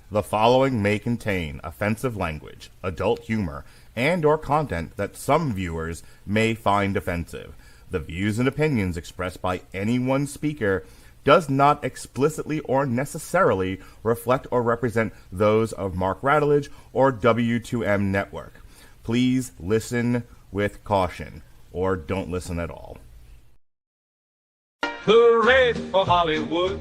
The following may contain offensive language, adult humor, and or content that some viewers may find offensive. The views and opinions expressed by any one speaker does not explicitly or necessarily reflect or represent those of Mark Radulich or W2M Network. Please listen with caution, or don't listen at all. Hooray for Hollywood,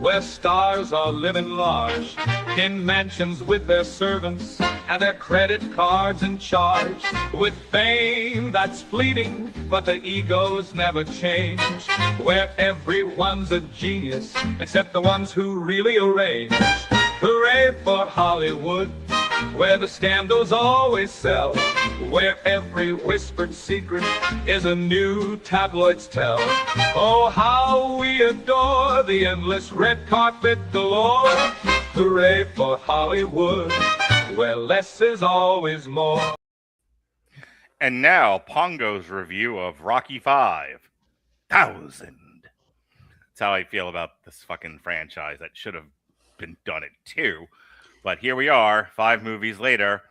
where stars are living large in mansions with their servants and their credit cards in charge, with fame that's fleeting but the egos never change, where everyone's a genius except the ones who really arrange. Hooray for Hollywood, where the scandals always sell, where every whispered secret is a new tabloid's tell. Oh, how we adore the endless red carpet galore. Hooray for Hollywood, where less is always more. And now, Pongo's review of Rocky 5000. That's how I feel about this fucking franchise. That should have been done at 2. But here we are, 5 movies later.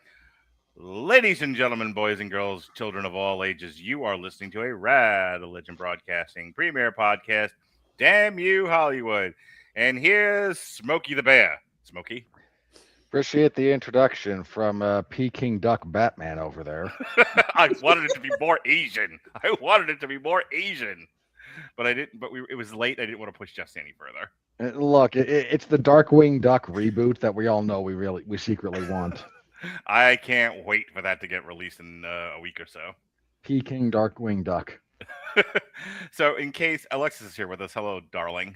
Ladies and gentlemen, boys and girls, children of all ages, you are listening to a Rad Legend Broadcasting premiere podcast, Damn You Hollywood. And here's Smokey the Bear. Smokey? Appreciate the introduction from Peking Duck Batman over there. I wanted it to be more Asian. But I didn't. But it was late. I didn't want to push Jesse any further. Look, it's the Darkwing Duck reboot that we all know we secretly want. I can't wait for that to get released in a week or so. Peking Darkwing Duck. So, in case Alexis is here with us, hello, darling.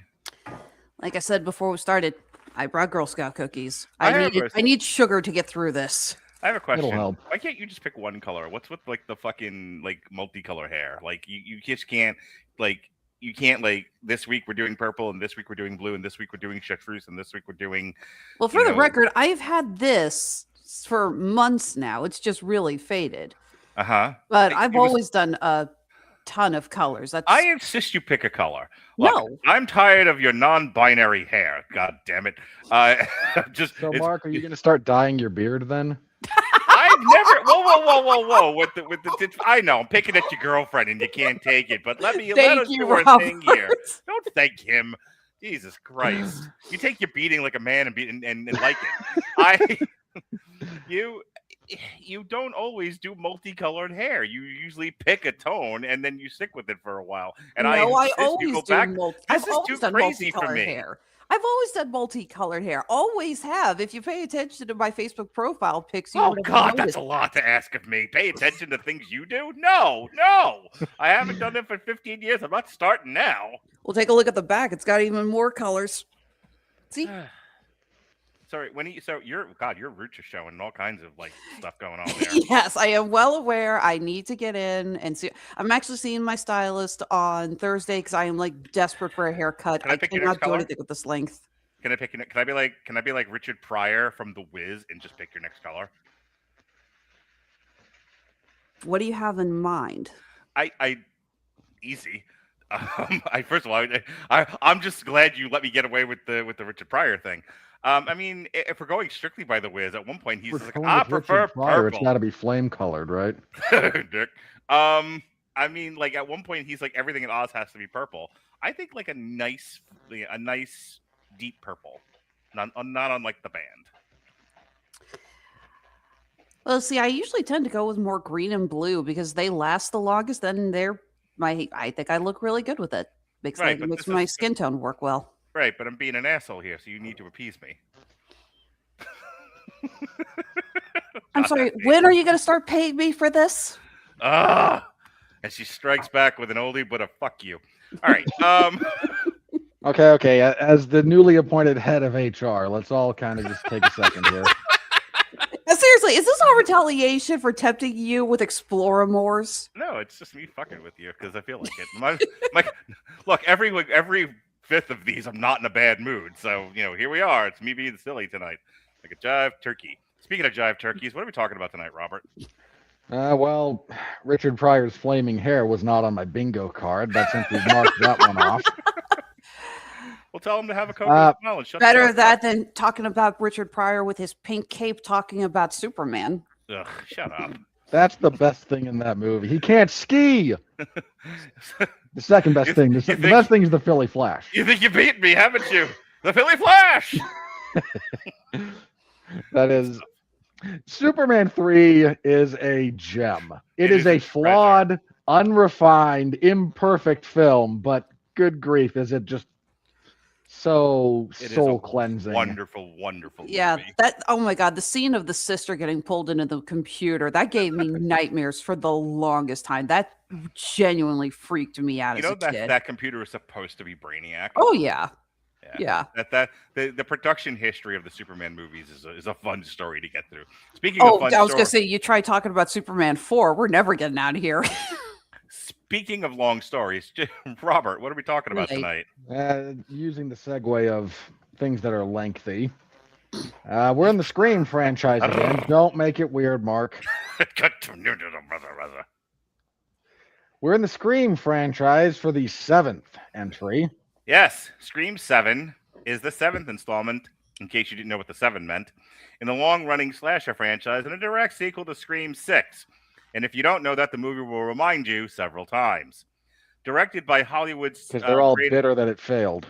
Like I said before we started, I brought Girl Scout cookies. I need sugar to get through this. I have a question. It'll help. Why can't you just pick one color? What's with like the fucking like multicolor hair? Like you just can't like. You can't like this week we're doing purple and this week we're doing blue and this week we're doing chartreuse and this week we're doing. Well, for the record, I've had this for months now. It's just really faded. But I've always done a ton of colors. I insist you pick a color. Look, no, I'm tired of your non-binary hair. God damn it! So, Mark, are you going to start dyeing your beard then? I've never. Whoa! With the. I know I'm picking at your girlfriend and you can't take it, but let us do our thing here. Don't thank him. Jesus Christ! You take your beating like a man and like it. You don't always do multicolored hair. You usually pick a tone and then you stick with it for a while. And I always you go do back. I've This is always too done crazy for multicolored me. hair. I've always done multicolored hair. Always have. If you pay attention to my Facebook profile pics, you oh God, that's a lot to ask of me. Pay attention to things you do? No. I haven't done it for 15 years. I'm not starting now. We'll take a look at the back. It's got even more colors. See? Sorry, your roots are showing all kinds of like stuff going on there. Yes, I am well aware. I need to get in and see. I'm actually seeing my stylist on Thursday because I am like desperate for a haircut. I cannot do anything with this length. Can I be like Richard Pryor from The Wiz and just pick your next color? What do you have in mind? Easy. First of all, I'm just glad you let me get away with the Richard Pryor thing. I mean, if we're going strictly by The Wiz, at one point he's like, I prefer purple. It's got to be flame colored, right? Dick. I mean, like at one point he's like, everything in Oz has to be purple. I think like a nice deep purple, not unlike the band. Well, see, I usually tend to go with more green and blue because they last the longest. Then I think I look really good with it. Makes my skin tone work well. Right, but I'm being an asshole here, so you need to appease me. I'm sorry, when are you going to start paying me for this? And she strikes back with an oldie but a fuck you. All right. Okay. As the newly appointed head of HR, let's all kind of just take a second here. Seriously, is this all retaliation for tempting you with Exploramores? No, it's just me fucking with you because I feel like it. Look, every fifth of these, I'm not in a bad mood. So, here we are. It's me being silly tonight. Like a jive turkey. Speaking of jive turkeys, what are we talking about tonight, Robert? Well, Richard Pryor's flaming hair was not on my bingo card. That simply marked that one off. We'll tell him to have a Coke as well and shut Better the fuck that up. than talking about Richard Pryor with his pink cape talking about Superman. Ugh, shut up. That's the best thing in that movie. He can't ski. The second best thing. The best thing is the Philly Flash. You think you beat me, haven't you? The Philly Flash! That is... Superman 3 is a gem. It is a flawed, unrefined, imperfect film, but good grief, is it just so soul cleansing. Wonderful, wonderful Yeah, movie. oh my God, the scene of the sister getting pulled into the computer, that gave me nightmares for the longest time. That genuinely freaked me out as a kid. That computer is supposed to be Brainiac. Oh, yeah. Yeah. The production history of the Superman movies is a fun story to get through. Speaking of fun I was gonna say, you try talking about Superman 4, we're never getting out of here. Speaking of long stories, Robert, what are we talking about tonight? Using the segue of things that are lengthy. We're in the Scream franchise again. Don't make it weird, Mark. We're in the Scream franchise for the 7th entry. Yes, Scream 7 is the 7th installment, in case you didn't know what the 7 meant, in the long-running slasher franchise and a direct sequel to Scream 6. And if you don't know that, the movie will remind you several times. Directed by Hollywood's... Because they're all bitter that it failed.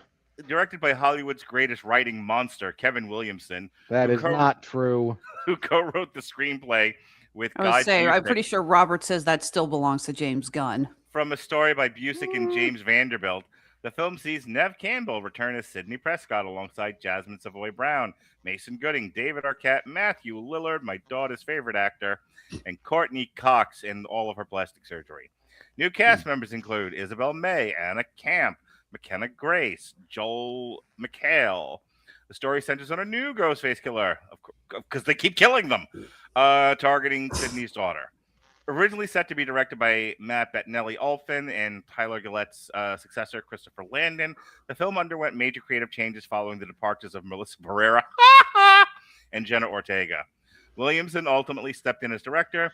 Directed by Hollywood's greatest writing monster, Kevin Williamson. That is not true. Who co-wrote the screenplay with Guy Busick. I'm Busick. pretty sure Robert says that still belongs to James Gunn. From a story by Busick and James Vanderbilt, the film sees Neve Campbell return as Sidney Prescott alongside Jasmin Savoy Brown, Mason Gooding, David Arquette, Matthew Lillard, my daughter's favorite actor, and Courteney Cox in all of her plastic surgery. New cast members include Isabel May, Anna Camp, Mckenna Grace, Joel McHale. The story centers on a new Ghostface killer, because they keep killing them, targeting Sidney's daughter. Originally set to be directed by Matt Bettinelli-Olpin and Tyler Gillett's successor, Christopher Landon, the film underwent major creative changes following the departures of Melissa Barrera and Jenna Ortega. Williamson ultimately stepped in as director.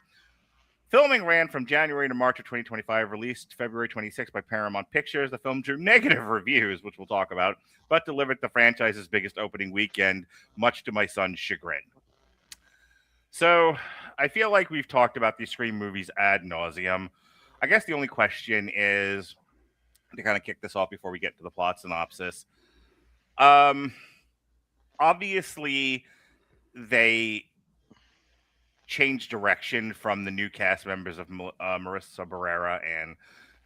Filming ran from January to March of 2025, released February 26 by Paramount Pictures. The film drew negative reviews, which we'll talk about, but delivered the franchise's biggest opening weekend, much to my son's chagrin. So, I feel like we've talked about these Scream movies ad nauseum. I guess the only question is, to kind of kick this off before we get to the plot synopsis. Obviously, they changed direction from the new cast members of Marissa Barrera and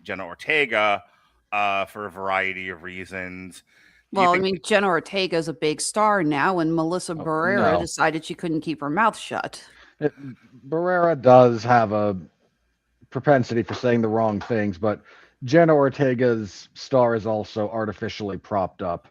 Jenna Ortega for a variety of reasons. Well, I mean, Jenna Ortega is a big star now, and Melissa Barrera decided she couldn't keep her mouth shut. Barrera does have a propensity for saying the wrong things, but Jenna Ortega's star is also artificially propped up.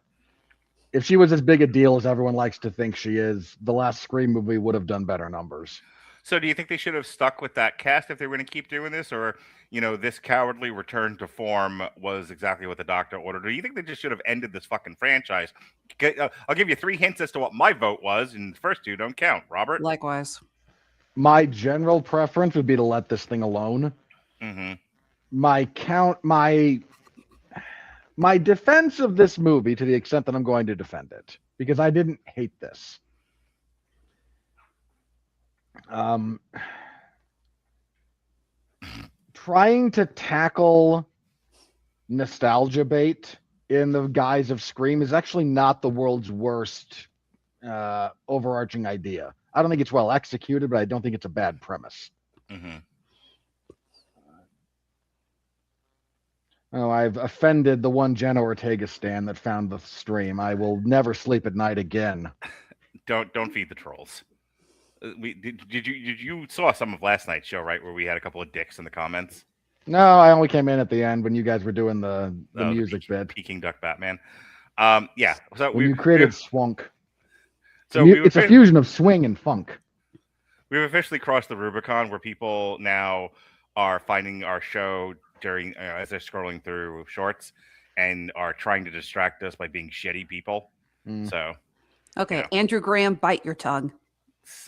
If she was as big a deal as everyone likes to think she is, the last Scream movie would have done better numbers. So do you think they should have stuck with that cast if they were going to keep doing this? Or, you know, this cowardly return to form was exactly what the doctor ordered? Or do you think they just should have ended this fucking franchise? I'll give you 3 hints as to what my vote was, and the first 2 don't count. Robert? Likewise. My general preference would be to let this thing alone. Mm-hmm. My defense of this movie, to the extent that I'm going to defend it, because I didn't hate this. Trying to tackle nostalgia bait in the guise of Scream is actually not the world's worst overarching idea. I don't think it's well executed, but I don't think it's a bad premise. Mm-hmm. Oh, I've offended the one Jenna Ortega stan that found the stream. I will never sleep at night again. Don't feed the trolls. Did you saw some of last night's show, right, where we had a couple of dicks in the comments? No, I only came in at the end when you guys were doing the music bit. Peking Duck Batman. Yeah. So when you created Swunk. So it's a fusion of swing and funk. We've officially crossed the Rubicon where people now are finding our show during as they're scrolling through shorts and are trying to distract us by being shitty people. So, okay, Andrew Graham, bite your tongue.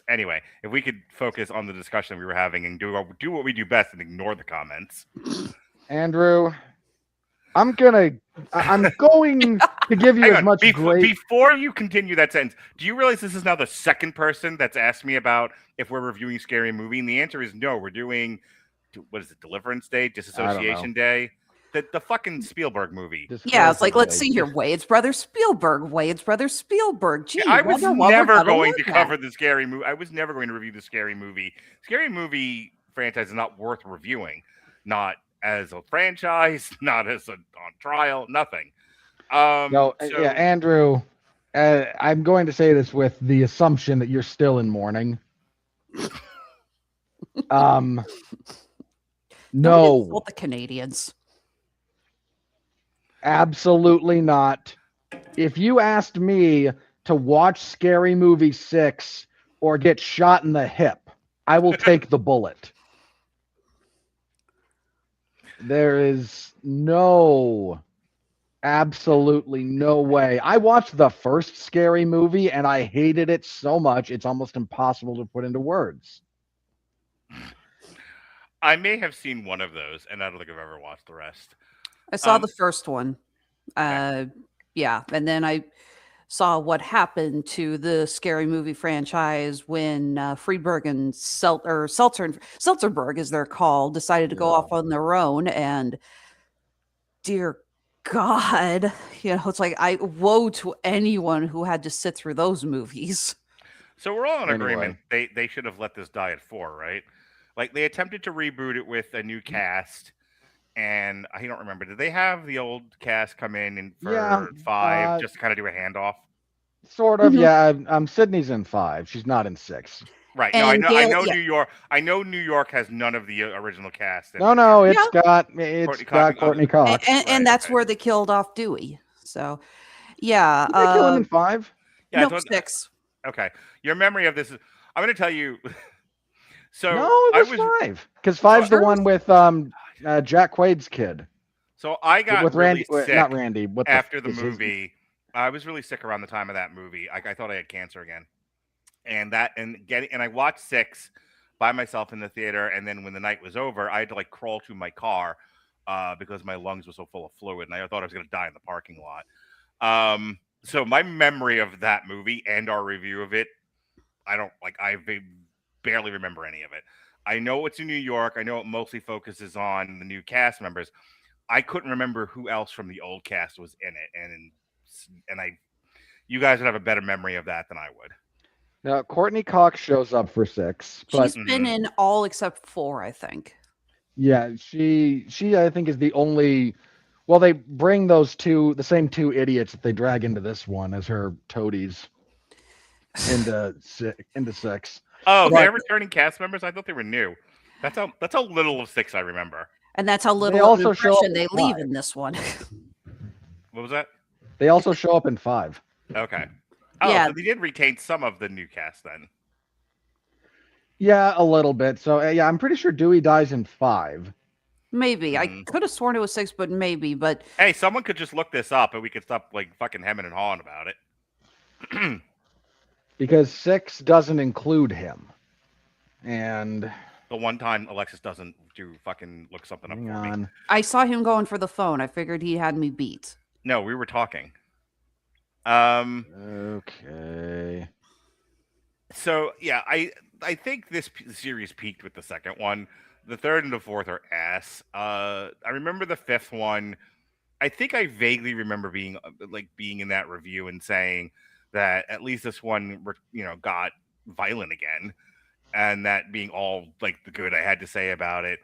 Anyway, if we could focus on the discussion we were having and do what we do best and ignore the comments. Andrew, I'm going to give you as much grace. Before you continue that sentence, do you realize this is now the second person that's asked me about if we're reviewing Scary Movie? And the answer is no. We're doing, what is it, Deliverance Day? Disassociation Day? The fucking Spielberg movie. Yeah, it's like, let's see here. Wayne's brother Spielberg. Gee, I was never going to cover the Scary Movie. I was never going to review the Scary Movie. Scary Movie franchise is not worth reviewing. Not as a franchise, not as on trial, nothing. Andrew, I'm going to say this with the assumption that you're still in mourning. No. Insult the Canadians. Absolutely not. If you asked me to watch Scary Movie 6 or get shot in the hip, I will take the bullet. There is absolutely no way. I watched the first Scary Movie and I hated it so much, it's almost impossible to put into words. I may have seen one of those, and I don't think I've ever watched the rest. I saw the first one. Yeah, and then I saw what happened to the Scary Movie franchise when Friedberg and Seltzerberg, as they're called, decided to go off on their own. And dear God, it's like woe to anyone who had to sit through those movies. So we're all in agreement. They should have let this die at 4, right? Like they attempted to reboot it with a new cast. And I don't remember. Did they have the old cast come in for 5 just to kind of do a handoff? Sort of, yeah. Sydney's in 5. She's not in 6. Right. No, I know New York. I know New York has none of the original cast. No, it's got Courteney Cox, and that's where they killed off Dewey. So, yeah. Did they kill him in 5? Yeah, no, 6. Okay, your memory of this is. I'm going to tell you. So no, it was 5 because 5's the one with Jack Quaid's kid. So I got with really Randy, sick not Randy. After the movie, I was really sick around the time of that movie. I thought I had cancer again, and I watched 6 by myself in the theater. And then when the night was over, I had to like crawl to my car because my lungs were so full of fluid, and I thought I was going to die in the parking lot. So my memory of that movie and our review of it, I barely remember any of it. I know it's in New York. I know it mostly focuses on the new cast members. I couldn't remember who else from the old cast was in it, and you guys would have a better memory of that than I would. Now, Courteney Cox shows up for 6. She's been in all except 4, I think. Yeah, she I think is the only. Well, they bring the same 2 idiots that they drag into this one as her toadies into 6. Oh, they're returning cast members? I thought they were new. That's how little of 6 I remember. And that's how little of impression they leave in this one. What was that? They also show up in 5. Okay. Oh, yeah. So they did retain some of the new cast then. Yeah, a little bit. So, yeah, I'm pretty sure Dewey dies in 5. Maybe. I could have sworn it was 6, but maybe. But hey, someone could just look this up and we could stop like fucking hemming and hawing about it. Because 6 doesn't include him. And the one time Alexis doesn't fucking look something up for me. I saw him going for the phone. I figured he had me beat. No, we were talking. Okay. So, yeah, I think this series peaked with the second one. The third and the fourth are ass. I remember the 5th one. I think I vaguely remember being in that review and saying that at least this one, got violent again, and that being all like the good I had to say about it.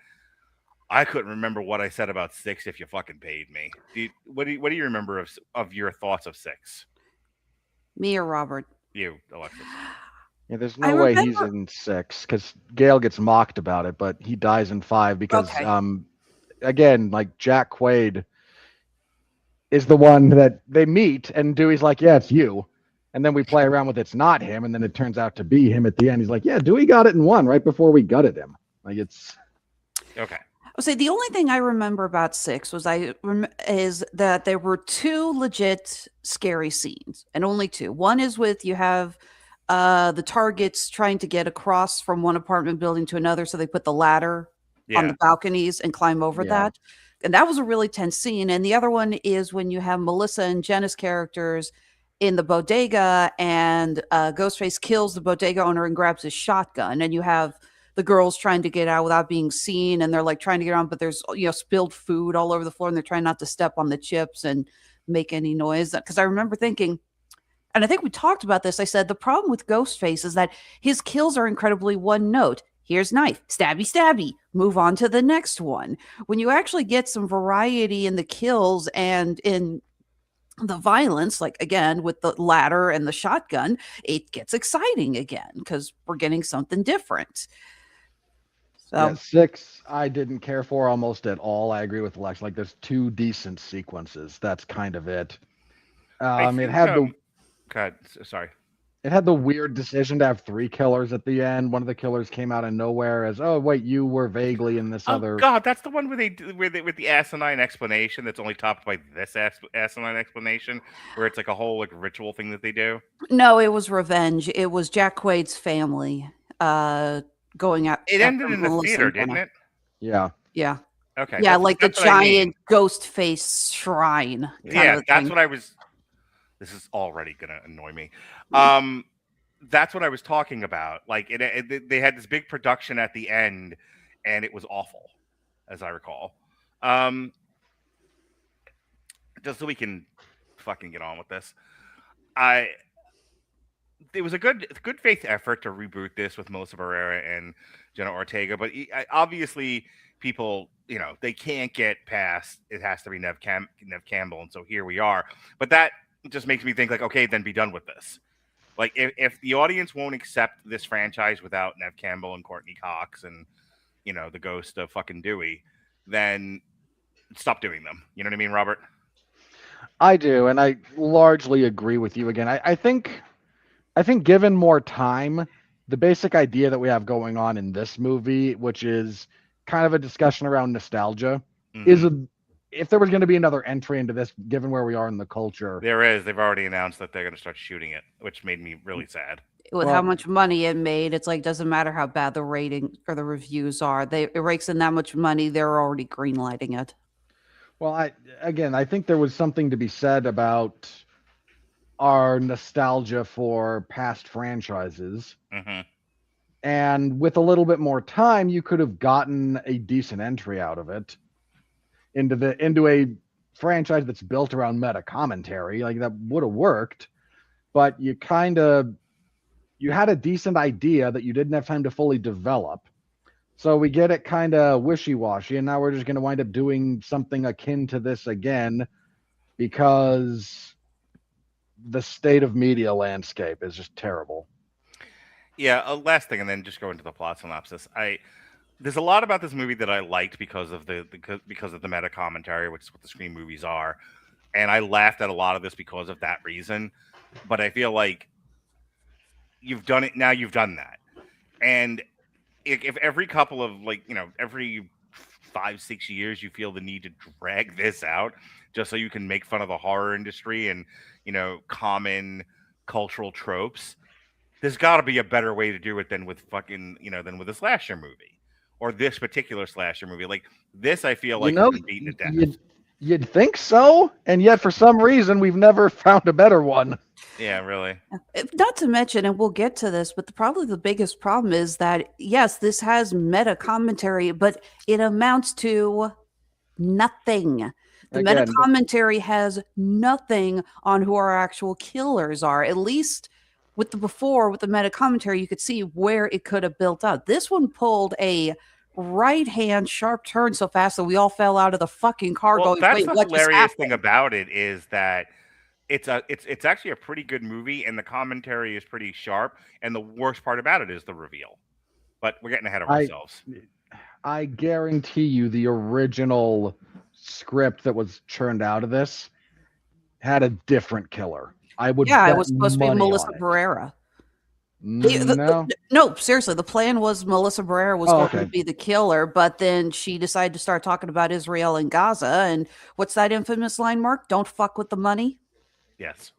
I couldn't remember what I said about 6 if you fucking paid me. What do you remember of your thoughts of 6? Me or Robert? You, Alexis. Yeah, there's no way he's in 6 because Gail gets mocked about it, but he dies in 5 because, again, like Jack Quaid is the one that they meet, and Dewey's like, yeah, it's you. And then we play around with it's not him, and then it turns out to be him at the end. He's like, yeah, Dewey got it in 1 right before we gutted him. Like it's okay. I'll say the only thing I remember about 6 was is that there were 2 legit scary scenes, and only 2. One is with you have the targets trying to get across from one apartment building to another, so they put the ladder on the balconies and climb over that. And that was a really tense scene. And the other one is when you have Melissa and Jenna's characters in the bodega, and Ghostface kills the bodega owner and grabs his shotgun. And you have the girls trying to get out without being seen, and they're like trying to get on, but there's spilled food all over the floor, and they're trying not to step on the chips and make any noise. Because I remember thinking, and I think we talked about this, I said the problem with Ghostface is that his kills are incredibly one note. Here's knife, stabby, stabby, move on to the next one. When you actually get some variety in the kills and in the violence, like again with the ladder and the shotgun, it gets exciting again because we're getting something different. So Yeah, 6 I didn't care for almost at all. I agree with Lex. Like there's 2 decent sequences. That's kind of it. It had God, sorry. It had the weird decision to have 3 killers at the end. One of the killers came out of nowhere as, oh wait, you were vaguely in this other. God, that's the one with the asinine explanation that's only topped by this asinine explanation, where it's like a whole like ritual thing that they do. No, it was revenge. It was Jack Quaid's family going out. It ended in the theater, didn't it? Yeah. Yeah. Okay. Yeah, like the giant I mean. Ghostface shrine. Yeah, that's what I was. This is already gonna annoy me. That's what I was talking about. Like they had this big production at the end, and it was awful, as I recall. Just so we can fucking get on with this, it was a good faith effort to reboot this with Melissa Barrera and Jenna Ortega, but obviously people, they can't get past. It has to be Neve Campbell, and so here we are. But that just makes me think like, okay, then be done with this. Like if the audience won't accept this franchise without Neve Campbell and Courteney Cox and the ghost of fucking Dewey, then stop doing them. You know what I mean, Robert? I do, and I largely agree with you again. I think given more time, the basic idea that we have going on in this movie, which is kind of a discussion around nostalgia, is if there was going to be another entry into this, given where we are in the culture. There is. They've already announced that they're going to start shooting it, which made me really sad. With how much money it made, it's like, doesn't matter how bad the rating or the reviews are. It rakes in that much money, they're already greenlighting it. Well, I think there was something to be said about our nostalgia for past franchises. And with a little bit more time, you could have gotten a decent entry out of it into a franchise that's built around meta commentary. Like that would have worked, but you had a decent idea that you didn't have time to fully develop. So we get it kind of wishy-washy, and now we're just going to wind up doing something akin to this again because the state of media landscape is just terrible. Yeah, last thing, and then just go into the plot synopsis. There's a lot about this movie that I liked because of the meta commentary, which is what the Scream movies are, and I laughed at a lot of this because of that reason. But I feel like you've done it now. You've done that, and if every couple of every 5-6 years you feel the need to drag this out just so you can make fun of the horror industry and common cultural tropes, there's got to be a better way to do it than with fucking than with a slasher movie. Or this particular slasher movie. Like this, I feel like has been beaten to death. You'd think so, and yet for some reason we've never found a better one. Yeah, really. Not to mention, and we'll get to this, but probably the biggest problem is that, yes, this has meta commentary, but it amounts to nothing. The meta commentary has nothing on who our actual killers are. At least with the meta commentary, you could see where it could have built up. This one pulled a right-hand sharp turn so fast that we all fell out of the fucking car. Well, going, that's wait, the hilarious thing about it is that it's actually a pretty good movie, and the commentary is pretty sharp. And the worst part about it is the reveal. But we're getting ahead of ourselves. I guarantee you, the original script that was churned out of this had a different killer. It was supposed to be Melissa Barrera. No, seriously, the plan was Melissa Barrera was going to be the killer, but then she decided to start talking about Israel and Gaza. And what's that infamous line, Mark? Don't fuck with the money. Yes.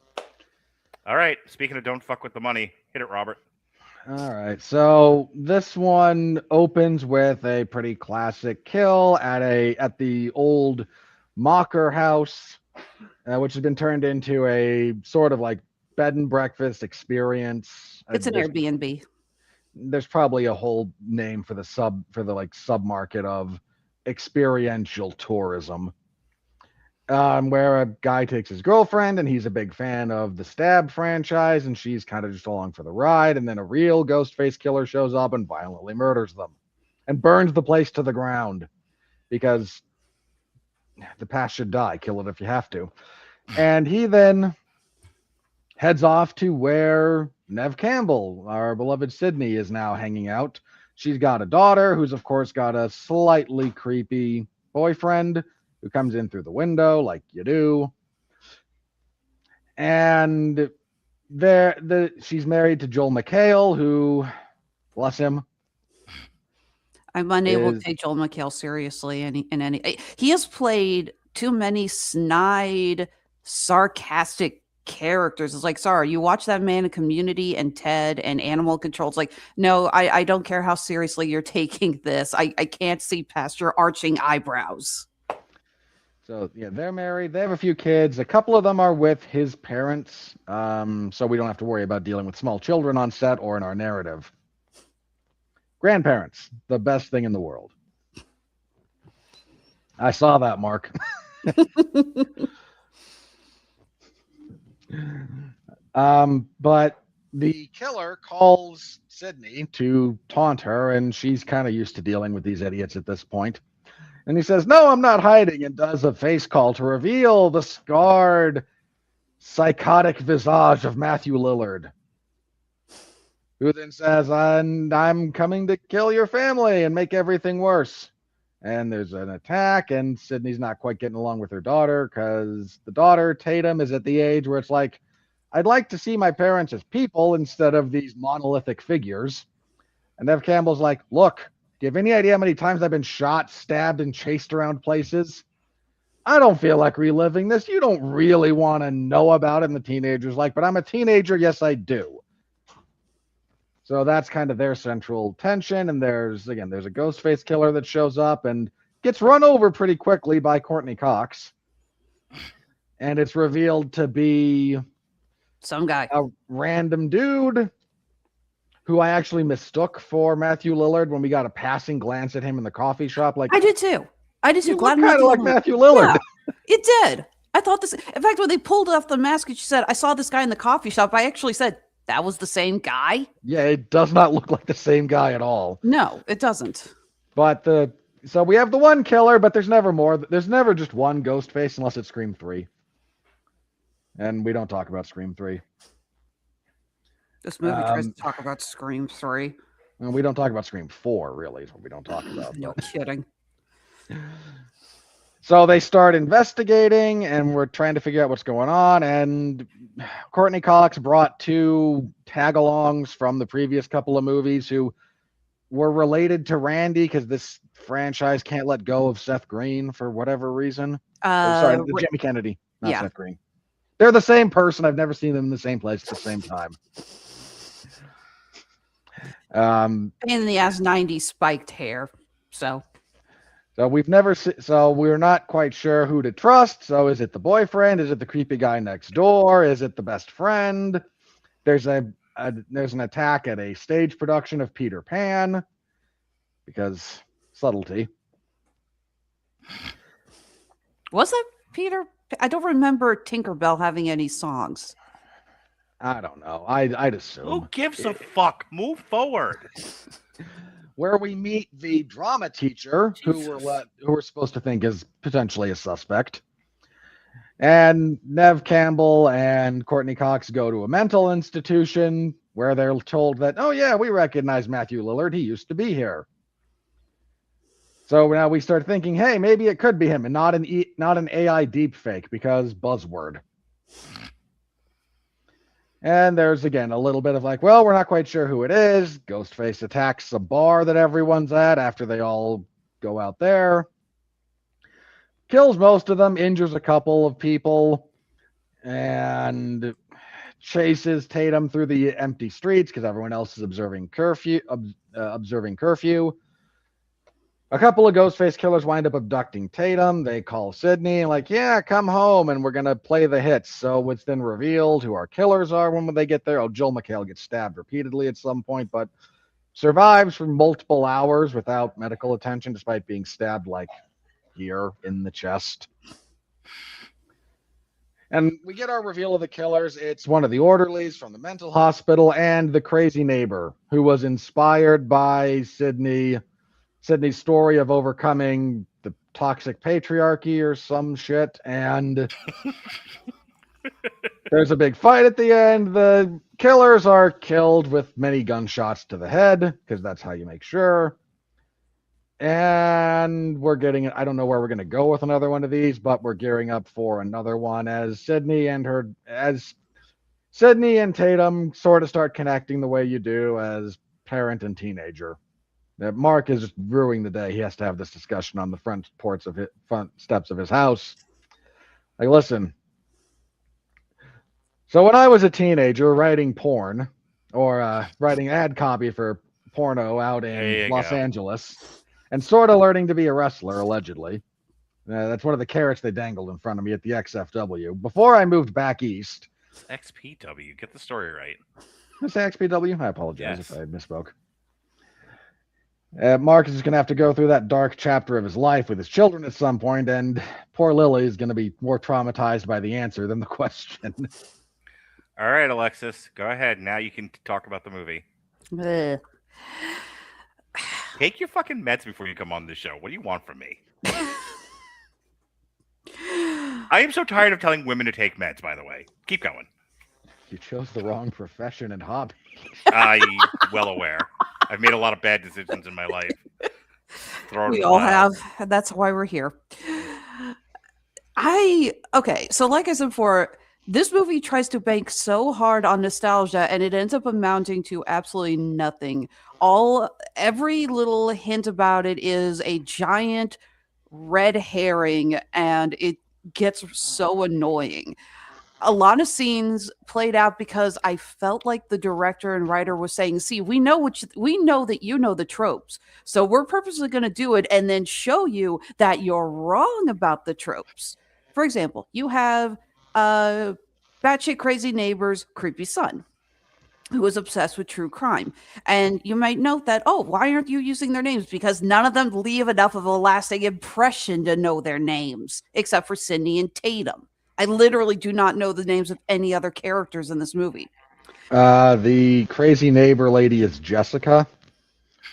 All right. Speaking of don't fuck with the money, hit it, Robert. All right. So this one opens with a pretty classic kill at the old Mocker house, which has been turned into a sort of like bed and breakfast experience. It's an Airbnb. There's probably a whole name for the submarket of experiential tourism. Where a guy takes his girlfriend and he's a big fan of the Stab franchise and she's kind of just along for the ride, and then a real Ghostface killer shows up and violently murders them and burns the place to the ground because the past should die. Kill it if you have to. And he then heads off to where Neve Campbell, our beloved Sidney, is now hanging out. She's got a daughter who's of course got a slightly creepy boyfriend who comes in through the window like you do. And she's married to Joel McHale, who, bless him. I'm unable to take Joel McHale seriously he has played too many snide, sarcastic characters. It's like, sorry, you watch that man in Community and Ted and Animal Control. It's like, no, I don't care how seriously you're taking this. I can't see past your arching eyebrows. So, yeah, they're married. They have a few kids. A couple of them are with his parents, so we don't have to worry about dealing with small children on set or in our narrative. Grandparents, the best thing in the world. I saw that, Mark. But the killer calls Sidney to taunt her, and she's kind of used to dealing with these idiots at this point. And he says, "No, I'm not hiding," and does a face call to reveal the scarred, psychotic visage of Matthew Lillard, who then says, I'm coming to kill your family and make everything worse. And there's an attack, and Sidney's not quite getting along with her daughter because the daughter, Tatum, is at the age where it's like, I'd like to see my parents as people instead of these monolithic figures. And Neve Campbell's like, look, do you have any idea how many times I've been shot, stabbed, and chased around places? I don't feel like reliving this. You don't really want to know about it. And the teenager's like, but I'm a teenager. Yes, I do. So that's kind of their central tension. And there's a Ghostface killer that shows up and gets run over pretty quickly by Courteney Cox. And it's revealed to be some guy, a random dude who I actually mistook for Matthew Lillard when we got a passing glance at him in the coffee shop. Like, I did too. You look kind of like Matthew Lillard. Yeah, it did. I thought this. In fact, when they pulled off the mask and she said, I saw this guy in the coffee shop, I actually said, that was the same guy? Yeah, it does not look like the same guy at all. No, it doesn't. But so we have the one killer, but there's never more. There's never just one Ghostface unless it's Scream 3. And we don't talk about Scream 3. This movie tries to talk about Scream 3. And we don't talk about Scream 4, really, is what we don't talk about. No kidding. So they start investigating, and we're trying to figure out what's going on. And Courteney Cox brought 2 tag-alongs from the previous couple of movies who were related to Randy because this franchise can't let go of Seth Green for whatever reason. Jamie Kennedy, not Seth Green. They're the same person. I've never seen them in the same place at the same time. Pain in the ass 90s spiked hair. So we're not quite sure who to trust. So is it the boyfriend? Is it the creepy guy next door? Is it the best friend? There's an attack at a stage production of Peter Pan because subtlety. Was it Peter? I don't remember Tinkerbell having any songs. I don't know. I'd assume. Who gives a fuck? Move forward. Where we meet the drama teacher, who we're supposed to think is potentially a suspect. And Neve Campbell and Courteney Cox go to a mental institution where they're told that, oh yeah, we recognize Matthew Lillard. He used to be here. So now we start thinking, hey, maybe it could be him and not an AI deepfake because buzzword. And there's, again, a little bit of like, well, we're not quite sure who it is. Ghostface attacks a bar that everyone's at after they all go out there. Kills most of them, injures a couple of people, and chases Tatum through the empty streets because everyone else is observing curfew. A couple of Ghostface killers wind up abducting Tatum. They call Sidney, like, yeah, come home, and we're going to play the hits. So it's then revealed who our killers are when they get there. Oh, Joel McHale gets stabbed repeatedly at some point, but survives for multiple hours without medical attention, despite being stabbed, like, here in the chest. And we get our reveal of the killers. It's one of the orderlies from the mental hospital and the crazy neighbor who was inspired by Sidney's story of overcoming the toxic patriarchy or some shit. And there's a big fight at the end. The killers are killed with many gunshots to the head, because that's how you make sure. And we're getting, I don't know where we're going to go with another one of these, but we're gearing up for another one as Sidney and Tatum sort of start connecting the way you do as parent and teenager. Mark is just ruining the day. He has to have this discussion on the front steps of his house. Like, listen. So when I was a teenager writing porn or writing ad copy for porno out in Los Angeles and sort of learning to be a wrestler, allegedly. That's one of the carrots they dangled in front of me at the XFW. Before I moved back east. XPW. Get the story right. Did I say XPW? I apologize if I misspoke. Mark is going to have to go through that dark chapter of his life with his children at some point, and poor Lily is going to be more traumatized by the answer than the question. All right, Alexis, go ahead. Now you can talk about the movie. Take your fucking meds before you come on this show. What do you want from me? I am so tired of telling women to take meds, by the way. Keep going. You chose the wrong profession and hobby. I'm well aware. I've made a lot of bad decisions in my life. We all have, and that's why we're here. So like I said before, this movie tries to bank so hard on nostalgia, and it ends up amounting to absolutely nothing. Every little hint about it is a giant red herring, and it gets so annoying. A lot of scenes played out because I felt like the director and writer was saying, see, we know that you know the tropes. So we're purposely going to do it and then show you that you're wrong about the tropes. For example, you have batshit crazy neighbor's creepy son who was obsessed with true crime. And you might note that, why aren't you using their names? Because none of them leave enough of a lasting impression to know their names, except for Sidney and Tatum. I literally do not know the names of any other characters in this movie. The crazy neighbor lady is Jessica,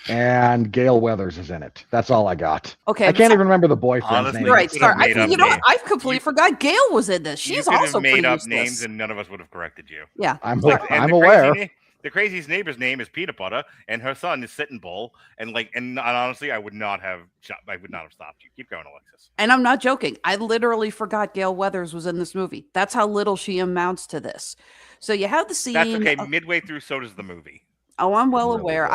and Gale Weathers is in it. That's all I got. Okay, I can't even remember the boyfriend's name. Right, sorry. I completely forgot Gale was in this. She's also made up useless. Names, and none of us would have corrected you. Yeah, I'm aware. The crazy neighbor's name is Peanut Butter, and her son is Sitting Bull. And honestly, I would not have stopped you. Keep going, Alexis. And I'm not joking. I literally forgot Gale Weathers was in this movie. That's how little she amounts to this. So you have the scene. That's okay. Midway through, so does the movie. Oh, I'm well aware.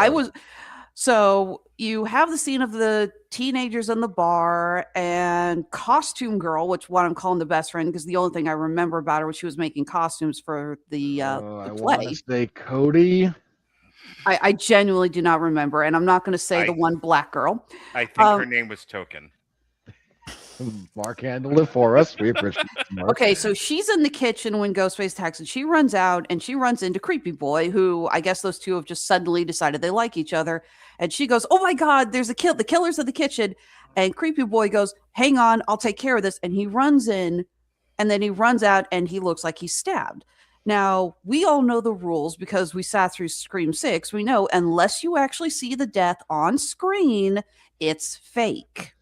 So you have the scene of the teenagers in the bar and Costume Girl, which what I'm calling the best friend, because the only thing I remember about her was she was making costumes for the play. I want to say Cody. I genuinely do not remember, and I'm not going to say the one black girl. I think her name was Token. Mark handled it for us. We appreciate it, Mark. Okay, so she's in the kitchen when Ghostface attacks, and she runs out, and she runs into Creepy Boy, who I guess those two have just suddenly decided they like each other. And she goes, "Oh my God, there's the killer's in the kitchen." And Creepy Boy goes, "Hang on, I'll take care of this." And he runs in, and then he runs out, and he looks like he's stabbed. Now, we all know the rules because we sat through Scream 6. We know unless you actually see the death on screen, it's fake.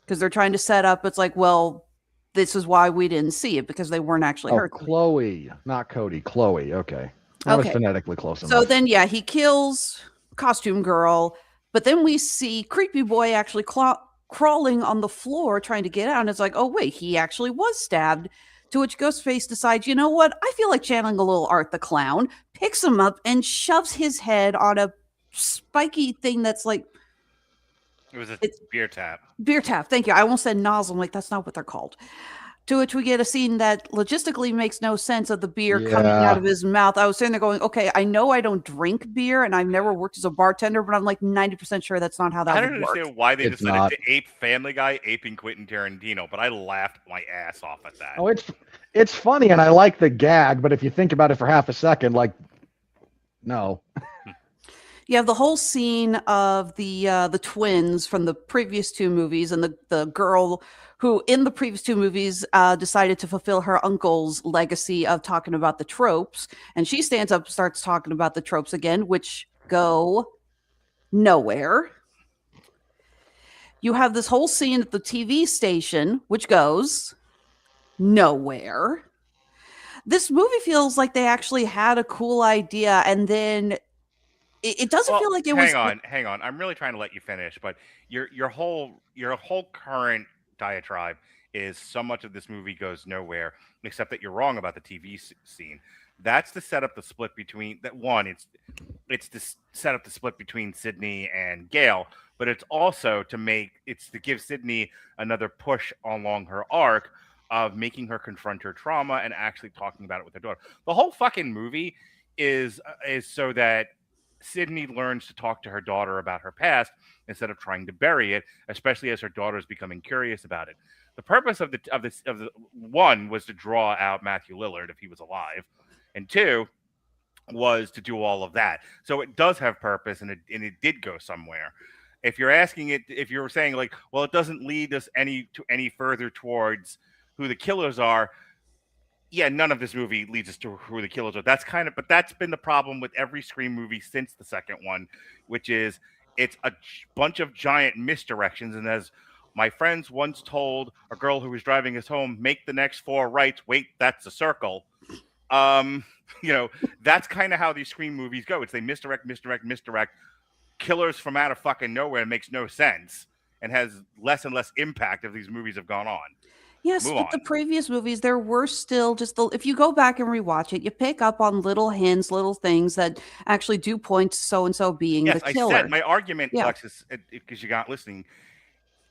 Because they're trying to set up, it's like, well, this is why we didn't see it, because they weren't actually hurt. Chloe, not Cody. Chloe, okay. That was phonetically close enough. So then, he kills Costume Girl, but then we see Creepy Boy actually crawling on the floor trying to get out, and it's like, oh, wait, he actually was stabbed, to which Ghostface decides, you know what, I feel like channeling a little Art the Clown, picks him up, and shoves his head on a spiky thing that's like, It was a beer tap. Beer tap. Thank you. I almost said nozzle. I'm like, that's not what they're called. To which we get a scene that logistically makes no sense of the beer coming Yeah. out of his mouth. I was sitting there going, okay, I know I don't drink beer and I've never worked as a bartender, but I'm like 90% sure that's not how that I would don't work. understand why they It's decided not. to ape Family Guy, aping Quentin Tarantino, but I laughed my ass off at that. Oh, it's funny, and I like the gag, but if you think about it for half a second, like, no. You have the whole scene of the twins from the previous two movies, and the girl who in the previous two movies decided to fulfill her uncle's legacy of talking about the tropes, and she stands up and starts talking about the tropes again, which go nowhere. You have this whole scene at the TV station, which goes nowhere. This movie feels like they actually had a cool idea, and then it doesn't feel like it was. Hang on. I'm really trying to let you finish, but your whole current diatribe is so much of this movie goes nowhere, except that you're wrong about the TV scene. That's to set up the split between that one. It's to set up the split between Sidney and Gail, but it's also to give Sidney another push along her arc of making her confront her trauma and actually talking about it with her daughter. The whole fucking movie is so that Sidney learns to talk to her daughter about her past instead of trying to bury it, especially as her daughter is becoming curious about it. The purpose of the one was to draw out Matthew Lillard if he was alive, and two was to do all of that. So it does have purpose, and it did go somewhere. If you're asking it, if you're saying like, well, it doesn't lead us any further towards who the killers are. Yeah, none of this movie leads us to who the killers are. But that's been the problem with every Scream movie since the second one, which is it's a bunch of giant misdirections. And as my friends once told a girl who was driving us home, make the next 4 rights. Wait, that's a circle. That's kind of how these Scream movies go. It's they misdirect. Killers from out of fucking nowhere. It makes no sense and has less and less impact as these movies have gone on. Yes, but the previous movies, there were still just if you go back and rewatch it, you pick up on little hints, little things that actually do point to so-and-so being the killer. I said my argument, Alexis, because you're not listening,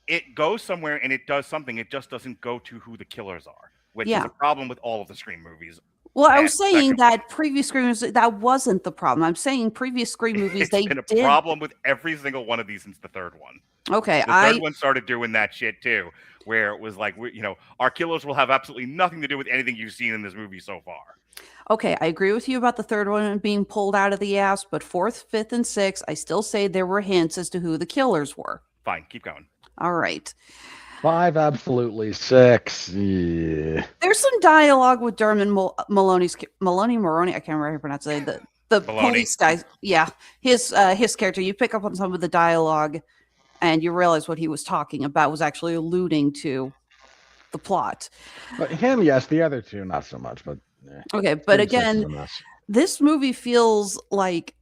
it goes somewhere and it does something. It just doesn't go to who the killers are, which is a problem with all of the Scream movies. Well, I was saying that previous Scream movies, that wasn't the problem. I'm saying previous Scream movies, it's been a problem with every single one of these since the third one. Okay, the third one started doing that shit too, where it was like, our killers will have absolutely nothing to do with anything you've seen in this movie so far. Okay, I agree with you about the third one being pulled out of the ass, but 4th, 5th, and 6th, I still say there were hints as to who the killers were. Fine, keep going. All right. 5, absolutely. 6, yeah. There's some dialogue with Dermot Mulroney. I can't remember how to pronounce it. The police guy. Yeah, his character. You pick up on some of the dialogue, and you realize what he was talking about was actually alluding to the plot. But him, yes. The other two, not so much. But okay, but again, this movie feels like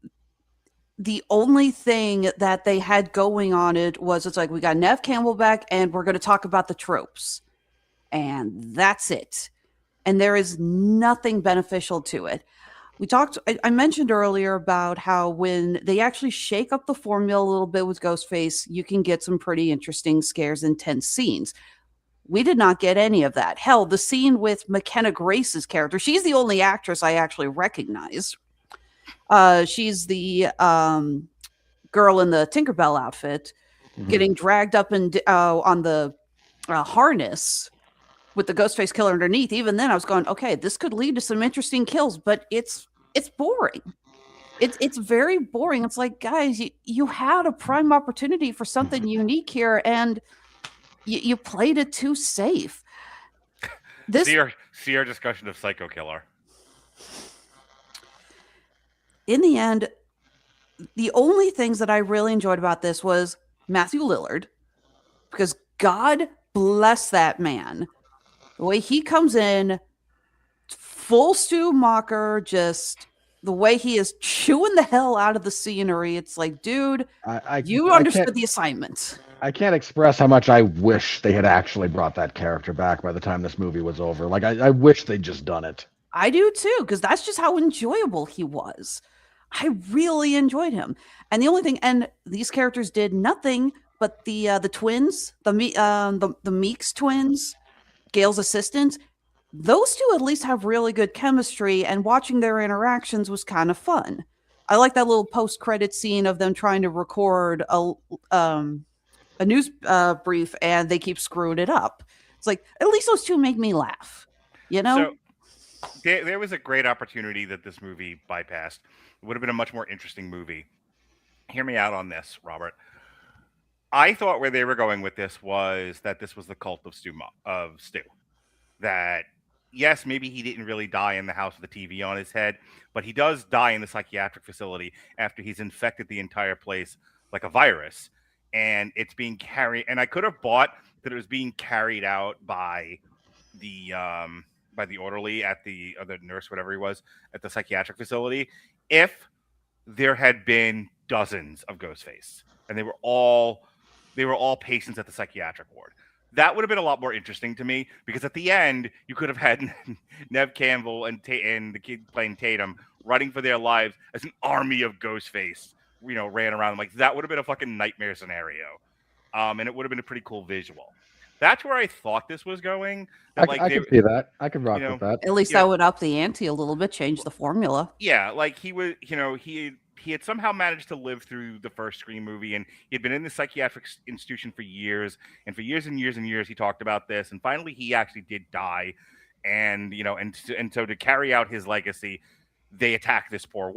the only thing that they had going on it was it's like we got Neve Campbell back and we're going to talk about the tropes, and that's it. And there is nothing beneficial to it. I mentioned earlier about how when they actually shake up the formula a little bit with Ghostface, you can get some pretty interesting scares and tense scenes. We did not get any of that. Hell, the scene with Mckenna Grace's character, she's the only actress I actually recognize. She's the girl in the Tinkerbell outfit getting dragged up and on the harness with the Ghostface killer underneath. Even then I was going, okay, this could lead to some interesting kills, but it's boring. It's very boring. It's like, guys, you had a prime opportunity for something unique here, and you played it too safe. See our discussion of Psycho Killer. In the end, the only things that I really enjoyed about this was Matthew Lillard, because God bless that man. The way he comes in, full Stu Macher, just the way he is chewing the hell out of the scenery. It's like, dude, you understood the assignment. I can't express how much I wish they had actually brought that character back by the time this movie was over. Like, I wish they'd just done it. I do too, because that's just how enjoyable he was. I really enjoyed him. And the only thing, and these characters did nothing, but the twins, the Meeks twins, Gail's assistants, those two at least have really good chemistry, and watching their interactions was kind of fun. I like that little post-credit scene of them trying to record a news brief, and they keep screwing it up. It's like, at least those two make me laugh, you know? So there was a great opportunity that this movie bypassed. It would have been a much more interesting movie. Hear me out on this, Robert. I thought where they were going with this was that this was the cult of Stu. That, yes, maybe he didn't really die in the house with the TV on his head, but he does die in the psychiatric facility after he's infected the entire place like a virus. And it's being carried. And I could have bought that it was being carried out by the orderly at the nurse, whatever he was, at the psychiatric facility, if there had been dozens of Ghostface and they were all patients at the psychiatric ward. That would have been a lot more interesting to me, because at the end you could have had Neve Campbell and the kid playing Tatum running for their lives as an army of Ghostface, ran around. Like, that would have been a fucking nightmare scenario, and it would have been a pretty cool visual. That's where I thought this was going. I could see that. I could rock with that. At least that would up the ante a little bit, change the formula. Yeah, like he was, he had somehow managed to live through the first Scream movie, and he had been in the psychiatric institution for years, and for years and years and years he talked about this, and finally he actually did die, and so to carry out his legacy, they attack this poor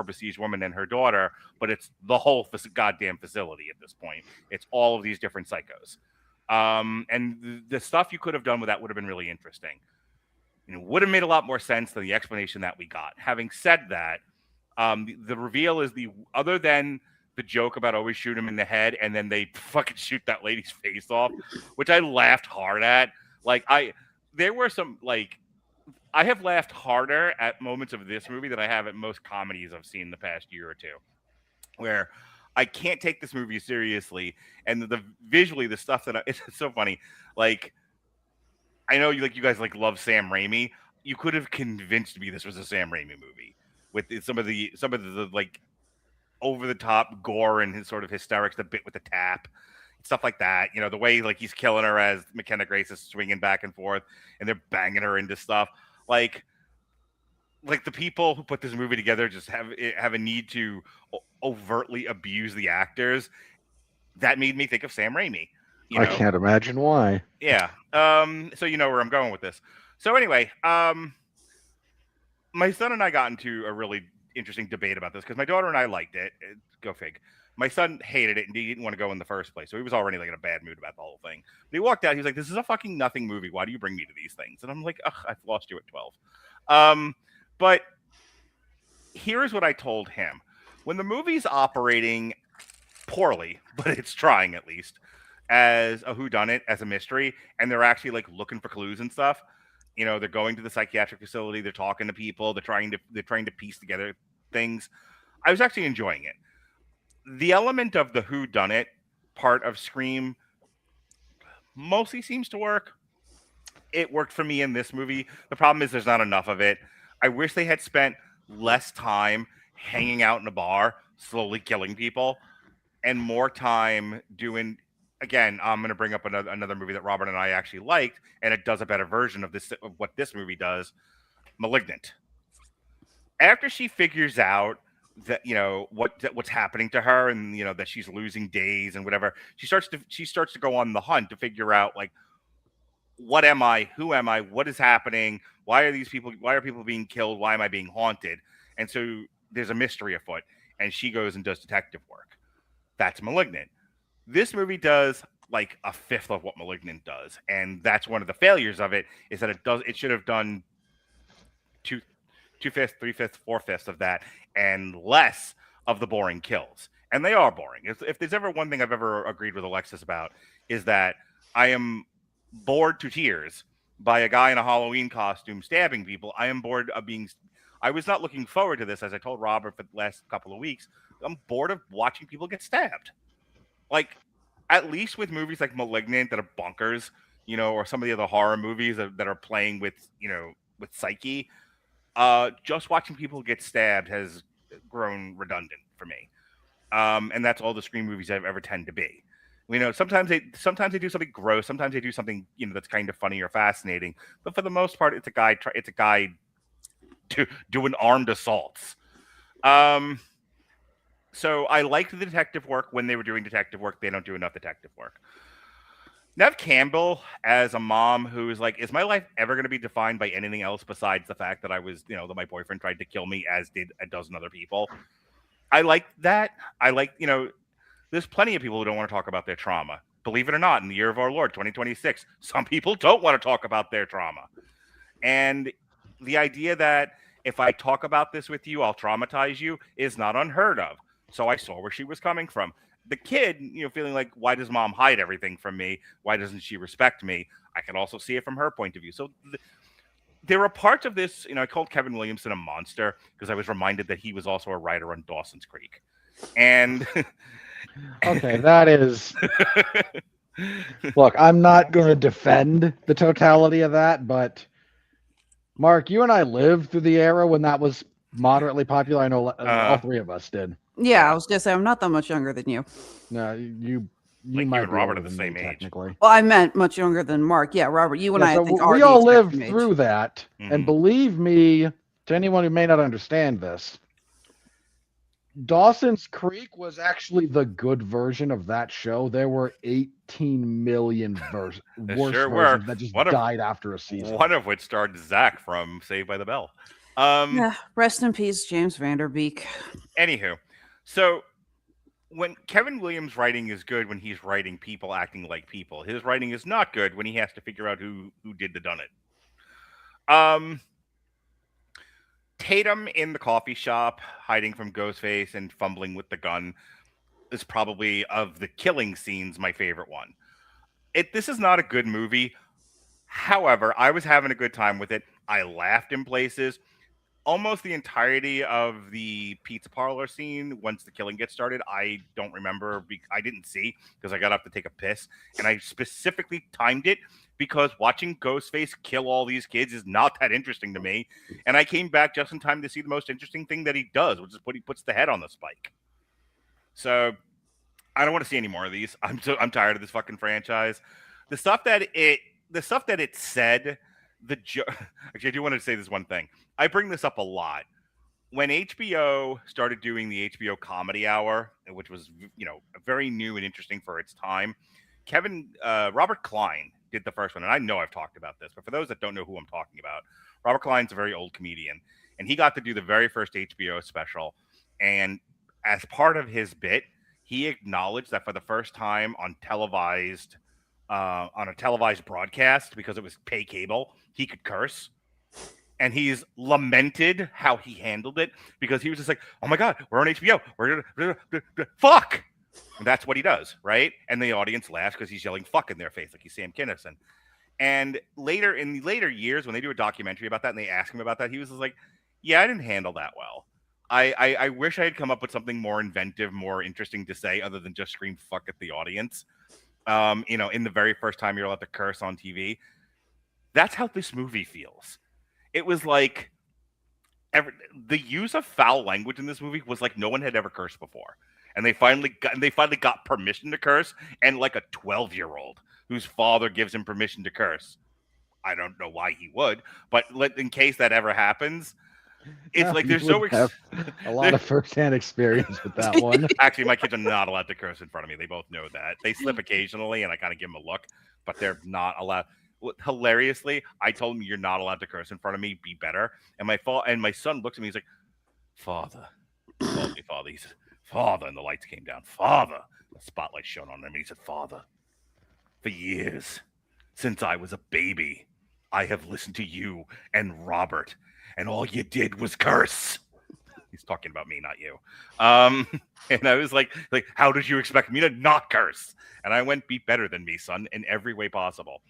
besieged woman and her daughter, but it's the whole goddamn facility at this point. It's all of these different psychos. And the stuff you could have done with that would have been really interesting. Would have made a lot more sense than the explanation that we got. Having said that, the reveal is other than the joke about always shoot him in the head and then they fucking shoot that lady's face off, which I laughed hard at. I have laughed harder at moments of this movie than I have at most comedies I've seen the past year or two, where I can't take this movie seriously, and visually the stuff that it's so funny. Like, I know you guys love Sam Raimi. You could have convinced me this was a Sam Raimi movie with some of the like over the top gore and his sort of hysterics, the bit with the tap, stuff like that. The way he's killing her as Mckenna Grace is swinging back and forth, and they're banging her into stuff. Like the people who put this movie together just have a need to overtly abuse the actors. That made me think of Sam Raimi. I can't imagine why. Yeah. So you know where I'm going with this. So anyway, my son and I got into a really interesting debate about this because my daughter and I liked it. Go fig. My son hated it and he didn't want to go in the first place. So he was already in a bad mood about the whole thing. But he walked out. He was like, "This is a fucking nothing movie. Why do you bring me to these things?" And I'm like, "Ugh, I've lost you at 12." But here's what I told him. When the movie's operating poorly, but it's trying at least, as a whodunit, as a mystery, and they're actually looking for clues and stuff. They're going to the psychiatric facility, they're talking to people, they're trying to piece together things. I was actually enjoying it. The element of the whodunit part of Scream mostly seems to work. It worked for me in this movie. The problem is there's not enough of it. I wish they had spent less time hanging out in a bar, slowly killing people, and more time doing. Again, I'm going to bring up another movie that Robert and I actually liked, and it does a better version of what this movie does. Malignant. After she figures out that what's happening to her, and that she's losing days and whatever, she starts to go on the hunt to figure out what am I? Who am I? What is happening? Why are people being killed? Why am I being haunted? And so there's a mystery afoot, and she goes and does detective work. That's Malignant. This movie does a fifth of what Malignant does, and that's one of the failures of it, is that it should have done 2/5, 3/5, 4/5 of that, and less of the boring kills. And they are boring. If there's ever one thing I've ever agreed with Alexis about, is that I am bored to tears by a guy in a Halloween costume stabbing people. I am bored of being. I was not looking forward to this, as I told Robert for the last couple of weeks. I'm bored of watching people get stabbed. At least with movies like Malignant that are bonkers, or some of the other horror movies that are playing with psyche, just watching people get stabbed has grown redundant for me. And that's all the Scream movies I've ever tend to be. You know, sometimes they do something gross. Sometimes they do something, you know, that's kind of funny or fascinating. But for the most part, it's a guy doing armed assaults. So I liked the detective work when they were doing detective work. They don't do enough detective work. Neve Campbell as a mom who's like, is my life ever going to be defined by anything else besides the fact that I was, you know, that my boyfriend tried to kill me, as did a dozen other people. I like that. I like, you know, there's plenty of people who don't want to talk about their trauma. Believe it or not, in the year of our Lord, 2026, some people don't want to talk about their trauma. And the idea that if I talk about this with you, I'll traumatize you is not unheard of. So I saw where she was coming from. The kid, you know, feeling like, why does mom hide everything from me? Why doesn't she respect me? I can also see it from her point of view. So there are parts of this, you know, I called Kevin Williamson a monster because I was reminded that he was also a writer on Dawson's Creek. And okay, that is. Look, I'm not going to defend the totality of that, but Mark, you and I lived through the era when that was moderately popular. I know all three of us did. Yeah, I was gonna say I'm not that much younger than you. No, you like might you and be Robert older are the than same me, age. technically. Well, I meant much younger than Mark. Yeah, Robert, you and I so think we are all the lived exact same through age. that, Mhm. and believe me, to anyone who may not understand this, Dawson's Creek was actually the good version of that show. There were 18 million worse sure were. versions that just died after a season. One of which starred Zach from Saved by the Bell. Yeah, rest in peace, James Vanderbeek. Anywho, so when Kevin Williams' writing is good when he's writing people acting like people, his writing is not good when he has to figure out who did the done it. Tatum in the coffee shop, hiding from Ghostface and fumbling with the gun, is probably, of the killing scenes, my favorite one. This is not a good movie. However, I was having a good time with it. I laughed in places. Almost the entirety of the pizza parlor scene, once the killing gets started, I don't remember. I didn't see because I got up to take a piss. And I specifically timed it because watching Ghostface kill all these kids is not that interesting to me. And I came back just in time to see the most interesting thing that he does, which is he puts the head on the spike. So I don't want to see any more of these. I'm tired of this fucking franchise. The stuff that it said. Actually, I do want to say this one thing. I bring this up a lot. When HBO started doing the HBO Comedy Hour, which was, you know, very new and interesting for its time, Robert Klein did the first one. And I know I've talked about this, but for those that don't know who I'm talking about, Robert Klein's a very old comedian. And he got to do the very first HBO special. And as part of his bit, he acknowledged that for the first time on a televised broadcast, because it was pay cable, he could curse. And he's lamented how he handled it because he was just like, oh my God, we're on HBO. We're gonna fuck. And that's what he does, right? And the audience laughs because he's yelling fuck in their face like he's Sam Kinison. And in the later years, when they do a documentary about that and they ask him about that, he was just like, yeah, I didn't handle that well. I wish I had come up with something more inventive, more interesting to say other than just scream fuck at the audience. You know, in the very first time you're allowed to curse on TV. That's how this movie feels. It was like the use of foul language in this movie was like no one had ever cursed before. And they finally got permission to curse, and like a 12-year-old whose father gives him permission to curse. I don't know why he would, but in case that ever happens, it's like there's so a lot of first-hand experience with that one. Actually, my kids are not allowed to curse in front of me. They both know that. They slip occasionally, and I kind of give them a look, but they're not allowed. Hilariously, I told him, you're not allowed to curse in front of me. Be better. And my son looks at me. He's like, Father. He called me Father. He said, Father. And the lights came down. Father. The spotlight shone on him. He said, Father, for years, since I was a baby, I have listened to you and Robert, and all you did was curse. He's talking about me, not you. And I was like, how did you expect me to not curse? And I went, be better than me, son, in every way possible.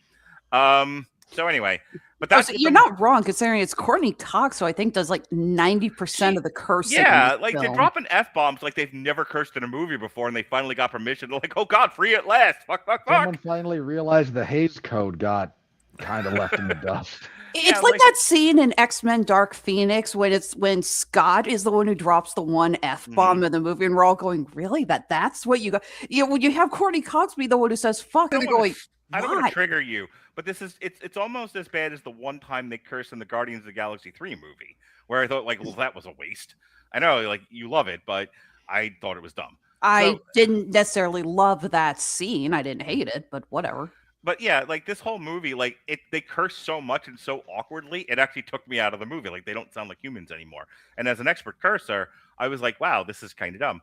So anyway, but that's you're not wrong considering it's Courteney Cox, who I think does like 90% of the cursing. Yeah, like they're dropping F-bombs like they've never cursed in a movie before, and they finally got permission. They're like, oh God, free at last. Fuck. Someone finally realized the Hays Code got kind of left in the dust. It's like that scene in X-Men Dark Phoenix when Scott is the one who drops the one F-bomb in the movie, and we're all going, really? That's what you got? When you have Courteney Cox be the one who says fuck, and they're going, I don't want to trigger you, but it's almost as bad as the one time they cursed in the Guardians of the Galaxy 3 movie, where I thought, well, that was a waste. I know, you love it, but I thought it was dumb. I didn't necessarily love that scene. I didn't hate it, but whatever. But yeah, this whole movie, they curse so much and so awkwardly, it actually took me out of the movie. They don't sound like humans anymore. And as an expert cursor, I was like, wow, this is kind of dumb.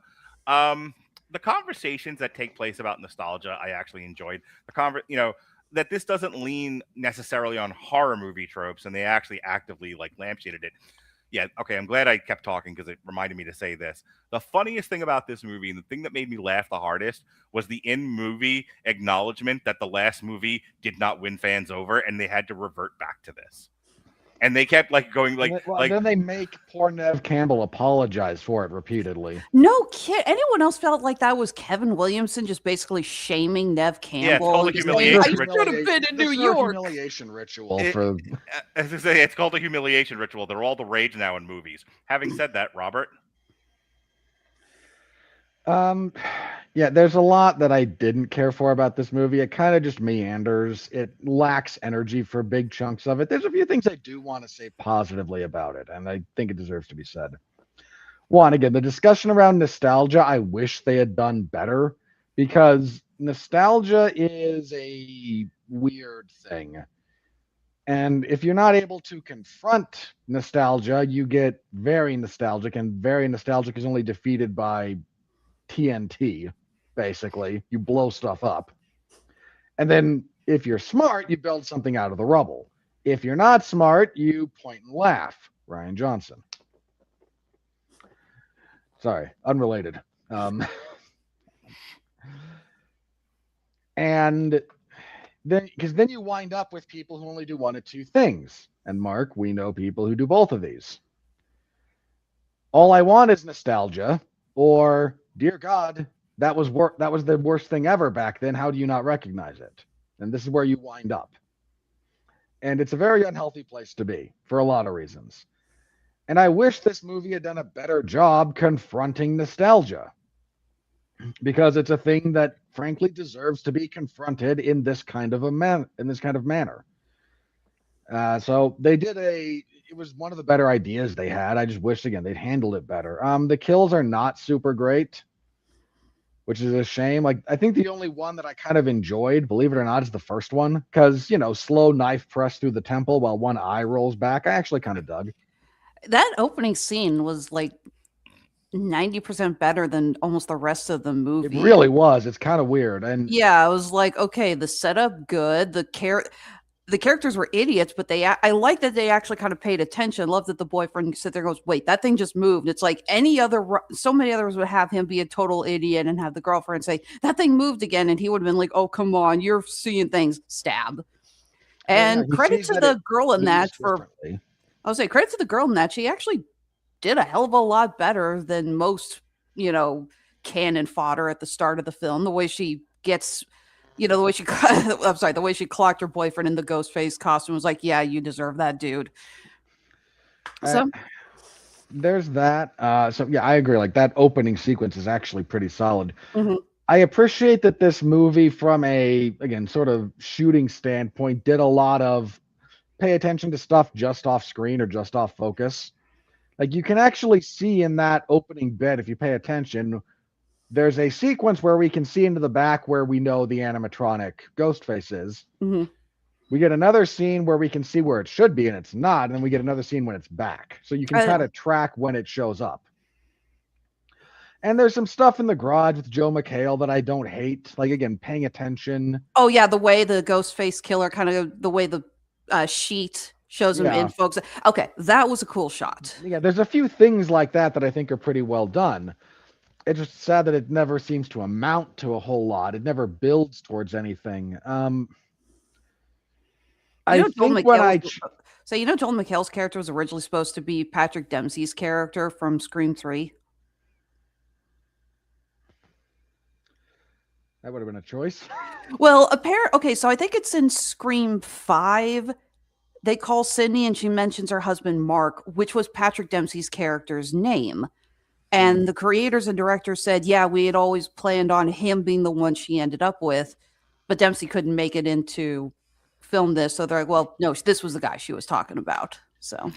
The conversations that take place about nostalgia, I actually enjoyed. That this doesn't lean necessarily on horror movie tropes, and they actually actively lampshaded it. Yeah, okay, I'm glad I kept talking because it reminded me to say this. The funniest thing about this movie, and the thing that made me laugh the hardest, was the in-movie acknowledgement that the last movie did not win fans over, and they had to revert back to this. And they kept going then they make poor Neve Campbell apologize for it repeatedly. No kid. Anyone else felt like that was Kevin Williamson just basically shaming Neve Campbell? Yeah, it's called a humiliation ritual. I should have been in New York. Humiliation ritual as I say, it's called a humiliation ritual. They're all the rage now in movies. Having said that, Robert. Yeah, there's a lot that I didn't care for about this movie. It kind of just meanders. It lacks energy for big chunks of it. There's a few things I do want to say positively about it, and I think it deserves to be said. One, again, the discussion around nostalgia, I wish they had done better, because nostalgia is a weird thing. And if you're not able to confront nostalgia, you get very nostalgic, and very nostalgic is only defeated by TNT, basically. You blow stuff up. And then if you're smart, you build something out of the rubble. If you're not smart, you point and laugh. Rian Johnson. Sorry, unrelated. And then, because then you wind up with people who only do one of two things. And Mark, we know people who do both of these. All I want is nostalgia, or dear God, that was the worst thing ever back then. How do you not recognize it? And this is where you wind up. And it's a very unhealthy place to be for a lot of reasons. And I wish this movie had done a better job confronting nostalgia, because it's a thing that frankly deserves to be confronted in this kind of manner. So they did it was one of the better ideas they had. I just wish, again, they'd handled it better. The kills are not super great, which is a shame. I think the only one that I kind of enjoyed, believe it or not, is the first one, because, slow knife press through the temple while one eye rolls back. I actually kind of dug. That opening scene was 90% better than almost the rest of the movie. It really was. It's kind of weird. And yeah, I was like, okay, the setup good. The characters were idiots, but I like that they actually kind of paid attention. I love that the boyfriend sit there and goes, wait, that thing just moved. It's like so many others would have him be a total idiot and have the girlfriend say, that thing moved again. And he would have been like, oh, come on, you're seeing things. Stab. And credit to the girl in that credit to the girl in that. She actually did a hell of a lot better than most, cannon fodder at the start of the film. The way she gets... the way she clocked her boyfriend in the Ghostface costume was like, yeah, you deserve that, dude. So there's that. So yeah, I agree. That opening sequence is actually pretty solid. Mm-hmm. I appreciate that this movie, from a, again, sort of shooting standpoint, did a lot of pay attention to stuff just off screen or just off focus. You can actually see in that opening bit, if you pay attention, there's a sequence where we can see into the back where we know the animatronic Ghostface is. Mm-hmm. We get another scene where we can see where it should be and it's not, and then we get another scene when it's back. So you can kind of track when it shows up. And there's some stuff in the garage with Joel McHale that I don't hate. Again, paying attention. Oh, yeah, the way the Ghostface killer, kind of the way the sheet shows him in folks. Okay, that was a cool shot. Yeah, there's a few things like that I think are pretty well done. It's just sad that it never seems to amount to a whole lot. It never builds towards anything. Joel McHale's character was originally supposed to be Patrick Dempsey's character from Scream 3? That would have been a choice. Well, so I think it's in Scream 5 they call Sidney and she mentions her husband, Mark, which was Patrick Dempsey's character's name. And the creators and directors said, yeah, we had always planned on him being the one she ended up with, but Dempsey couldn't make it into film this. So they're like, well, no, this was the guy she was talking about. So,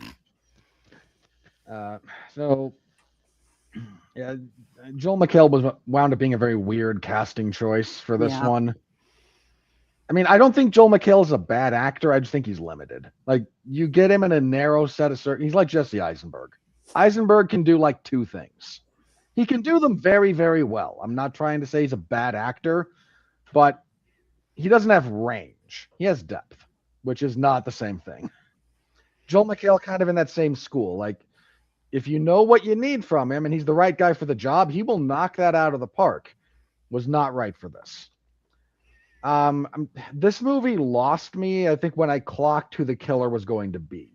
yeah, Joel McHale wound up being a very weird casting choice for this one. I mean, I don't think Joel McHale is a bad actor. I just think he's limited. Like, you get him in a narrow set of he's like Jesse Eisenberg. Eisenberg can do like two things. He can do them very, very well. I'm not trying to say he's a bad actor, but he doesn't have range. He has depth, which is not the same thing. Joel McHale kind of in that same school. Like, if you know what you need from him and he's the right guy for the job, he will knock that out of the park. Was not right for this. This movie lost me, I think, when I clocked who the killer was going to be.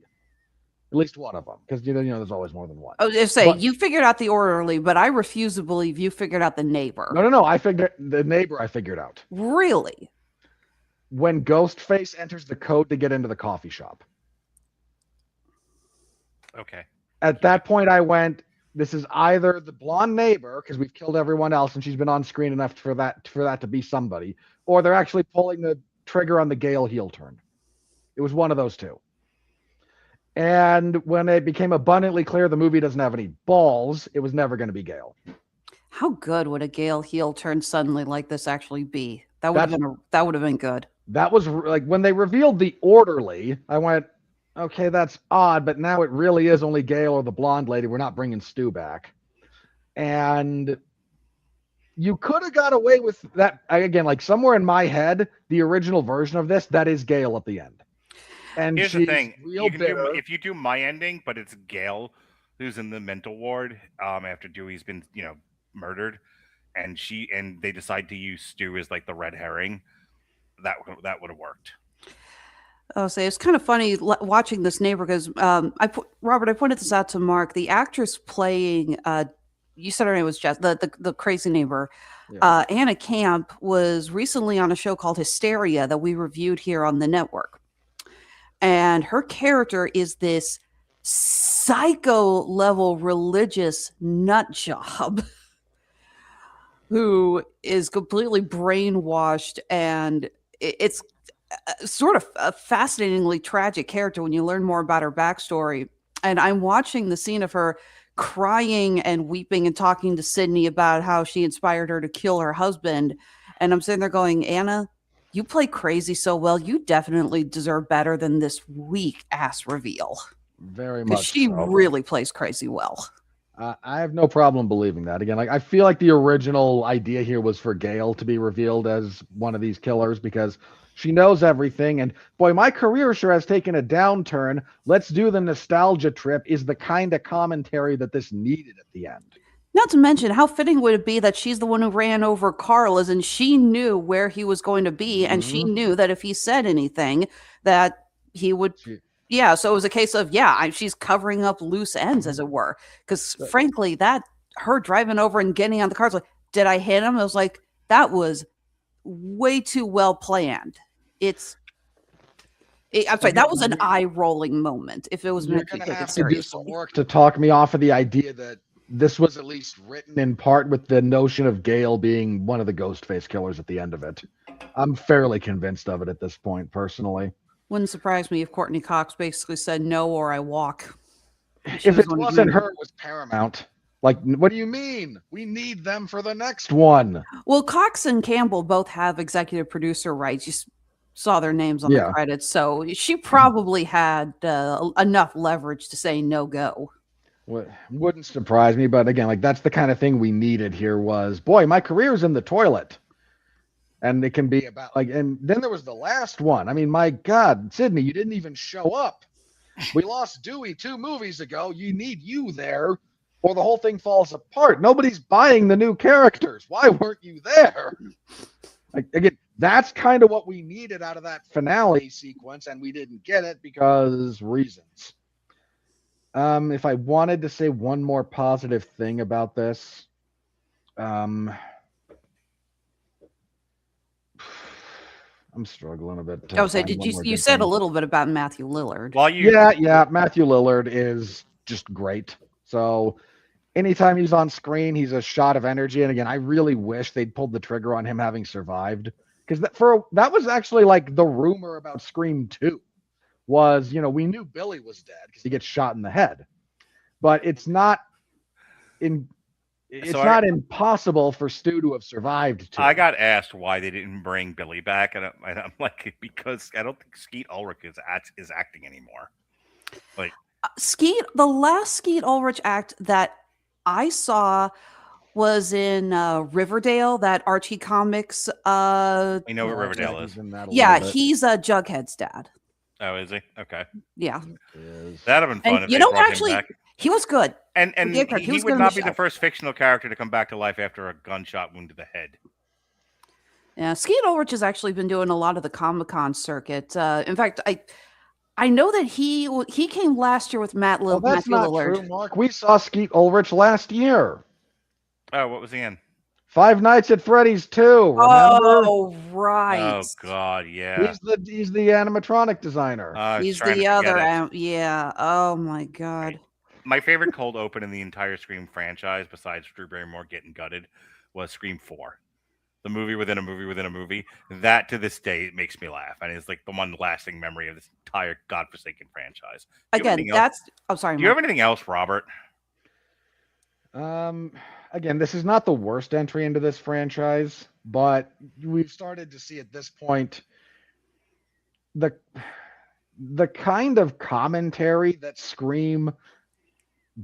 At least one of them, because you know there's always more than one. I was just saying, you figured out the orderly, but I refuse to believe you figured out the neighbor. No. I figured the neighbor. I figured out. Really? When Ghostface enters the code to get into the coffee shop. Okay. At that point, I went, this is either the blonde neighbor, because we've killed everyone else and she's been on screen enough for that to be somebody, or they're actually pulling the trigger on the Gale heel turn. It was one of those two. And when it became abundantly clear the movie doesn't have any balls, it was never going to be Gale. How good would a Gale heel turn suddenly like this actually be? That would have been good. That was like when they revealed the orderly, I went, okay, that's odd, but now it really is only Gale or the blonde lady. We're not bringing Stu back. And you could have got away with that. Again, like somewhere in my head, the original version of this, that is Gale at the end. And here's the thing: if you do my ending, but it's Gale who's in the mental ward after Dewey's been murdered, and they decide to use Stu as like the red herring. That would have worked. I'll say it's kind of funny watching this neighbor because Robert, I pointed this out to Mark. The actress playing you said her name was Jess, the crazy neighbor. Yeah. Anna Camp was recently on a show called Hysteria that we reviewed here on the network. And her character is this psycho level religious nut job who is completely brainwashed. And it's sort of a fascinatingly tragic character when you learn more about her backstory. And I'm watching the scene of her crying and weeping and talking to Sidney about how she inspired her to kill her husband. And I'm sitting there going, Anna, you play crazy so well. You definitely deserve better than this weak ass reveal. Very much. She really plays crazy well. I have no problem believing that. Again, like I feel like the original idea here was for Gale to be revealed as one of these killers because she knows everything. And boy, my career sure has taken a downturn. Let's do the nostalgia trip is the kind of commentary that this needed at the end. Not to mention, how fitting would it be that she's the one who ran over Carl, and she knew where he was going to be, and she knew that if he said anything, that he would. Yeah, so it was a case of, she's covering up loose ends, as it were. Because frankly, that her driving over and getting on the car, was like, did I hit him? I was like, that was way too well planned. I'm sorry, that was an eye-rolling moment. If it was meant to be taken seriously. Do some work to talk me off of the idea that this was at least written in part with the notion of Gale being one of the Ghostface killers at the end of it. I'm fairly convinced of it at this point, personally. Wouldn't surprise me if Courteney Cox basically said no or I walk. If it wasn't her, it was Paramount. Like, what do you mean? We need them for the next one. Well, Cox and Campbell both have executive producer rights. You saw their names on the credits. So she probably had enough leverage to say no go. Wouldn't surprise me, but again, like that's the kind of thing we needed here was, boy, my career's in the toilet. And it can be about and then there was the last one. I mean, my God, Sidney, you didn't even show up. We lost Dewey 2 movies ago. You need you there or the whole thing falls apart. Nobody's buying the new characters. Why weren't you there? Again, that's kind of what we needed out of that finale sequence, and we didn't get it because reasons. If I wanted to say one more positive thing about this, I'm I'm struggling a bit. I was saying, you said a little bit about Matthew Lillard? Yeah, Matthew Lillard is just great. So anytime he's on screen, he's a shot of energy. And again, I really wish they'd pulled the trigger on him having survived, because that was actually like the rumor about Scream 2 was, we knew Billy was dead because he gets shot in the head, but it's not impossible for Stu to have survived. I got asked why they didn't bring Billy back, and I'm like, because I don't think Skeet Ulrich is acting anymore. Like the last Skeet Ulrich act that I saw was in Riverdale, that Archie Comics. I know what Riverdale is. Yeah, he's Jughead's dad. Oh, is he? Okay. Yeah. That'd have been fun. And, actually, he was good. And he would not be the first fictional character to come back to life after a gunshot wound to the head. Yeah, Skeet Ulrich has actually been doing a lot of the Comic-Con circuit. In fact, I know that he came last year with Matt Lillard. That's not true, Mark. We saw Skeet Ulrich last year. Oh, what was he in? Five Nights at Freddy's 2. Remember? Oh, right. Oh God, yeah. He's the animatronic designer. He's the other. Yeah. Oh my God. My favorite cold open in the entire Scream franchise, besides Drew Barrymore getting gutted, was Scream 4. The movie within a movie within a movie. That to this day it makes me laugh, and it's like the one lasting memory of this entire godforsaken franchise. Again, I'm sorry. Do you have anything else, Robert? Again, this is not the worst entry into this franchise, but we've started to see at this point the kind of commentary that Scream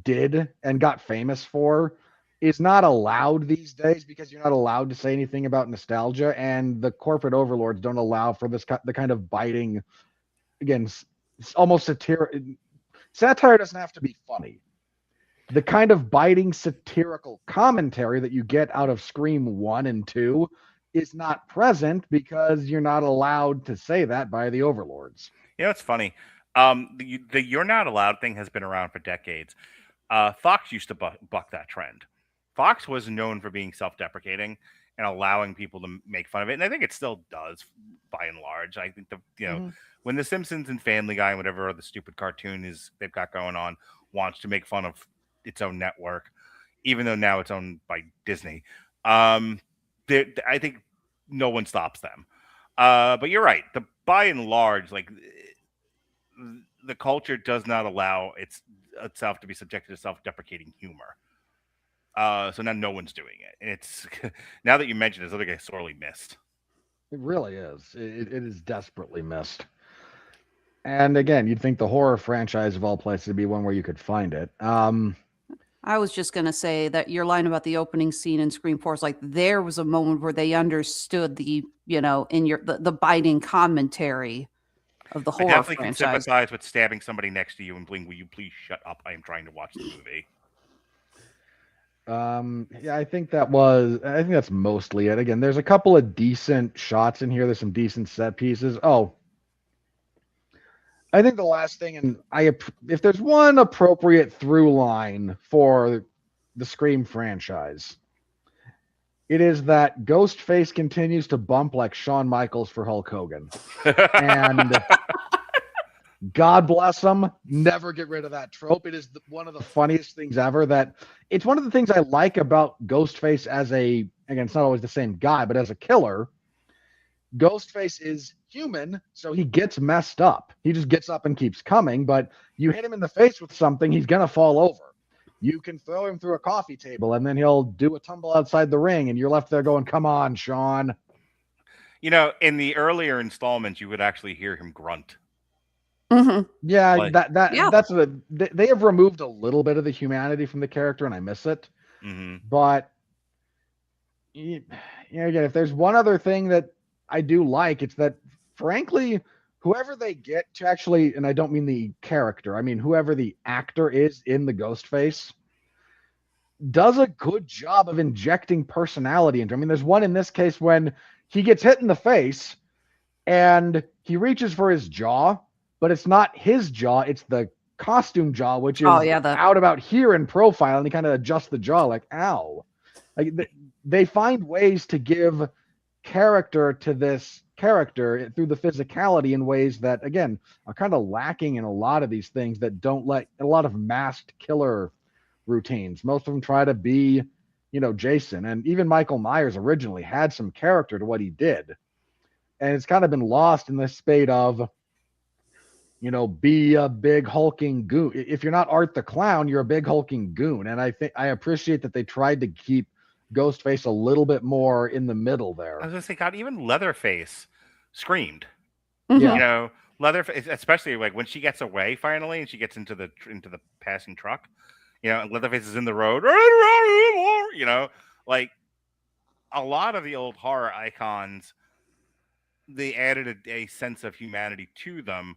did and got famous for is not allowed these days, because you're not allowed to say anything about nostalgia, and the corporate overlords don't allow for the kind of biting, again, almost satire. Satire doesn't have to be funny. The kind of biting satirical commentary that you get out of Scream 1 and 2 is not present because you're not allowed to say that by the overlords. It's funny. The you're not allowed thing has been around for decades. Fox used to buck that trend. Fox was known for being self-deprecating and allowing people to make fun of it, and I think it still does by and large. I think when The Simpsons and Family Guy and whatever other stupid cartoon they've got going on wants to make fun of its own network, even though now it's owned by Disney, I think no one stops them. But you're right. By and large, like the culture does not allow itself to be subjected to self-deprecating humor. So now no one's doing it, and it's now that you mention it, it's like sorely missed. It really is. It is desperately missed. And again, you'd think the horror franchise of all places would be one where you could find it. I was just going to say that your line about the opening scene in Scream 4 is like, there was a moment where they understood the biting commentary of the horror franchise. I definitely can sympathize with stabbing somebody next to you and bling, will you please shut up? I am trying to watch the movie. Yeah, I think that's mostly it. Again, there's a couple of decent shots in here. There's some decent set pieces. Oh, I think the last thing, and if there's one appropriate through line for the Scream franchise, it is that Ghostface continues to bump like Shawn Michaels for Hulk Hogan. And God bless him, never get rid of that trope. It is one of the funniest things ever. It's one of the things I like about Ghostface again, it's not always the same guy, but as a killer, Ghostface is human, so he gets messed up. He just gets up and keeps coming, but you hit him in the face with something, he's going to fall over. You can throw him through a coffee table, and then he'll do a tumble outside the ring, and you're left there going, come on, Sean. In the earlier installments, you would actually hear him grunt. Mm-hmm. Yeah, that's they have removed a little bit of the humanity from the character, and I miss it. Mm-hmm. But again, if there's one other thing that I do like, it's that, frankly, whoever they get to actually, and I don't mean the character, I mean whoever the actor is in the Ghostface, does a good job of injecting personality into him. I mean, there's one in this case when he gets hit in the face and he reaches for his jaw, but it's not his jaw, it's the costume jaw, which is out about here in profile, and he kind of adjusts the jaw like, ow. Like they find ways to give character to this character through the physicality in ways that, again, are kind of lacking in a lot of these things that don't let a lot of masked killer routines. Most of them try to be, Jason, and even Michael Myers originally had some character to what he did. And it's kind of been lost in the spate of, be a big hulking goon. If you're not Art the Clown, you're a big hulking goon. And I appreciate that they tried to keep Ghostface a little bit more in the middle there. I was gonna say, God, even Leatherface screamed. Yeah. Leatherface, especially like when she gets away finally and she gets into the passing truck. And Leatherface is in the road. Like a lot of the old horror icons, they added a sense of humanity to them.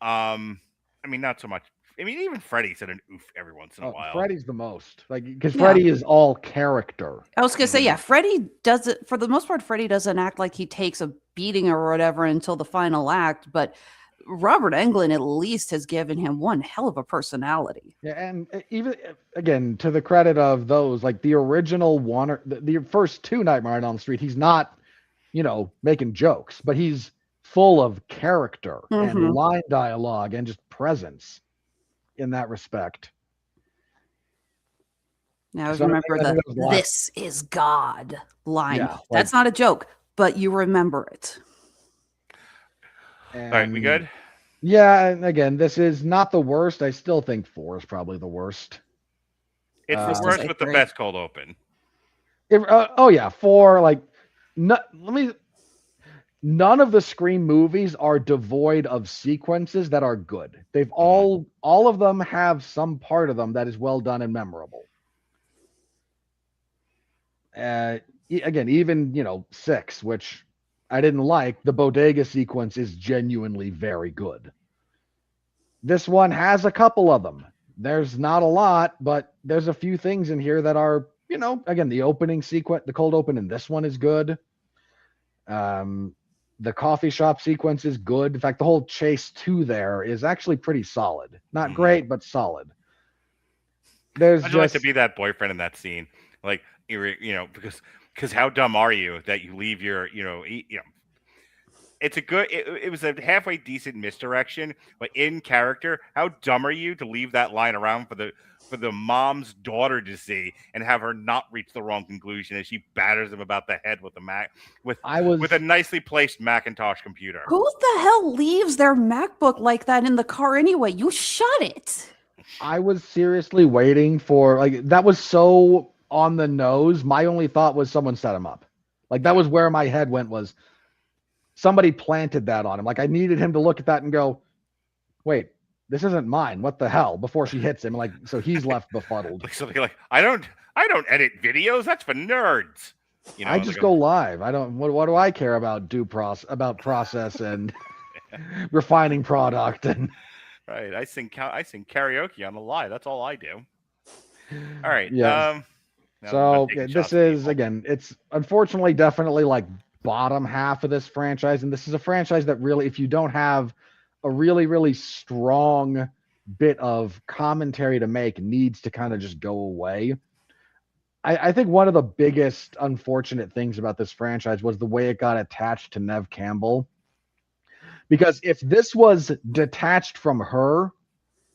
Not so much. Even Freddy said an oof every once in a while. Freddy's the most, because Freddy is all character. I was gonna say, yeah, Freddy doesn't, for the most part, Freddy doesn't act like he takes a beating or whatever until the final act, but Robert Englund at least has given him one hell of a personality. Yeah, and even, again, to the credit of those, like the original one, or the first two Nightmare on Elm Street, he's not, making jokes, but he's full of character and line dialogue and just presence in that respect. Now remember the "this is God" line. Yeah, that's not a joke, but you remember it. All right, we good? Yeah, and again, this is not the worst. I still think 4 is probably the worst. It's the worst with the best cold open. 4, none of the Scream movies are devoid of sequences that are good. They've all of them have some part of them that is well done and memorable. Again, even 6, which I didn't like, the bodega sequence is genuinely very good. This one has a couple of them. There's not a lot, but there's a few things in here that are, again, the opening sequence, the cold open in this one is good. The coffee shop sequence is good. In fact, the whole chase to there is actually pretty solid. Not great, but solid. I'd like to be that boyfriend in that scene. Like, because how dumb are you that you leave your, it's a good, it was a halfway decent misdirection, but in character, how dumb are you to leave that line around for the mom's daughter to see and have her not reach the wrong conclusion as she batters him about the head with with a nicely placed Macintosh computer. Who the hell leaves their MacBook like that in the car anyway? You shut it. I was seriously waiting for, that was so on the nose. My only thought was someone set him up. That was where my head went, was somebody planted that on him. I needed him to look at that and go, wait, this isn't mine. What the hell? Before she hits him, so he's left befuddled. Something I don't edit videos. That's for nerds. I just go live. I don't. What do I care about process and refining product and. Right. I sing karaoke on the live. That's all I do. All right. Yeah. So this is, again, it's unfortunately definitely bottom half of this franchise. And this is a franchise that really, if you don't have a really, really strong bit of commentary to make, needs to kind of just go away. I think one of the biggest unfortunate things about this franchise was the way it got attached to Neve Campbell. Because if this was detached from her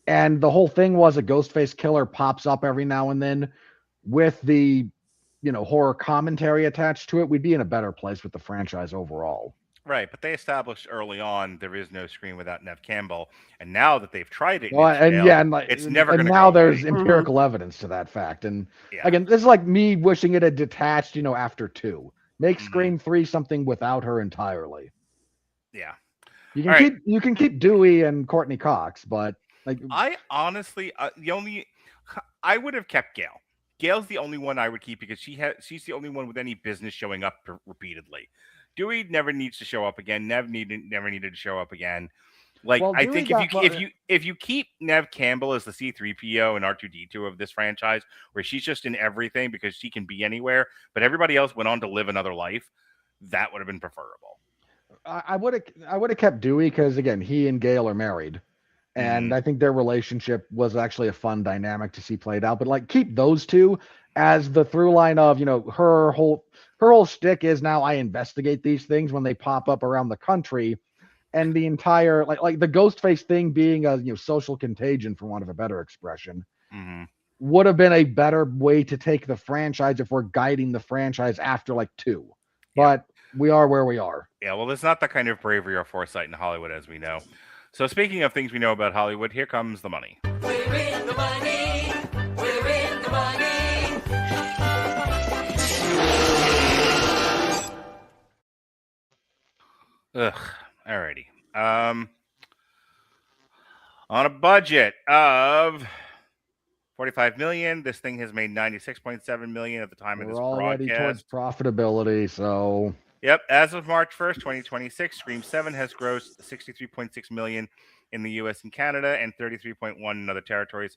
and the whole thing was a Ghostface killer pops up every now and then with the, horror commentary attached to it, we'd be in a better place with the franchise overall. Right, but they established early on there is no Scream without Neve Campbell, and now that they've tried it, it's never going to. Now there's empirical evidence to that fact, and again, this is like me wishing it had detached, after 2. Make Scream 3 something without her entirely. Yeah, you can keep Dewey and Courteney Cox, but I honestly, I would have kept Gail. Gail's the only one I would keep because she's the only one with any business showing up repeatedly. Dewey never needs to show up again. Never needed to show up again. I think if you keep Neve Campbell as the C-3PO and R2-D2 of this franchise, where she's just in everything because she can be anywhere, but everybody else went on to live another life, that would have been preferable. I would have kept Dewey because, again, he and Gail are married. And I think their relationship was actually a fun dynamic to see played out. But like, keep those two as the through line of, her whole shtick is now I investigate these things when they pop up around the country, and the entire like the Ghostface thing being a social contagion, for want of a better expression, would have been a better way to take the franchise if we're guiding the franchise after like 2. But we are where we are. Yeah, well, there's not that kind of bravery or foresight in Hollywood, as we know. So speaking of things we know about Hollywood, here comes the money. We're in the money. We're in the money. Ugh. Alrighty. On a budget of $45 million, this thing has made $96.7 million at the time of this We're already towards broadcast. profitability, so Yep. As of March 1st, 2026, Scream 7 has grossed $63.6 million in the U.S. and Canada and $33.1 million in other territories,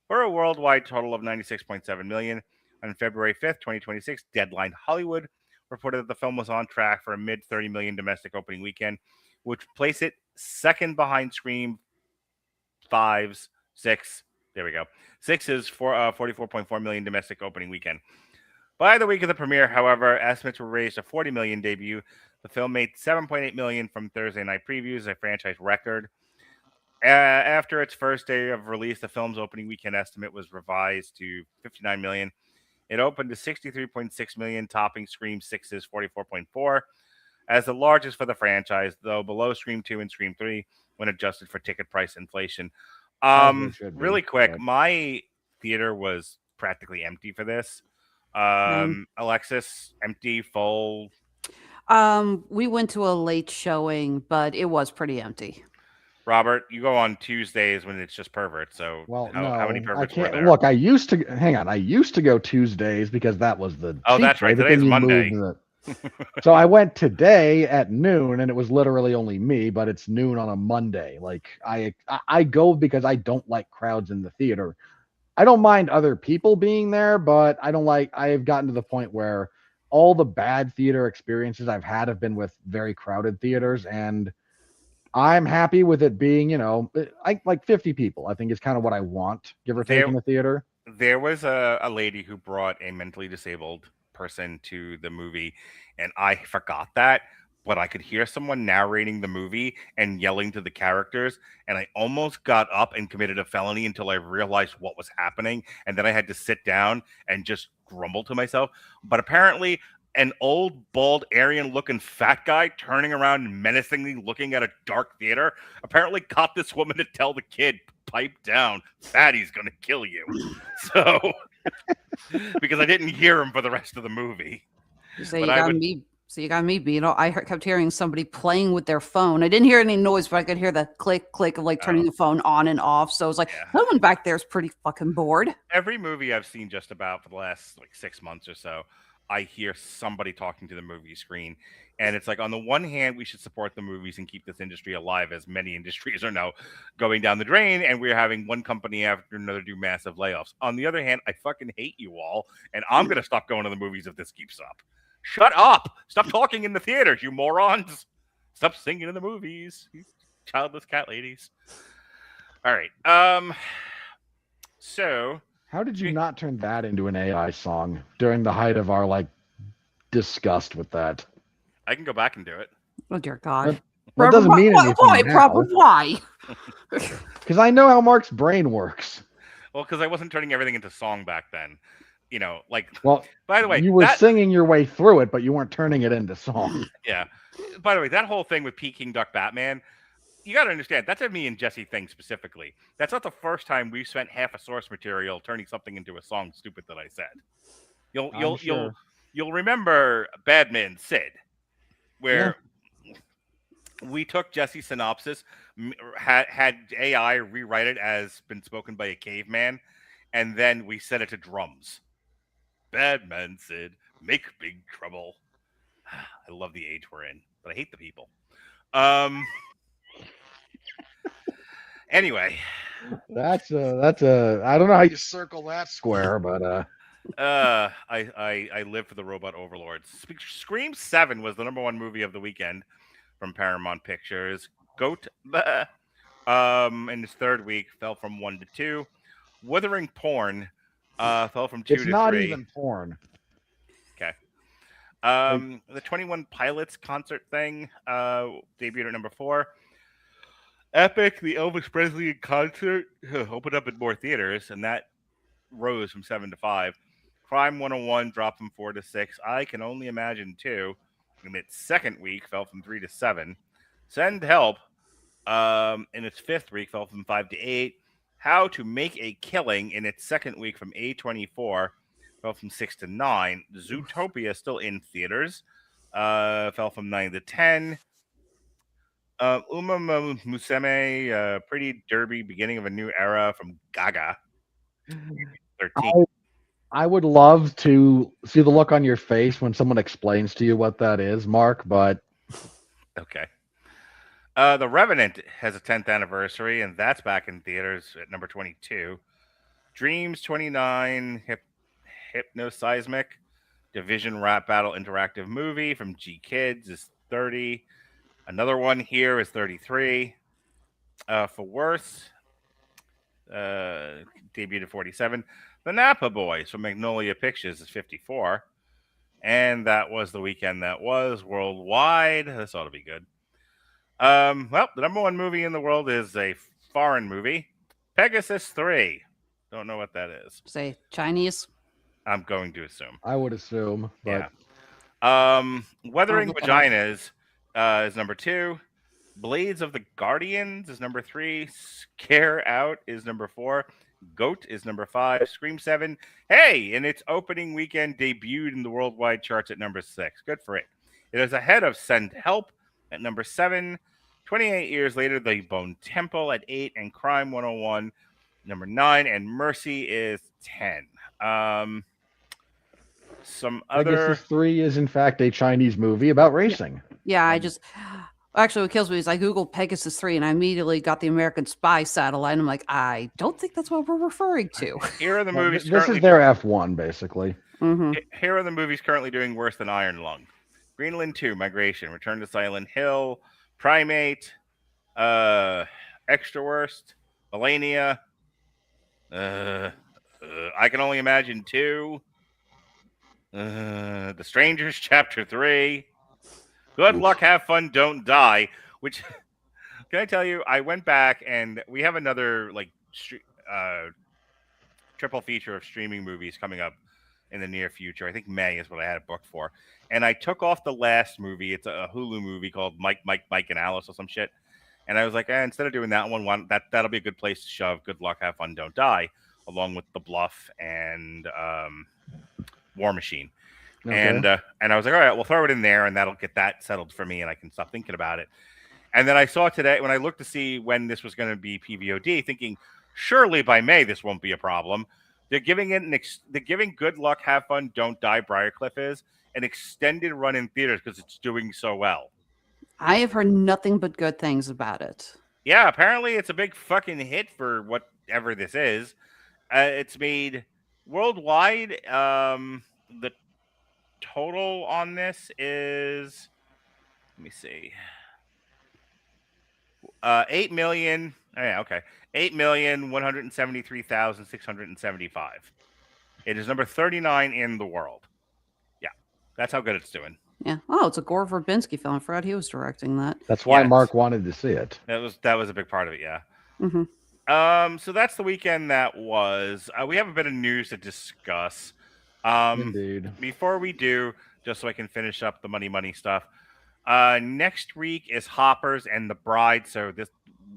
for a worldwide total of $96.7 million. On February 5th, 2026, Deadline Hollywood reported that the film was on track for a mid-$30 million domestic opening weekend, which would place it second behind Scream 5's 6. There we go. 6's for $44.4 million domestic opening weekend. By the week of the premiere, however, estimates were raised to $40 million debut. The film made $7.8 million from Thursday night previews, a franchise record. After its first day of release, the film's opening weekend estimate was revised to $59 million. It opened to $63.6 million, topping Scream 6's $44.4 as the largest for the franchise, though below Scream 2 and Scream 3 when adjusted for ticket price inflation. Really quick, my theater was practically empty for this. Alexis, empty, full? We went to a late showing, but it was pretty empty. Robert, you go on Tuesdays when it's just perverts. So how many perverts were there? Look, I used to go Tuesdays because that was the that's right. Today's Monday. So I went today at noon, and it was literally only me, but it's noon on a Monday. Like I go because I don't like crowds in the theater. I don't mind other people being there, but I've gotten to the point where all the bad theater experiences I've had have been with very crowded theaters, and I'm happy with it being, like 50 people, I think is kind of what I want, give or take, in the theater. There was a lady who brought a mentally disabled person to the movie, and I forgot that, but I could hear someone narrating the movie and yelling to the characters, and I almost got up and committed a felony until I realized what was happening, and then I had to sit down and just grumble to myself. But apparently an old, bald, Aryan-looking fat guy turning around and menacingly looking at a dark theater apparently got this woman to tell the kid, pipe down, Fatty's gonna kill you. So, because I didn't hear him for the rest of the movie. So you got me beat. I kept hearing somebody playing with their phone. I didn't hear any noise, but I could hear the click of like turning the phone on and off. So I was like, someone back there is pretty fucking bored. Every movie I've seen just about for the last 6 months or so, I hear somebody talking to the movie screen. And it's like, on the one hand, we should support the movies and keep this industry alive, as many industries are now going down the drain, and we're having one company after another do massive layoffs. On the other hand, I fucking hate you all, and I'm going to stop going to the movies if this keeps up. Shut up! Stop talking in the theaters, you morons! Stop singing in the movies, you childless cat ladies. All right. So, how did you not turn that into an AI song during the height of our disgust with that? I can go back and do it. Oh dear God! That doesn't mean anything. Why? Because I know how Mark's brain works. Well, because I wasn't turning everything into song back then. Well, by the way, you were singing your way through it, but you weren't turning it into song. Yeah. By the way, that whole thing with Peking Duck Batman, you got to understand, that's a me and Jesse thing specifically. That's not the first time we've spent half a source material turning something into a song stupid that I said. You'll remember Badman Sid, where we took Jesse's synopsis, had AI rewrite it as been spoken by a caveman, and then we set it to drums. Badman Sid, make big trouble. I love the age we're in, but I hate the people. Anyway, that's a. I don't know how you circle that square, but I live for the robot overlords. Scream 7 was the #1 movie of the weekend from Paramount Pictures. in his third week, fell from 1 to 2. Wuthering Porn fell from 2 It's to not 3. even porn. Okay. The 21 Pilots concert thing debuted at number 4. Epic, the Elvis Presley concert, opened up at more theaters, and that rose from 7 to 5. Crime 101 dropped from 4 to 6. I Can Only Imagine 2, in its second week, fell from 3 to 7. Send Help, in its fifth week, fell from 5 to 8. How to Make a Killing, in its second week, from A24, fell from 6 to 9. Zootopia, still in theaters, fell from 9 to 10. Uma Museme, Pretty Derby, Beginning of a New Era, from Gaga, 13. I would love to see the look on your face when someone explains to you what that is, Mark, but Okay. The Revenant has a 10th anniversary, and that's back in theaters at number 22. Dreams, 29. Hypnoseismic, Division Rap Battle Interactive Movie from G Kids is 30. Another one here is 33. For Worse, debuted at 47. The Napa Boys from Magnolia Pictures is 54. And that was the weekend that was worldwide. This ought to be good. Well, the number one movie in the world is a foreign movie, Pegasus 3. Don't know what that is. Say Chinese. I'm going to assume. I would assume. But Yeah. Wuthering look it up. Vaginas is number 2. Blades of the Guardians is number 3. Scare Out is number 4. Goat is number 5. Scream 7. Hey, in its opening weekend, debuted in the worldwide charts at number 6. Good for it. It is ahead of Send Help at number 7. 28 years later, The Bone Temple at 8. And Crime 101, number 9. And Mercy is 10. Some other... Pegasus 3 is, in fact, a Chinese movie about racing. Yeah, I just actually what kills me is I googled Pegasus 3 and I immediately got the American Spy satellite. And I'm like, I don't think that's what we're referring to. Here are the Well, movies this currently... is their F1, basically. hmm Here are the movies currently doing worse than Iron Lung. Greenland 2, Migration, Return to Silent Hill, Primate, Extra Worst, Melania, I Can Only Imagine 2, The Strangers, Chapter 3, Good Luck, Have Fun, Don't Die, which, can I tell you, I went back and we have another, like, triple feature of streaming movies coming up in the near future. I think May is what I had it booked for. And I took off the last movie. It's a Hulu movie called Mike, and Alice or some shit. And I was like, instead of doing that one, that'll be a good place to shove Good Luck, Have Fun, Don't Die, along with The Bluff and War Machine. Okay. And I was like, all right, we'll throw it in there, and that'll get that settled for me, and I can stop thinking about it. And then I saw today, when I looked to see when this was going to be PVOD, thinking, surely by May this won't be a problem. They're giving Good Luck, Have Fun, Don't Die, Briarcliff is an extended run in theaters because it's doing so well. I have heard nothing but good things about it. Yeah, apparently it's a big fucking hit for whatever this is. It's made worldwide. The total on this is, let me see, 8 million. Oh, yeah, okay. 8,173,675. It is number 39 in the world. Yeah, that's how good it's doing. Yeah. Oh, it's a Gore Verbinski film. I forgot he was directing that. That's why Yes. Mark wanted to see it. That was a big part of it. Yeah. hmm So that's the weekend that was. We have a bit of news to discuss. Indeed. Before we do, just so I can finish up the money stuff. Next week is Hoppers and The Bride. So this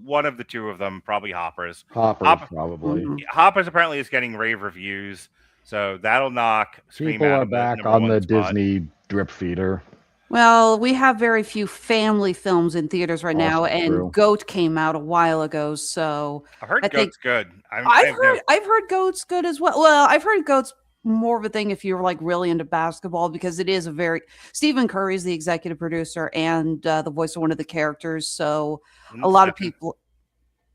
one of the two of them, probably Hoppers. Hoppers, probably. Mhm. Hoppers apparently is getting rave reviews, so that'll knock Scream People out are of back number on one the spot. Disney drip feeder. Well, we have very few family films in theaters right now, Also and true. Goat came out a while ago, so I've heard I Goat's think- good. I've heard Goat's good as well. Well, I've heard Goat's more of a thing if you're like really into basketball because it is a very Stephen Curry is the executive producer and the voice of one of the characters, so a lot of people.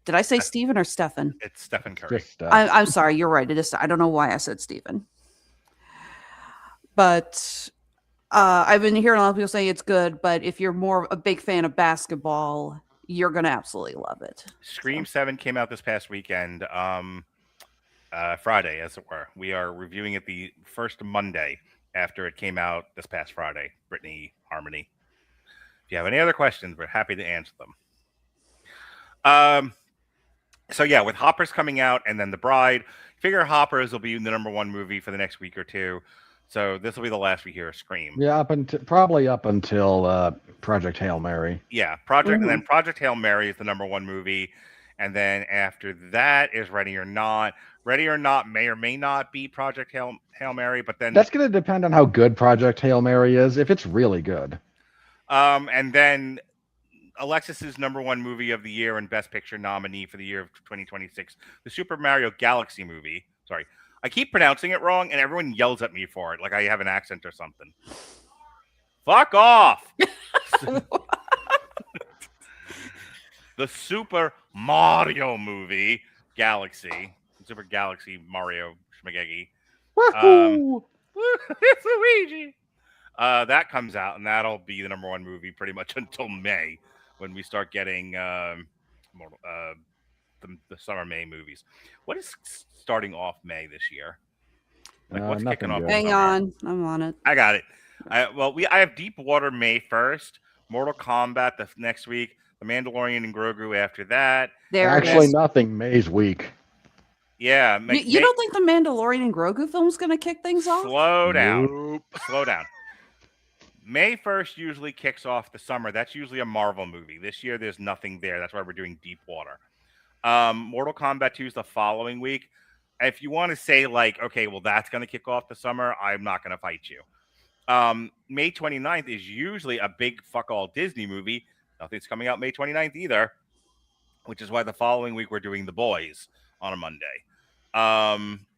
Did I say Stephen or Stefan? It's Stephen Curry. Just I'm sorry, you're right. It is. I don't know why I said Stephen, but I've been hearing a lot of people say it's good. But if you're more a big fan of basketball, you're gonna absolutely love it. Scream 7 came out this past weekend, Friday, as it were. We are reviewing it the first Monday after it came out this past Friday. Brittany, Harmony. If you have any other questions, we're happy to answer them. So yeah, with Hoppers coming out and then The Bride, figure Hoppers will be the #1 movie for the next week or two. So this will be the last we hear of Scream. Yeah, probably up until Project Hail Mary. Yeah, and then Project Hail Mary is the #1 movie, and then after that is Ready or Not. Ready or Not may or may not be Project Hail Mary, but then That's going to depend on how good Project Hail Mary is. If it's really good, and then Alexis's #1 movie of the year and Best Picture nominee for the year of 2026, the Super Mario Galaxy movie. Sorry, I keep pronouncing it wrong, and everyone yells at me for it, like I have an accent or something. Fuck off! The Super Mario movie, Galaxy. Super Galaxy Mario Schmagegi. It's Luigi! That comes out, and that'll be the #1 movie pretty much until May, when we start getting the summer May movies. What is starting off May this year? Like what's kicking off? Hang on, I'm on it. I got it. I have Deep Water May 1st, Mortal Kombat the next week, The Mandalorian and Grogu after that. Actually, nothing. May's week. Yeah. You don't think the Mandalorian and Grogu film's going to kick things off? Slow down. Nope. Slow down. May 1st usually kicks off the summer. That's usually a Marvel movie. This year, there's nothing there. That's why we're doing Deep Water. Mortal Kombat 2 is the following week. If you want to say, like, okay, well, that's going to kick off the summer, I'm not going to fight you. May 29th is usually a big fuck-all Disney movie. Nothing's coming out May 29th either, which is why the following week we're doing The Boys on a Monday.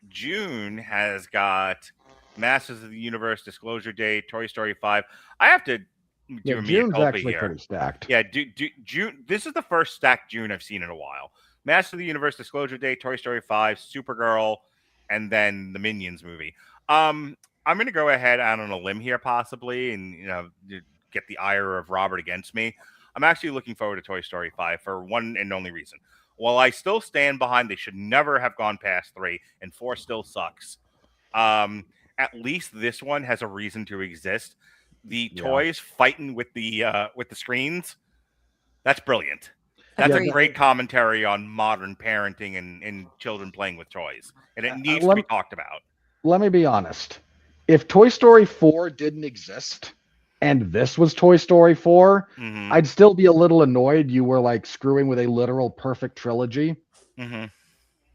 June has got Masters of the Universe, Disclosure Day, Toy Story 5. I have to do a June's actually here. pretty stacked. Yeah, June. This is the first stacked June I've seen in a while. Masters of the Universe, Disclosure Day, Toy Story 5, Supergirl, and then the Minions movie. I'm going to go ahead out on a limb here, possibly, and get the ire of Robert against me. I'm actually looking forward to Toy Story 5 for one and only reason. While I still stand behind, they should never have gone past 3, and 4 still sucks. At least this one has a reason to exist. The toys fighting with the screens, that's brilliant. That's a great commentary on modern parenting and children playing with toys. And it needs to be talked about. Let me be honest. If Toy Story 4 didn't exist and this was Toy Story 4, I'd still be a little annoyed you were like screwing with a literal perfect trilogy.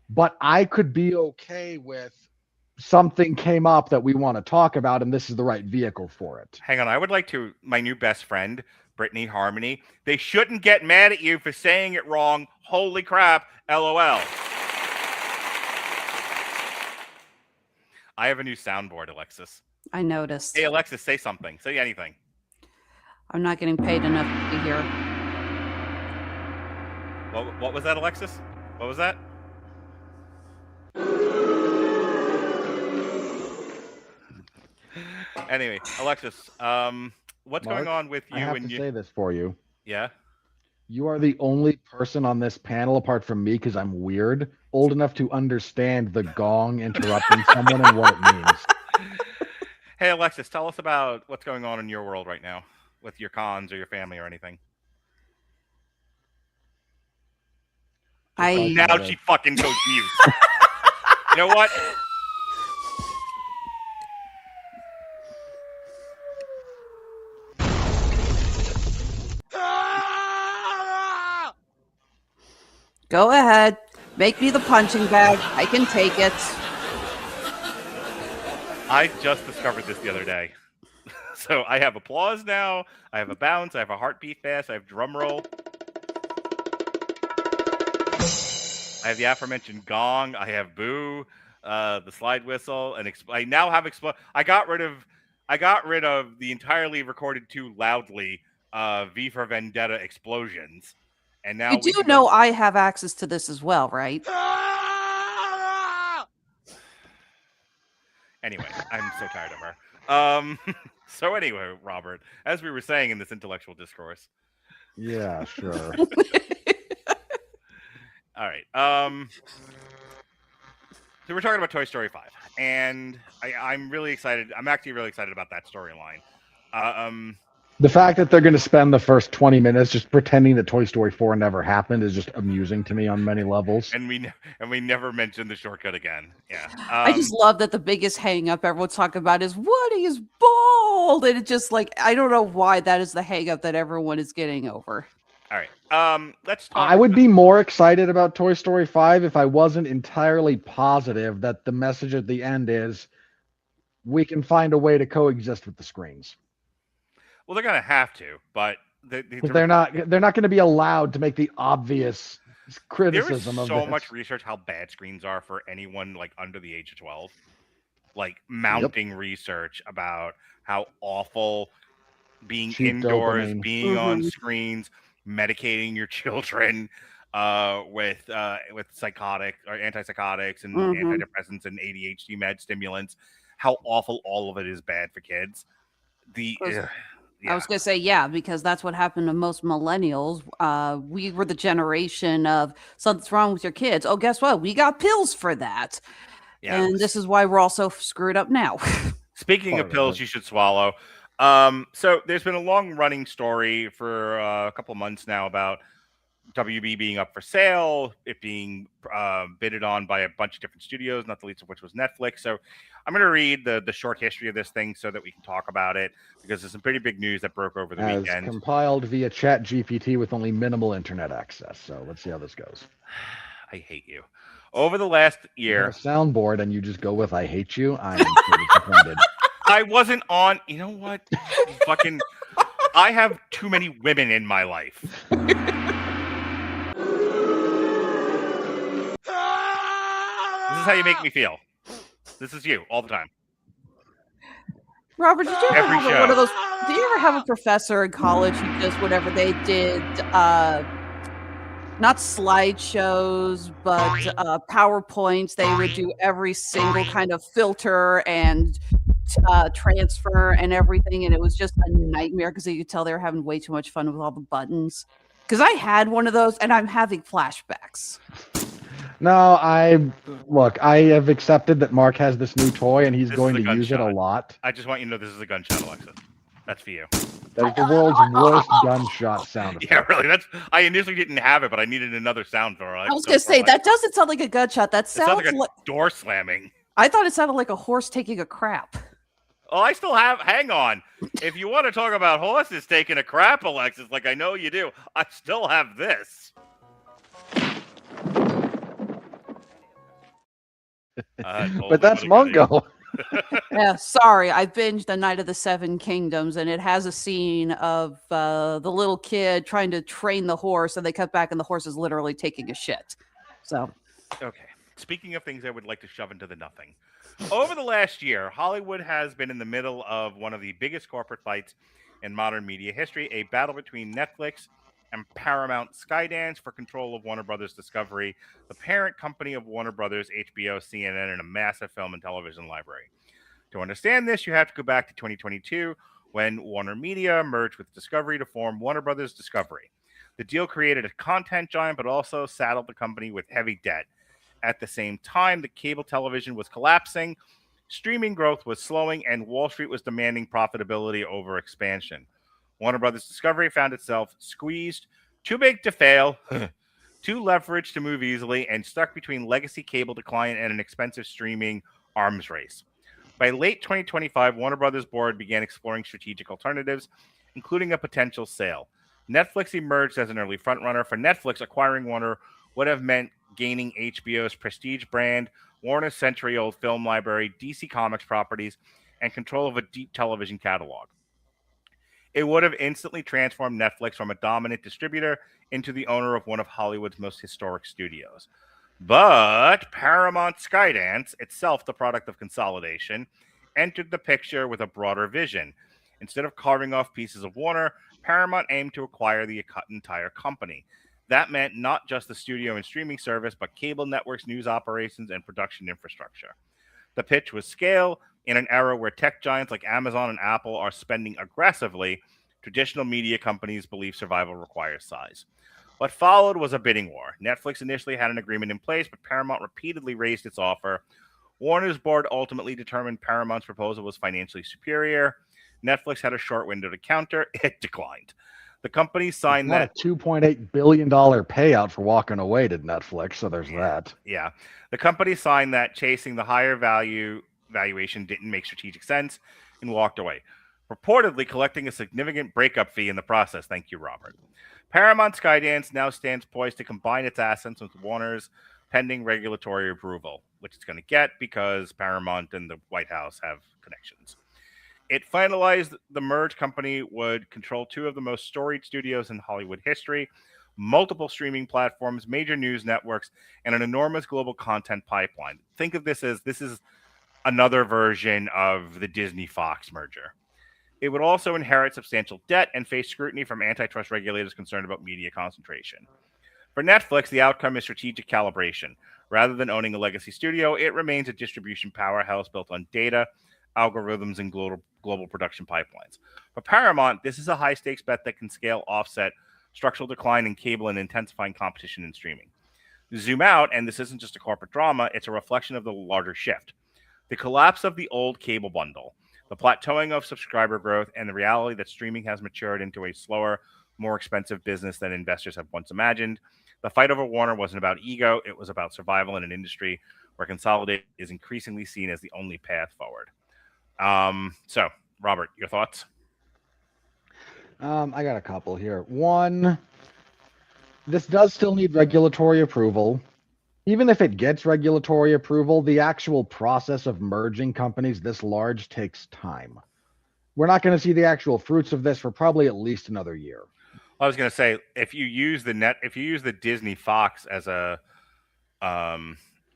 But I could be okay with something came up that we want to talk about, and this is the right vehicle for it. Hang on. I would like to, my new best friend, Brittany, Harmony, they shouldn't get mad at you for saying it wrong. Holy crap. LOL. I have a new soundboard, Alexis. I noticed. Hey, Alexis, say something. Say anything. I'm not getting paid enough to be here. What was that, Alexis? What was that? Anyway, Alexis, what's Mark, going on with you? I have to say this for you. Yeah? You are the only person on this panel, apart from me, because I'm weird, old enough to understand the gong interrupting someone and what it means. Hey, Alexis, tell us about what's going on in your world right now with your cons or your family or anything. Now she fucking goes mute. You know what? Go ahead. Make me the punching bag. I can take it. I just discovered this the other day. So I have applause now. I have a bounce. I have a heartbeat fast. I have drum roll. I have the aforementioned gong. I have boo, the slide whistle, and I now have I got rid of the entirely recorded too loudly V for Vendetta explosions. And now you do know I have access to this as well, right? Anyway, I'm so tired of her. So anyway, Robert, as we were saying in this intellectual discourse, Yeah, sure. All right. So we're talking about Toy Story 5, and I'm really excited. I'm actually really excited about that storyline. The fact that they're going to spend the first 20 minutes just pretending that Toy Story 4 never happened is just amusing to me on many levels. And we never mentioned the shortcut again. Yeah. I just love that the biggest hang up everyone's talking about is Woody is bald. And it's just like, I don't know why that is the hang up that everyone is getting over. All right. Let's talk. I would be more excited about Toy Story 5 if I wasn't entirely positive that the message at the end is we can find a way to coexist with the screens. Well, they're gonna have to, but They're not going to be allowed to make the obvious There criticism is of so this. much research how bad screens are for anyone like under the age of 12. Like mounting research about how awful being Cheap indoors, dopamine. being on screens, medicating your children with psychotic or antipsychotics and antidepressants and ADHD med stimulants, how awful all of it is bad for kids. I was going to say, yeah, because that's what happened to most millennials. We were the generation of something's wrong with your kids. Oh, guess what? We got pills for that. Yeah. And this is why we're all so screwed up now. Speaking of Part of pills it. you should swallow, so there's been a long-running story for a couple months now about WB being up for sale, it being bidded on by a bunch of different studios, not the least of which was Netflix. So I'm going to read the short history of this thing so that we can talk about it, because there's some pretty big news that broke over the As weekend. compiled via Chat GPT with only minimal internet access. So let's see how this goes. I hate you. Over the last You have year, a soundboard and you just go with "I hate you." I am so disappointed. I wasn't on. You know what? Fucking, I have too many women in my life. This is how you make me feel. This is you all the time. Robert, did you ever Every have one show. of those? Did you ever have a professor in college who just whenever they did not slideshows, but PowerPoints, they would do every single kind of filter and transfer and everything, and it was just a nightmare because you could tell they were having way too much fun with all the buttons. Because I had one of those, and I'm having flashbacks. No, I have accepted that Mark has this new toy and he's This going is a to use it a gunshot. lot. I just want you to know this is a gunshot, Alexis. That's for you. That is the world's worst gunshot sound effect. Yeah, really. I initially didn't have it, but I needed another sound for it. I was going to say, that doesn't sound like a gunshot. That It sounds sounds like a like... door slamming. I thought it sounded like a horse taking a crap. Oh, I still have. Hang on. If you want to talk about horses taking a crap, Alexis, like I know you do, I still have this. But that's Mungo. Yeah, sorry. I binged The Night of the Seven Kingdoms, and it has a scene of the little kid trying to train the horse, and they cut back, and the horse is literally taking a shit. So, Okay. Speaking of things I would like to shove into the nothing. Over the last year, Hollywood has been in the middle of one of the biggest corporate fights in modern media history, a battle between Netflix and Paramount Skydance for control of Warner Brothers Discovery, the parent company of Warner Brothers, HBO, CNN, and a massive film and television library. To understand this, you have to go back to 2022 when Warner Media merged with Discovery to form Warner Brothers Discovery. The deal created a content giant, but also saddled the company with heavy debt. At the same time, the cable television was collapsing, streaming growth was slowing, and Wall Street was demanding profitability over expansion. Warner Brothers Discovery found itself squeezed, too big to fail, too leveraged to move easily, and stuck between legacy cable decline and an expensive streaming arms race. By late 2025, Warner Brothers board began exploring strategic alternatives, including a potential sale. Netflix emerged as an early frontrunner. For Netflix, acquiring Warner would have meant gaining HBO's prestige brand, Warner's century-old film library, DC Comics properties, and control of a deep television catalog. It would have instantly transformed Netflix from a dominant distributor into the owner of one of Hollywood's most historic studios. But Paramount Skydance, itself the product of consolidation, entered the picture with a broader vision. Instead of carving off pieces of Warner, Paramount aimed to acquire the entire company. That meant not just the studio and streaming service, but cable networks, news operations, and production infrastructure. The pitch was scale in an era where tech giants like Amazon and Apple are spending aggressively Traditional media companies believe survival requires size. What followed was a bidding war. Netflix initially had an agreement in place, but Paramount repeatedly raised its offer. Warner's board ultimately determined Paramount's proposal was financially superior. Netflix had a short window to counter. It declined. The company signed that a $2.8 billion payout for walking away to Netflix, so there's that. Yeah. The company signed that chasing the higher valuation didn't make strategic sense and walked away, reportedly collecting a significant breakup fee in the process. Thank you, Robert. Paramount Skydance now stands poised to combine its assets with Warner's pending regulatory approval, which it's going to get because Paramount and the White House have connections. It finalized the merged company would control two of the most storied studios in Hollywood history, multiple streaming platforms, major news networks, and an enormous global content pipeline. Think of this is another version of the Disney-Fox merger. It would also inherit substantial debt and face scrutiny from antitrust regulators concerned about media concentration. For Netflix, the outcome is strategic calibration. Rather than owning a legacy studio, it remains a distribution powerhouse built on data, algorithms, and global production pipelines. For Paramount, this is a high-stakes bet that can scale offset structural decline in cable and intensifying competition in streaming. Zoom out, and this isn't just a corporate drama, it's a reflection of the larger shift. The collapse of the old cable bundle, the plateauing of subscriber growth, and the reality that streaming has matured into a slower, more expensive business than investors have once imagined. The fight over Warner wasn't about ego, it was about survival in an industry where consolidation is increasingly seen as the only path forward. So, Robert, your thoughts? I got a couple here. One, this does still need regulatory approval. Even if it gets regulatory approval, the actual process of merging companies this large takes time. We're not going to see the actual fruits of this for probably at least another year. I was going to say, if you use the Disney Fox as a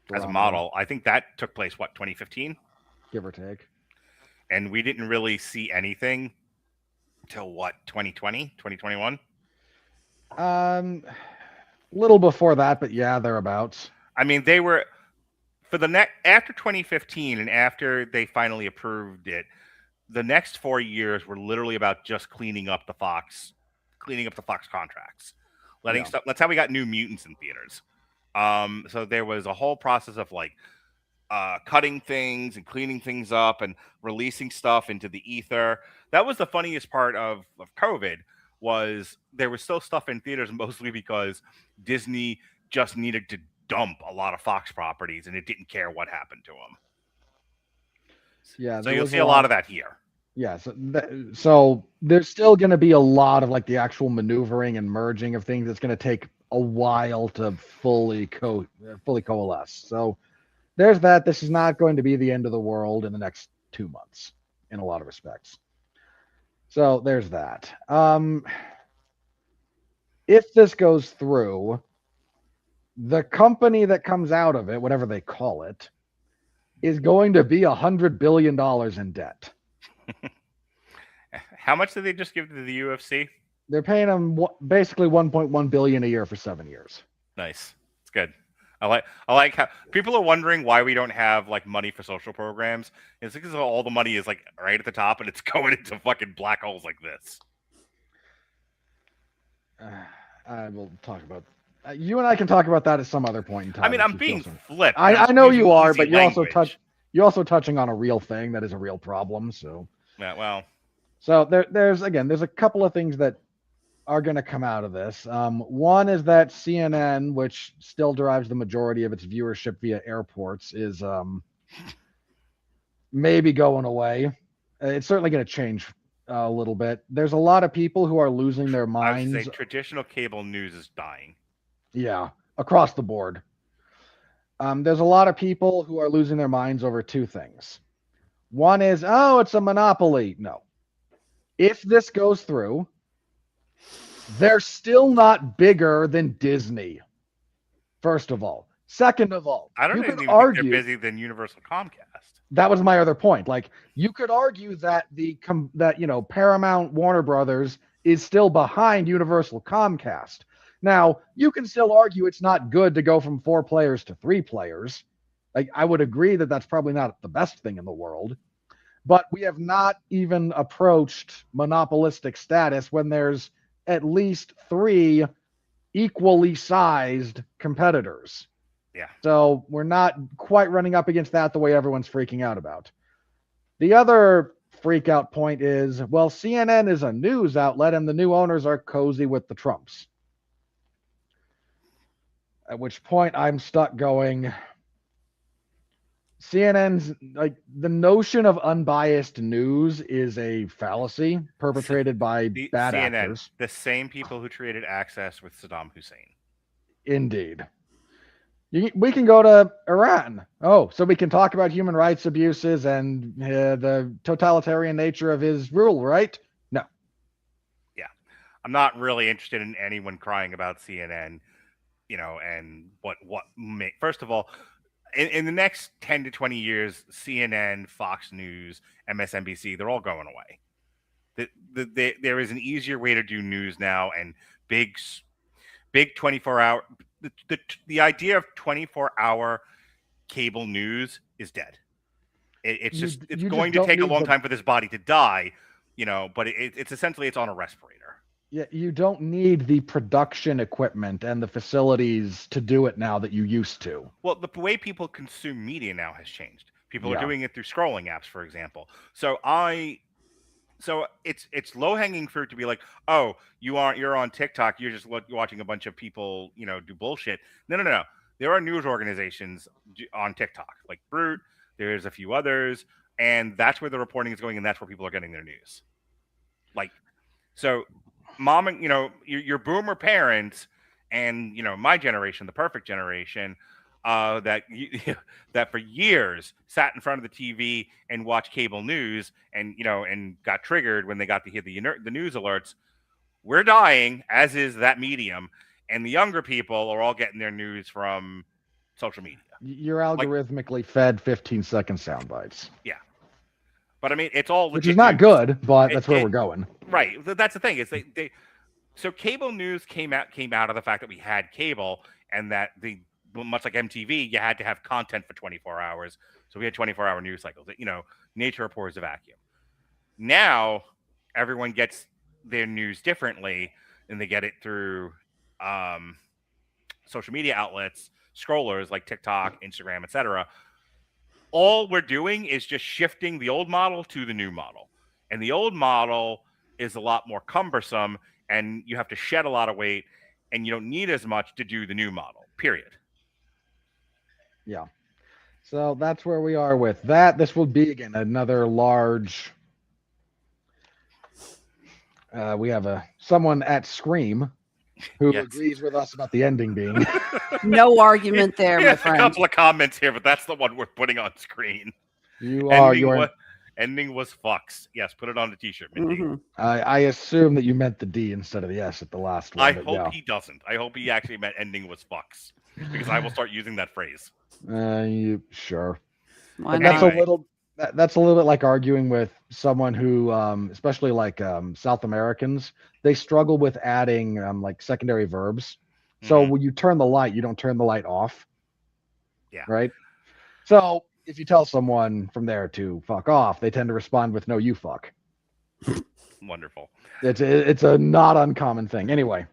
model, I think that took place 2015, give or take. And we didn't really see anything till 2020, 2021. Little before that, but yeah, thereabouts. I mean, they were for the after 2015 and after they finally approved it, the next 4 years were literally about just cleaning up the Fox contracts, letting stuff. That's how we got New Mutants in theaters. So there was a whole process of cutting things and cleaning things up and releasing stuff into the ether. That was the funniest part of COVID, was there was still stuff in theaters, mostly because Disney just needed to dump a lot of Fox properties and it didn't care what happened to them. Yeah, so you'll see a lot of that here. Yeah, so there's still going to be a lot of the actual maneuvering and merging of things. It's going to take a while to fully coalesce. So there's that. This is not going to be the end of the world in the next 2 months in a lot of respects. So there's that. If this goes through, the company that comes out of it, whatever they call it, is going to be $100 billion in debt. How much did they just give to the UFC? They're paying them basically $1.1 billion a year for 7 years. Nice. It's good. I like how people are wondering why we don't have money for social programs. It's because all the money is right at the top and it's going into fucking black holes like this. I will talk about you and I can talk about that at some other point in time. I mean, I'm being flipped. I know you are, but you're also touching on a real thing that is a real problem. So yeah, well, so there's a couple of things that are going to come out of this. One is that CNN, which still derives the majority of its viewership via airports, is maybe going away. It's certainly going to change a little bit. There's a lot of people who are losing their minds. I would say traditional cable news is dying. Yeah, across the board. There's a lot of people who are losing their minds over two things. One is, it's a monopoly. No. If this goes through, they're still not bigger than Disney, first of all. Second of all, I don't even think they're busier than Universal Comcast. That was my other point. You could argue that Paramount Warner Brothers is still behind Universal Comcast. Now, you can still argue it's not good to go from 4 players to 3 players. I would agree that that's probably not the best thing in the world. but we have not even approached monopolistic status when there's at least 3 equally sized competitors. Yeah. So we're not quite running up against that the way everyone's freaking out about. The other freak out point is, well, CNN is a news outlet and the new owners are cozy with the Trumps. At which point I'm stuck going, CNN's, like, the notion of unbiased news is a fallacy perpetrated by bad CNN, actors. the same people who created Access with Saddam Hussein. Indeed. We can go to Iran. Oh, so we can talk about human rights abuses and the totalitarian nature of his rule, right? No. Yeah. I'm not really interested in anyone crying about CNN, and what first of all, in the next 10 to 20 years, CNN, Fox News, MSNBC, they're all going away. There is an easier way to do news now, and big 24-hour. The idea of 24-hour cable news is dead. It's going to take a long time for this body to die, but it's essentially it's on a respirator. Yeah, you don't need the production equipment and the facilities to do it now that you used to. Well, the way people consume media now has changed. People are doing it through scrolling apps, for example. So it's low-hanging fruit to be like, oh, you're on TikTok, you're just watching a bunch of people, do bullshit. No. There are news organizations on TikTok, like Brute. There's a few others, and that's where the reporting is going, and that's where people are getting their news. Like, so, mom, and your boomer parents, and my generation, the perfect generation, that for years sat in front of the TV and watched cable news, and got triggered when they got to hear the news alerts. We're dying, as is that medium, and the younger people are all getting their news from social media. You're algorithmically fed 15-second sound bites. Yeah, but I mean, it's all which is not good, but that's where we're going. Right. That's the thing. Is so cable news came out of the fact that we had cable, and that much like MTV, you had to have content for 24 hours. So we had 24-hour news cycles. Nature abhors a vacuum. Now everyone gets their news differently, and they get it through social media outlets, scrollers like TikTok, Instagram, etc. All we're doing is just shifting the old model to the new model. And the old model is a lot more cumbersome, and you have to shed a lot of weight, and you don't need as much to do the new model, period. Yeah. So that's where we are with that. This will be, again, another large... we have someone at Scream who agrees with us about the ending being. No argument there, my friend. A couple of comments here, but that's the one we're putting on screen. Ending was fucks. Yes, put it on the t-shirt, Mindy. Mm-hmm. I assume that you meant the D instead of the S at the last one. I hope he doesn't. I hope he actually meant ending was fucks, because I will start using that phrase. Sure. Why That's not? a little bit like arguing with someone who, especially like South Americans, they struggle with adding like secondary verbs. So when you turn the light, you don't turn the light off. Yeah. Right. So if you tell someone from there to fuck off, they tend to respond with "No, you fuck." Wonderful. It's a not uncommon thing. Anyway.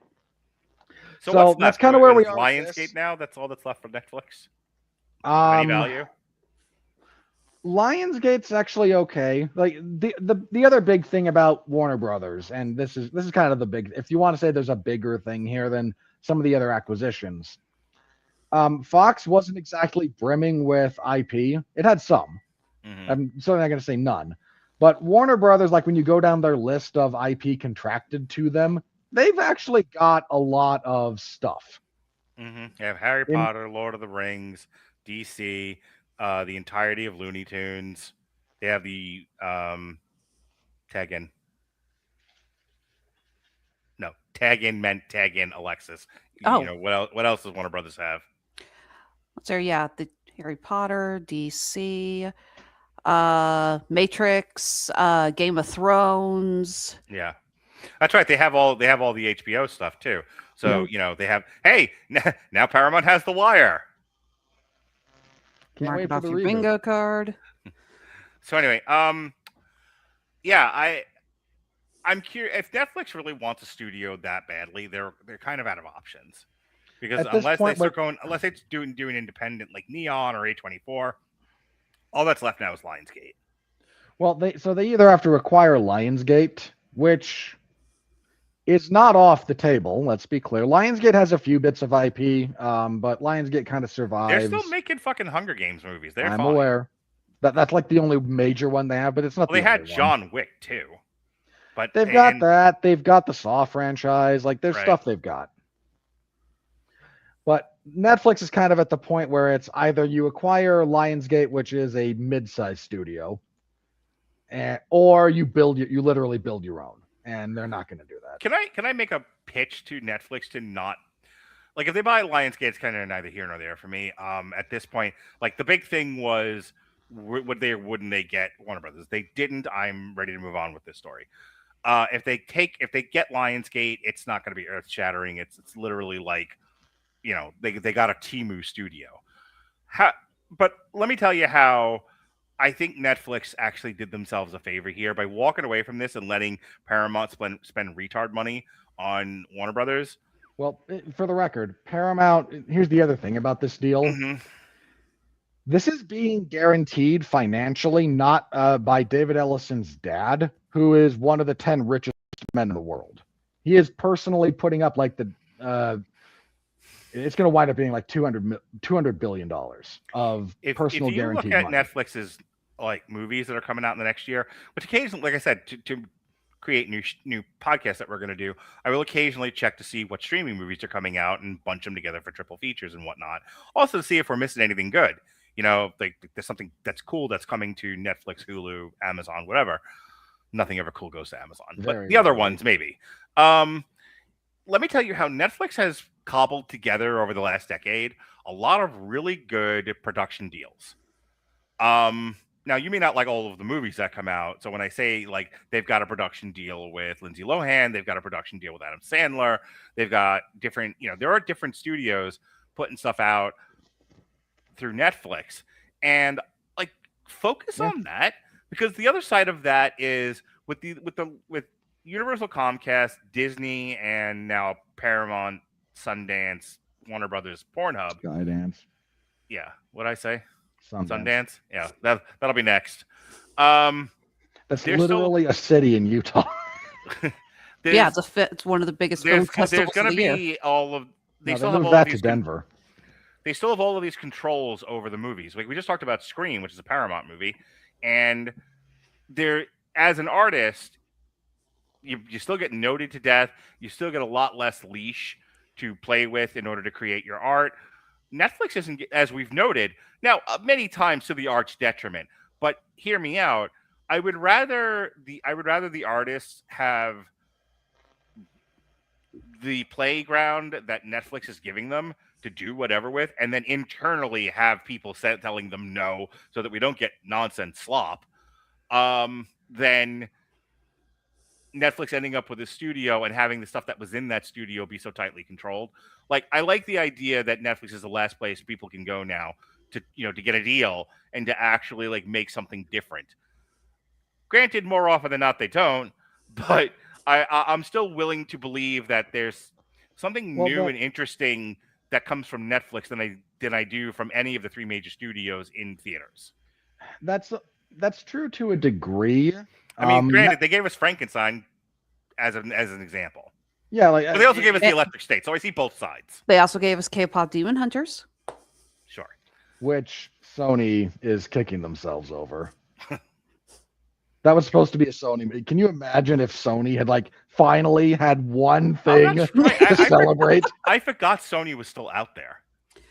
So what's that's kind of where we are. Lionsgate now. That's all that's left for Netflix. Any value? Lionsgate's actually okay. Like the other big thing about Warner Brothers, and this is kind of the big, if you want to say there's a bigger thing here than some of the other acquisitions. Fox wasn't exactly brimming with IP. It had some. I'm certainly not going to say none. But Warner Brothers, like when you go down their list of IP contracted to them, they've actually got a lot of stuff. You have Harry Potter, Lord of the Rings, DC, the entirety of Looney Tunes. They have the tag in. No, tag in meant tag in Alexis. Oh. What else does Warner Brothers have? What's there? Yeah, the Harry Potter, DC, Matrix, Game of Thrones. Yeah, that's right. They have all the HBO stuff too. So they have. Hey, now Paramount has The Wire. Can't Mark wait it for off the your reboot. bingo card. So anyway, Yeah, I'm curious if Netflix really wants a studio that badly. They're kind of out of options because At this point, unless they doing independent like Neon or A24, all that's left now is Lionsgate. Well, they either have to acquire Lionsgate, which is not off the table. Let's be clear. Lionsgate has a few bits of IP, but Lionsgate kind of survives. They're still making fucking Hunger Games movies. I'm aware. That's like the only major one they have, but it's not. Well, they had John Wick too, but they've got that. They've got the Saw franchise. Like there's Right. stuff they've got. But Netflix is kind of at the point where it's either you acquire Lionsgate, which is a mid-sized studio, or you literally build your own, and they're not going to do that. Can I make a pitch to Netflix to not like if they buy Lionsgate, it's kind of neither here nor there for me. At this point, like the big thing was wouldn't they get Warner Brothers? They didn't. I'm ready to move on with this story. If they get Lionsgate, it's not going to be earth shattering. It's literally like, you know, they got a Temu studio. But let me tell you how I think Netflix actually did themselves a favor here by walking away from this and letting Paramount spend retard money on Warner Brothers. Well, for the record, Paramount, here's the other thing about this deal. Mm-hmm. This is being guaranteed financially, not by David Ellison's dad, who is one of the 10 richest men in the world. He is personally putting up like it's going to wind up being like $200 billion of personal guaranteed money. If you look at Netflix's like movies that are coming out in the next year, which occasionally, like I said, to create new podcasts that we're going to do, I will occasionally check to see what streaming movies are coming out and bunch them together for triple features and whatnot. Also to see if we're missing anything good. You know, like there's something that's cool that's coming to Netflix, Hulu, Amazon, whatever. Nothing ever cool goes to Amazon, but the other ones maybe. Let me tell you how Netflix has cobbled together over the last decade a lot of really good production deals. Now you may not like all of the movies that come out. So when I say like they've got a production deal with Lindsay Lohan, they've got a production deal with Adam Sandler, they've got different, you know, there are different studios putting stuff out through Netflix, and like focus on that, because the other side of that is with Universal, Comcast, Disney, and now Paramount, Sundance, Warner Brothers, Pornhub. Skydance. Yeah, what'd I say? Sundance. Yeah, that'll be next. That's literally a city in Utah. Yeah, it's one of the biggest film festivals There's going to of the be year. all of. They No, still they have moved all of that these to Denver. They still have all of these controls over the movies. Like we just talked about Scream, which is a Paramount movie, and there, as an artist, you still get noted to death. You still get a lot less leash to play with in order to create your art. Netflix isn't, as we've noted, now many times to the art's detriment. But hear me out. I would rather the artists have the playground that Netflix is giving them to do whatever with, and then internally have people telling them no, so that we don't get nonsense slop. Then Netflix ending up with a studio and having the stuff that was in that studio be so tightly controlled. Like, I like the idea that Netflix is the last place people can go now to, you know, to get a deal and to actually like make something different. Granted, more often than not, they don't, but I'm still willing to believe that there's something new and interesting that comes from Netflix than I do from any of the three major studios in theaters. That's true to a degree. I mean, granted, they gave us Frankenstein as an example. Yeah, like but they also gave us the Electric State, so I see both sides. They also gave us K-pop Demon Hunters. Sure. Which Sony is kicking themselves over. That was supposed to be a Sony movie. Can you imagine if Sony had like finally had one thing to celebrate? I forgot Sony was still out there.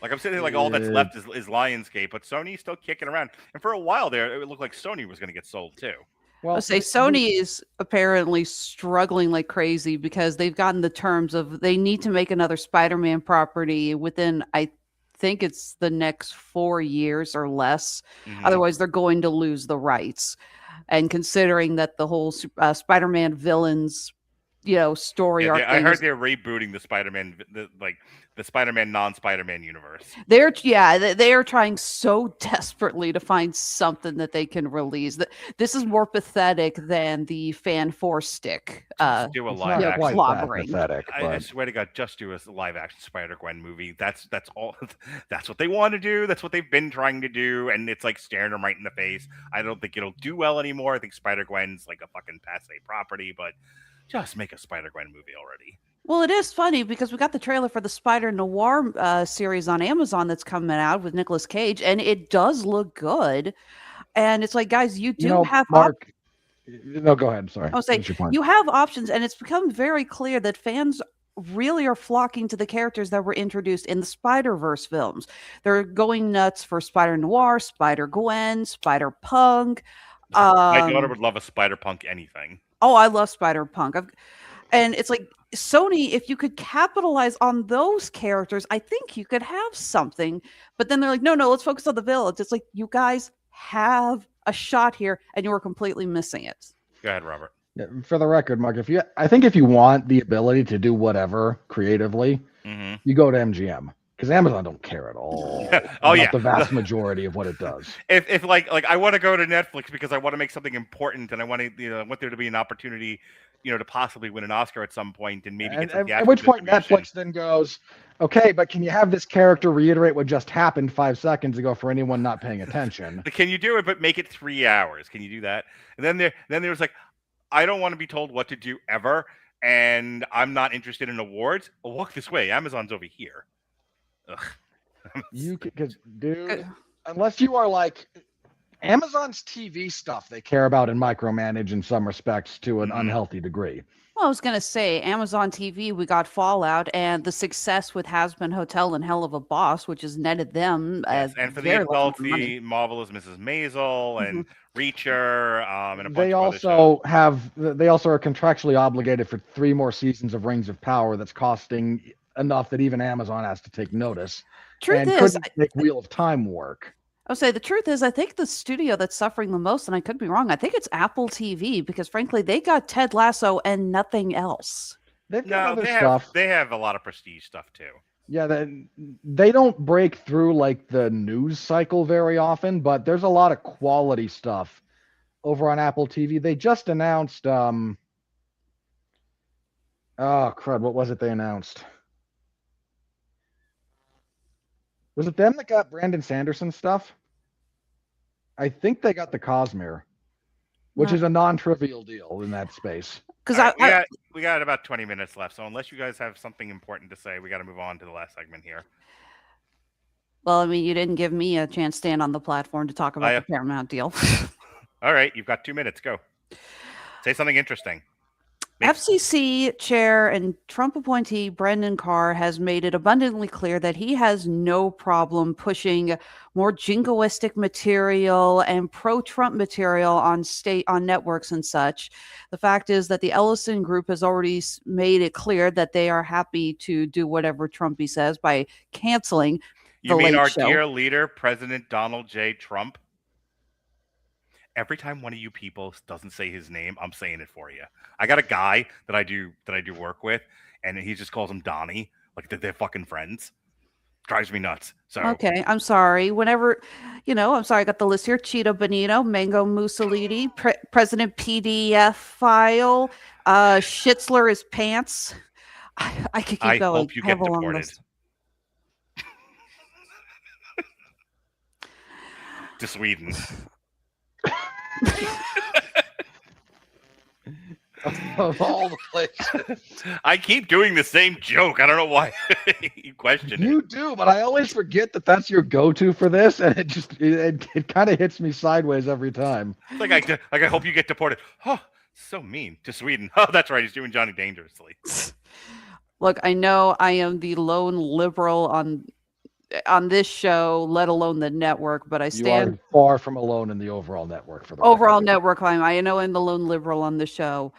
Like I'm sitting there, like all that's left is Lionsgate, but Sony's still kicking around. And for a while there, it looked like Sony was going to get sold too. Well, say Sony is apparently struggling like crazy because they've gotten the terms of they need to make another Spider-Man property within, I think it's the next 4 years or less. Mm-hmm. Otherwise, they're going to lose the rights. And considering that the whole Spider-Man villains story Yeah, arc. I heard they're rebooting the Spider-Man, the Spider-Man non-Spider-Man universe. They are trying so desperately to find something that they can release. This is more pathetic than the fan force stick. Just do a It's live not action. quite that slobbering. pathetic, I but swear to God, just do a live action Spider-Gwen movie. That's all. That's what they want to do. That's what they've been trying to do, and it's like staring them right in the face. I don't think it'll do well anymore. I think Spider-Gwen's like a fucking passe property, but just make a Spider-Gwen movie already. Well, it is funny because we got the trailer for the Spider Noir series on Amazon that's coming out with Nicolas Cage, and it does look good. And it's like, guys, you do have Mark. No, go ahead. Sorry. I was saying Finish your point. you have options, and it's become very clear that fans really are flocking to the characters that were introduced in the Spider-Verse films. They're going nuts for Spider Noir, Spider Gwen, Spider Punk. My daughter would love a Spider-Punk anything. Oh, I love Spider Punk. And it's like, Sony, if you could capitalize on those characters, I think you could have something. But then they're like, no, let's focus on the villains. It's like, you guys have a shot here, and you are completely missing it. Go ahead, Robert. Yeah, for the record, Mark, I think if you want the ability to do whatever creatively, you go to MGM. Because Amazon don't care at all. The vast majority of what it does. If like I want to go to Netflix because I want to make something important and I want to want there to be an opportunity, to possibly win an Oscar at some point and maybe get some at which point Netflix then goes, okay, but can you have this character reiterate what just happened 5 seconds ago for anyone not paying attention? Can you do it but make it 3 hours? Can you do that? And then there was like, I don't want to be told what to do ever, and I'm not interested in awards. Well, walk this way. Amazon's over here. Ugh. Because, dude, unless you are like Amazon's TV stuff, they care about and micromanage in some respects to an unhealthy degree. Well, I was going to say, Amazon TV, we got Fallout and the success with Has-Been Hotel and Hell of a Boss, which has netted them. Yes, and for the adults, the Marvelous Mrs. Maisel and Reacher, and a bunch They of also are contractually obligated for 3 more seasons of Rings of Power that's costing enough that even Amazon has to take notice. Truth and is, couldn't make Wheel of Time work. I would say the truth is, I think the studio that's suffering the most, and I could be wrong, I think it's Apple TV, because frankly, they got Ted Lasso and nothing else. They've got other stuff. They have a lot of prestige stuff too. Yeah, they don't break through like the news cycle very often, but there's a lot of quality stuff over on Apple TV. They just announced, oh crud, what was it they announced? Was it them that got Brandon Sanderson stuff? I think they got the Cosmere, which is a non-trivial deal in that space. Because we got about 20 minutes left, so unless you guys have something important to say, we got to move on to the last segment here. Well, I mean, you didn't give me a chance to stand on the platform to talk about the Paramount deal. All right, you've got 2 minutes. Go. Say something interesting. FCC chair and Trump appointee Brendan Carr has made it abundantly clear that he has no problem pushing more jingoistic material and pro-Trump material on networks and such. The fact is that the Ellison Group has already made it clear that they are happy to do whatever Trumpy says by canceling You mean our dear leader, President Donald J. Trump? Every time one of you people doesn't say his name, I'm saying it for you. I got a guy that I do work with, and he just calls him Donnie, like they're fucking friends. Drives me nuts. So okay, I'm sorry. Whenever, I'm sorry. I got the list here: Cheetah Bonito, Mango Mussolini, President PDF file, Schitzler is pants. I could keep going. I hope you get deported. To Sweden. Of all the places. I keep doing the same joke. I don't know why you question it. You do, but I always forget that that's your go-to for this, and it kind of hits me sideways every time. It's like I hope you get deported. Oh, so mean to Sweden. Oh, that's right. He's doing Johnny Dangerously. Look, I know I am the lone liberal on this show, let alone the network, but I stand you are far from alone in the overall network. For the overall network, I know I'm the lone liberal on the show.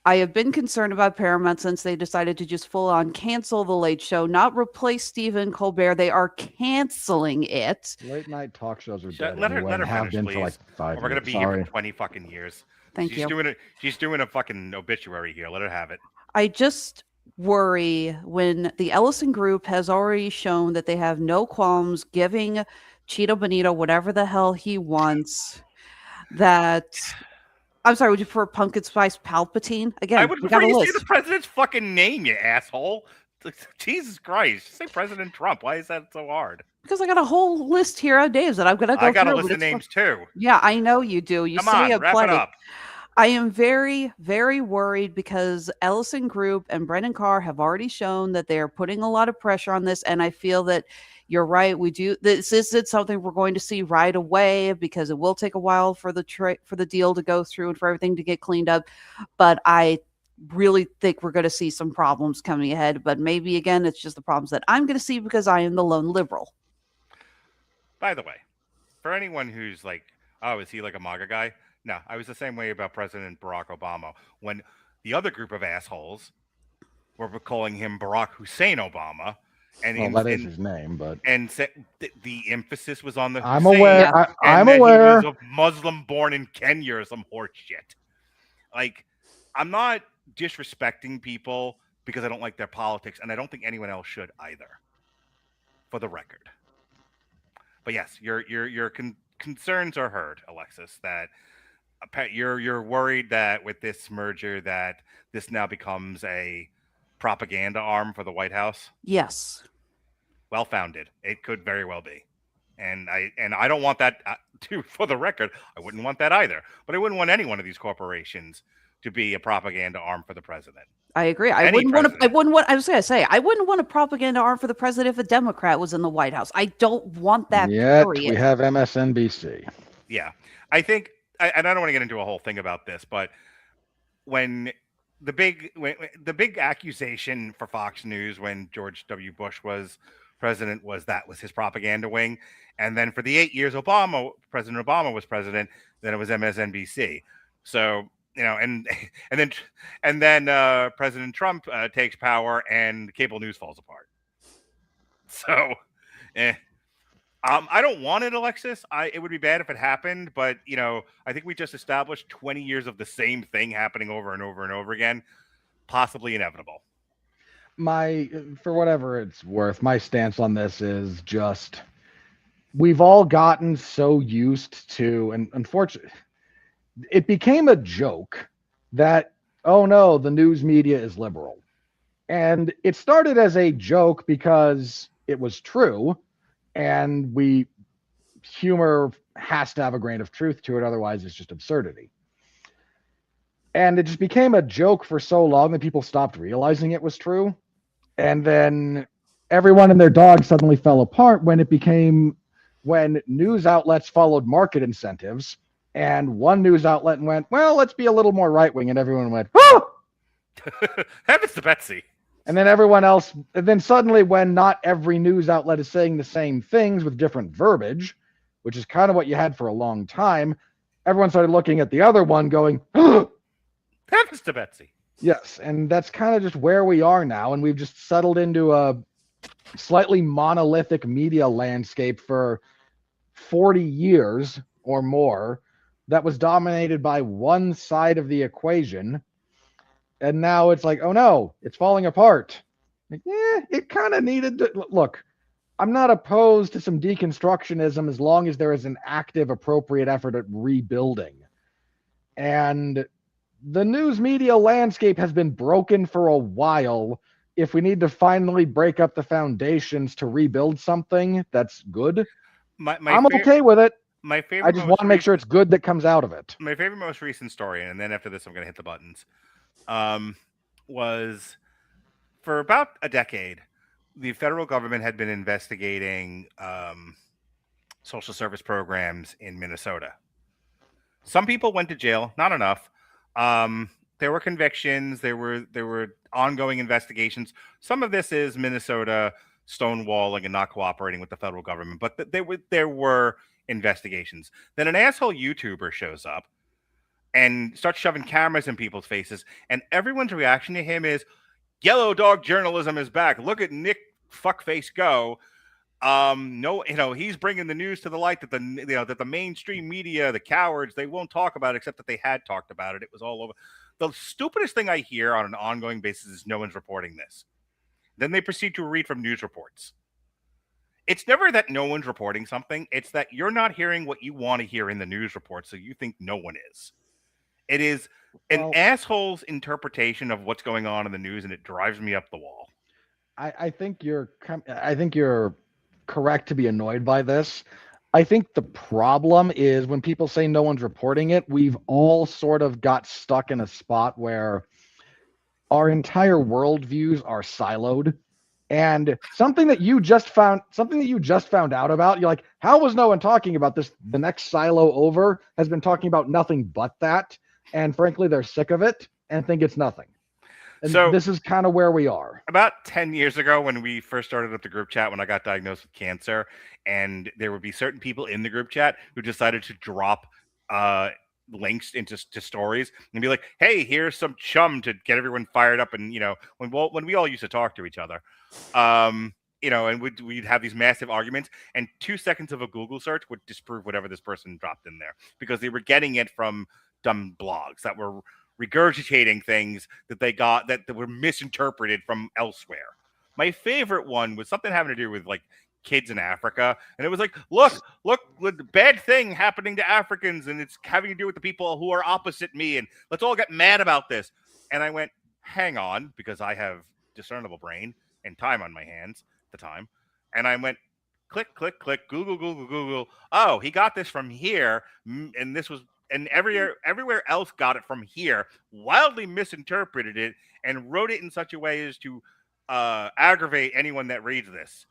I have been concerned about Paramount since they decided to just full on cancel the Late Show, not replace Stephen Colbert. They are canceling it. Late night talk shows are dead. Let her have finish, been please. for like 5 We're gonna be here for 20 fucking years. Thank you. She's doing a fucking obituary here. Let her have it. I just worry when the Ellison Group has already shown that they have no qualms giving Cheeto Benito whatever the hell he wants. That I'm sorry, would you prefer Pumpkin Spice Palpatine? Again, I would we prefer got a you say list. the president's fucking name, you asshole. Jesus Christ. Say President Trump. Why is that so hard? Because I got a whole list here of names that I'm going to go through. I got a but list of it's fun. names too. Yeah, I know you do. You Come say on, it wrap plenty. it up. I am very, very worried because Ellison Group and Brennan Carr have already shown that they are putting a lot of pressure on this. And I feel that you're right. We do. This isn't something we're going to see right away because it will take a while for the deal to go through and for everything to get cleaned up. But I really think we're going to see some problems coming ahead. But maybe again, it's just the problems that I'm going to see because I am the lone liberal. By the way, for anyone who's like, oh, is he like a MAGA guy? No, I was the same way about President Barack Obama. When the other group of assholes were calling him Barack Hussein Obama. And Well, that is his name, but and the emphasis was on the I'm Hussein, aware. and I'm that aware. he was a Muslim born in Kenya or some horse shit. Like, I'm not disrespecting people because I don't like their politics, and I don't think anyone else should either, for the record. But yes, your concerns are heard, Alexis. That you're worried that with this merger that this now becomes a propaganda arm for the White House. Yes. Well founded. It could very well be, and I don't want that. For the record, I wouldn't want that either. But I wouldn't want any one of these corporations to be a propaganda arm for the president. I agree. I wouldn't want. I was going to say I wouldn't want a propaganda arm for the president if a Democrat was in the White House. I don't want that. Yet period. we have MSNBC. Yeah, I think, and I don't want to get into a whole thing about this, but when the big accusation for Fox News when George W. Bush was president was his propaganda wing, and then for the 8 years President Obama was president, then it was MSNBC. So and then President Trump takes power and cable news falls apart. So, I don't want it, Alexis. It would be bad if it happened, but I think we just established 20 years of the same thing happening over and over and over again, possibly inevitable. For whatever it's worth, my stance on this is just we've all gotten so used to, and unfortunately, it became a joke that, oh no, the news media is liberal. And it started as a joke because it was true. And humor has to have a grain of truth to it. Otherwise, it's just absurdity. And it just became a joke for so long that people stopped realizing it was true. And then everyone and their dog suddenly fell apart when news outlets followed market incentives. And one news outlet went, well, let's be a little more right-wing. And everyone went, oh! Heavens to Betsy. And then suddenly when not every news outlet is saying the same things with different verbiage, which is kind of what you had for a long time, everyone started looking at the other one going, oh! Heavens to Betsy. Yes, and that's kind of just where we are now. And we've just settled into a slightly monolithic media landscape for 40 years or more that was dominated by one side of the equation. And now it's like, oh no, it's falling apart. Like, it kind of needed to. Look, I'm not opposed to some deconstructionism as long as there is an active, appropriate effort at rebuilding. And the news media landscape has been broken for a while. If we need to finally break up the foundations to rebuild something that's good, I'm okay with it. My favorite. I just want to make sure it's good that comes out of it. My favorite, most recent story, and then after this, I'm going to hit the buttons. Was for about a decade, the federal government had been investigating social service programs in Minnesota. Some people went to jail, not enough. There were convictions. There were ongoing investigations. Some of this is Minnesota stonewalling and not cooperating with the federal government, but there were investigations. Then an asshole YouTuber shows up and starts shoving cameras in people's faces, and everyone's reaction to him is, yellow dog journalism is back. Look at Nick fuckface go. No, he's bringing the news to the light that the mainstream media, the cowards, they won't talk about it, except that they had talked about it. It was all over. The stupidest thing I hear on an ongoing basis is no one's reporting this. Then they proceed to read from news reports. It's never that no one's reporting something. It's that you're not hearing what you want to hear in the news report, so you think no one is. It is an asshole's interpretation of what's going on in the news, and it drives me up the wall. I think you're correct to be annoyed by this. I think the problem is when people say no one's reporting it, we've all sort of got stuck in a spot where our entire worldviews are siloed. And something that you just found out about, you're like, how was no one talking about this? The next silo over has been talking about nothing but that. And frankly, they're sick of it and think it's nothing. And so this is kind of where we are. About 10 years ago, when we first started up the group chat, when I got diagnosed with cancer, and there would be certain people in the group chat who decided to drop links into stories and be like, hey, here's some chum to get everyone fired up. And, when we all used to talk to each other, and we'd have these massive arguments, and 2 seconds of a Google search would disprove whatever this person dropped in there, because they were getting it from dumb blogs that were regurgitating things that they got that were misinterpreted from elsewhere. My favorite one was something having to do with like kids in Africa, and it was like, look, the bad thing happening to Africans, and it's having to do with the people who are opposite me, and let's all get mad about this. And I went, hang on, because I have discernible brain and time on my hands at the time, and I went, click, Google. Oh, he got this from here, and this was. And everywhere else got it from here, wildly misinterpreted it, and wrote it in such a way as to aggravate anyone that reads this.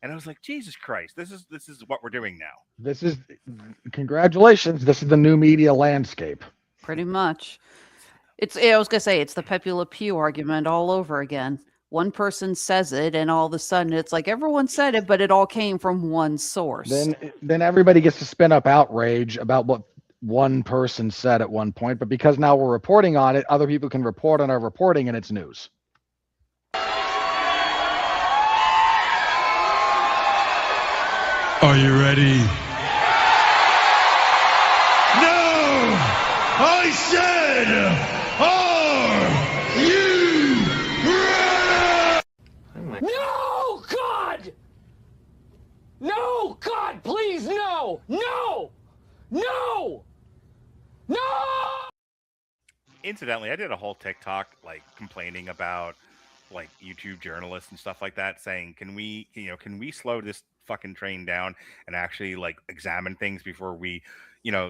And I was like, Jesus Christ, this is what we're doing now. Congratulations. This is the new media landscape. Pretty much. I was gonna say it's the Pepe Le Pew argument all over again. One person says it, and all of a sudden it's like everyone said it, but it all came from one source. Then everybody gets to spin up outrage about what one person said at one point, but because now we're reporting on it, other people can report on our reporting, and it's news. Are you ready? No! I said, are you ready? No, God! No, God, please, no! No! No! No! Incidentally, I did a whole TikTok complaining about YouTube journalists and stuff like that, saying, can we slow this fucking train down and actually examine things before we,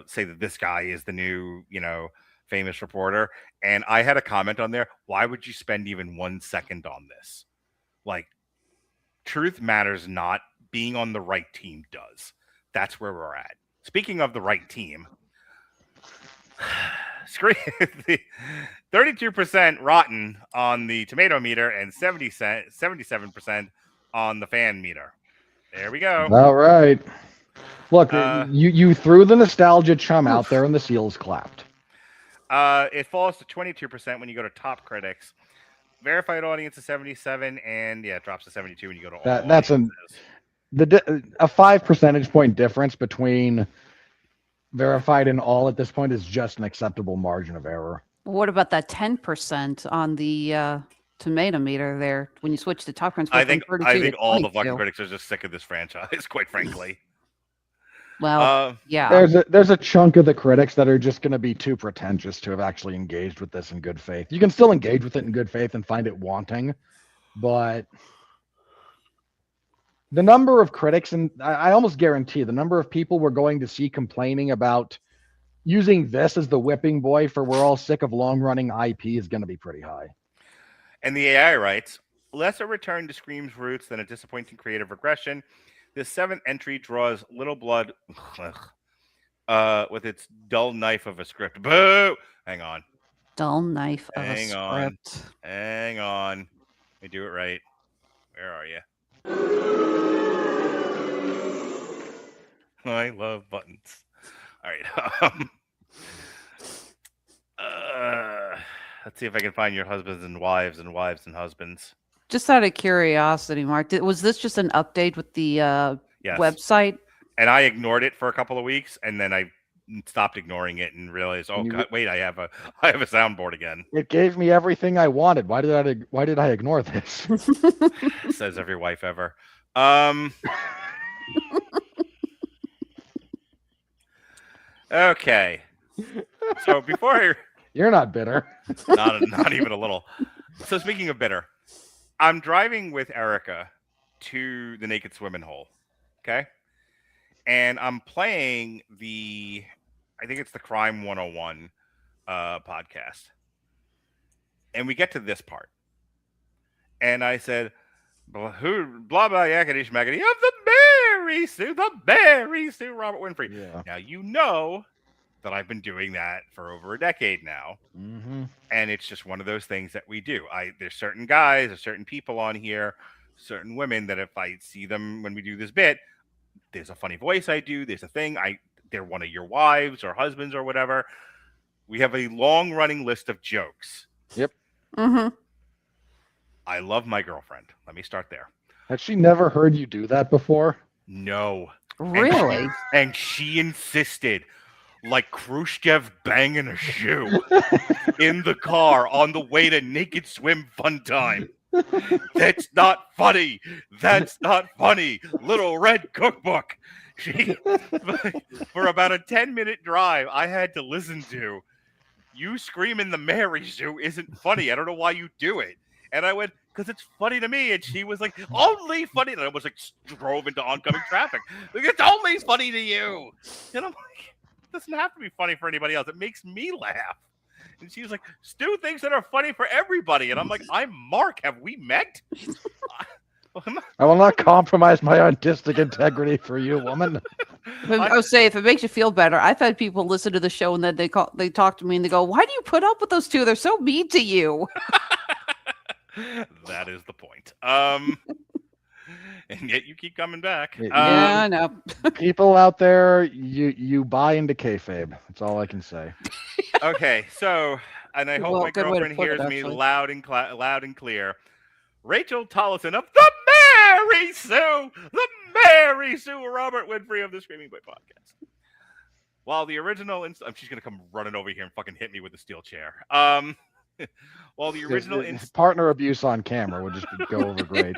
say that this guy is the new, famous reporter. And I had a comment on there. Why would you spend even 1 second on this? Truth matters not. Being on the right team does. That's where we're at. Speaking of the right team, 32% rotten on the tomato meter and 77% on the fan meter. There we go. All right. Look, you threw the nostalgia chum out there, and the seals clapped. It falls to 22% when you go to top critics. Verified audience is 77, and it drops to 72 when you go to all. That's a 5 percentage point difference between verified and all at this point is just an acceptable margin of error. What about that 10% on the tomato meter there when you switch to top critics? I think all the fucking critics are just sick of this franchise, quite frankly. Well, yeah. There's a chunk of the critics that are just going to be too pretentious to have actually engaged with this in good faith. You can still engage with it in good faith and find it wanting, but the number of critics, and I almost guarantee the number of people we're going to see complaining about using this as the whipping boy for we're all sick of long-running IP is going to be pretty high. And the AI writes, less a return to Scream's roots than a disappointing creative regression. This 7th entry draws little blood with its dull knife of a script. Boo! Hang on. Dull knife of a script. Hang on. Let me do it right. Where are you? I love buttons. All right. Let's see if I can find your husbands and wives and wives and husbands. Just out of curiosity, Mark, was this just an update with the Yes. website? And I ignored it for a couple of weeks, and then I stopped ignoring it and realized, oh, You- God, wait, I have a soundboard again. It gave me everything I wanted. Why did I ignore this? Says every wife ever. Okay. So before You're not bitter. not even a little. So speaking of bitter, I'm driving with Erica to the Naked Swimming Hole. Okay. And I'm playing I think it's the Crime 101 podcast. And we get to this part. And I said, blah blah yakety schmackety of the Mary Sue, Robert Winfrey. Yeah. Now you know that I've been doing that for over a decade now. Mm-hmm. And it's just one of those things that we do. There's certain guys, there's certain people on here, certain women that if I see them when we do this bit, there's a funny voice I do, there's a thing, they're one of your wives or husbands or whatever. We have a long running list of jokes. Mm-hmm. I love my girlfriend. Let me start there. Has she never heard you do that before? No. Really? And she insisted, like Khrushchev banging a shoe in the car on the way to Naked Swim Fun Time. That's not funny. That's not funny. Little Red Cookbook. For about a 10-minute drive, I had to listen to, you screaming the Mary Sue isn't funny. I don't know why you do it. And I went, because it's funny to me. And she was like, only funny. And I was like, drove into oncoming traffic. Like, it's only funny to you. And I'm like, it doesn't have to be funny for anybody else. It makes me laugh. And she was like, Stu thinks that are funny for everybody. And I'm like, I'm Mark. Have we met? I will not compromise my artistic integrity for you, woman. I would say, if it makes you feel better, I've had people listen to the show and then they talk to me and they go, "Why do you put up with those two? They're so mean to you." That is the point. And yet you keep coming back. Yeah, I know. People out there, you buy into kayfabe. That's all I can say. Okay, so, and I hope Well, my good way to girlfriend put it, hears me actually. loud and clear. Rachel Tollison of the Mary Sue, Robert Winfrey of the Screaming Boy podcast. While the original, she's gonna come running over here and fucking hit me with a steel chair. While the original, Partner abuse on camera would just go over great.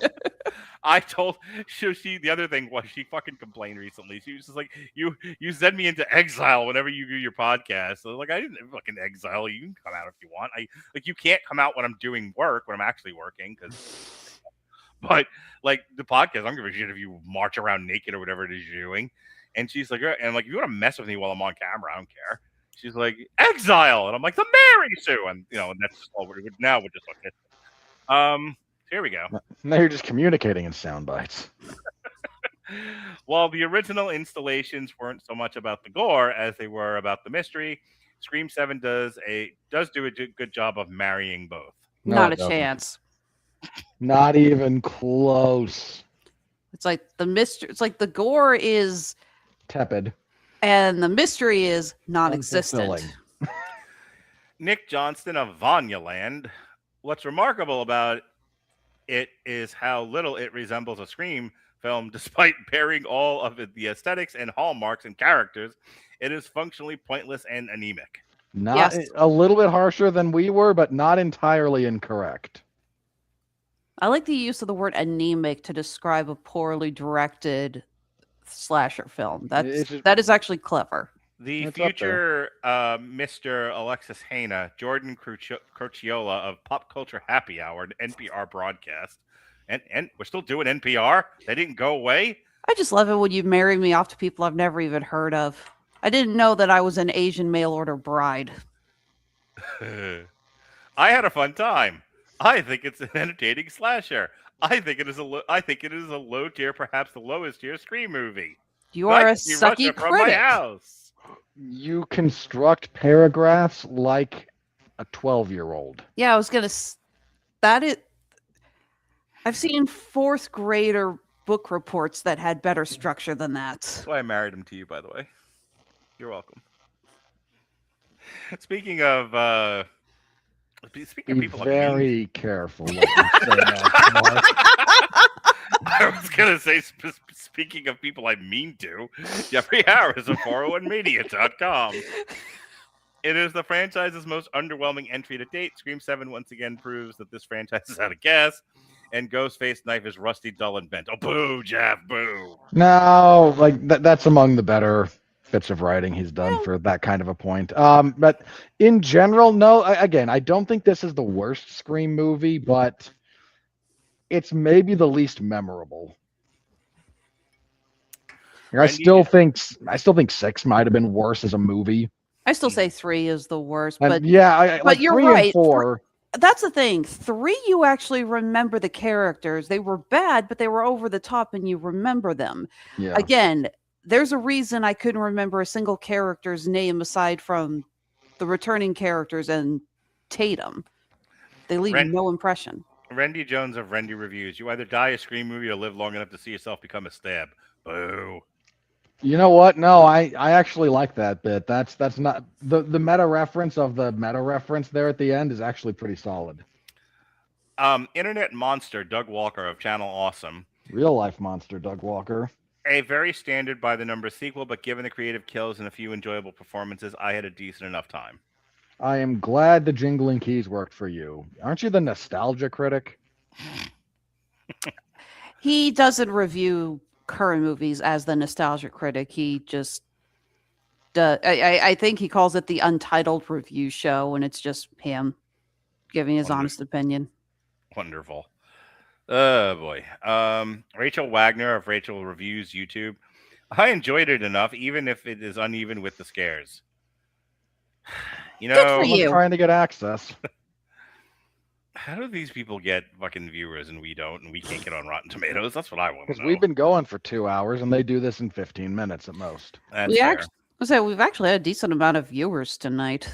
I told the other thing was she fucking complained recently. She was just like, you send me into exile whenever you do your podcast. So I was like, I didn't fucking exile you. You can come out if you want. You can't come out when I'm doing work, when I'm actually working, but like the podcast, I don't give a shit if you march around naked or whatever it is you're doing. And she's like, and I'm like, if you want to mess with me while I'm on camera, I don't care. She's like, exile, and I'm like, the Mary Sue, and and that's just all we're just okay. Here we go. Now you're just communicating in sound bites. While the original installations weren't so much about the gore as they were about the mystery, Scream 7 does do a good job of marrying both. No, Not it a doesn't. chance. Not even close. It's like the mystery. It's like the gore is, Tepid. and the mystery is non-existent. Unfulfilling. Nick Johnston of Vanyaland. What's remarkable about it is how little it resembles a Scream film, despite bearing all of the aesthetics and hallmarks and characters. It is functionally pointless and anemic. Not Yes. a little bit harsher than we were, but not entirely incorrect. I like the use of the word anemic to describe a poorly directed slasher film. That is actually clever. The It's up future Mr. Alexis Hana, Jordan Crocchiola of Pop Culture Happy Hour, an NPR broadcast. And we're still doing NPR? They didn't go away? I just love it when you marry me off to people I've never even heard of. I didn't know that I was an Asian mail order bride. I had a fun time. I think it's an entertaining slasher. I think it is a low tier, perhaps the lowest tier Scream movie. You are a Like you rushed sucky it from my critic. house. You construct paragraphs like a 12-year-old. Yeah, I was gonna. I've seen fourth grader book reports that had better structure than that. That's why I married him to you, by the way. You're welcome. Speaking of Speaking of Be people, I mean, very careful what you say next, Mark. I was gonna say, speaking of people I mean to, Jeffrey Harris of 401media.com. It is the franchise's most underwhelming entry to date. Scream 7 once again proves that this franchise is out of gas, and Ghostface Knife is rusty, dull, and bent. Oh, boo, Jeff, boo. No, like that's among the better bits of writing he's done for that kind of a point. But in general, no. Again, I don't think this is the worst Scream movie, but it's maybe the least memorable. I still think 6 might have been worse as a movie. I still say 3 is the worst, And but yeah, but you're 3 right. and 4. That's the thing. 3, you actually remember the characters. They were bad, but they were over the top, and you remember them. Yeah. Again, there's a reason I couldn't remember a single character's name aside from the returning characters and Tatum. They leave no impression. Randy Jones of Randy Reviews. You either die a Scream movie or live long enough to see yourself become a stab. Boo. You know what? No, I actually like that bit. That's not the meta reference of the meta reference there at the end is actually pretty solid. Internet monster Doug Walker of Channel Awesome. Real life monster Doug Walker. A very standard by the number sequel, but given the creative kills and a few enjoyable performances, I had a decent enough time. I am glad the jingling keys worked for you. Aren't you the nostalgia critic? He doesn't review current movies as the nostalgia critic. He just I think he calls it the Untitled Review Show, and it's just him giving his honest opinion. Wonderful. Oh boy. Rachel Wagner of Rachel Reviews YouTube. I enjoyed it enough, even if it is uneven with the scares. You know, Good for you. Trying to get access. How do these people get fucking viewers and we don't, and we can't get on Rotten Tomatoes? That's what I want to Because know. we've been going for 2 hours and they do this in 15 minutes at most. That's We fair. we've actually had a decent amount of viewers tonight.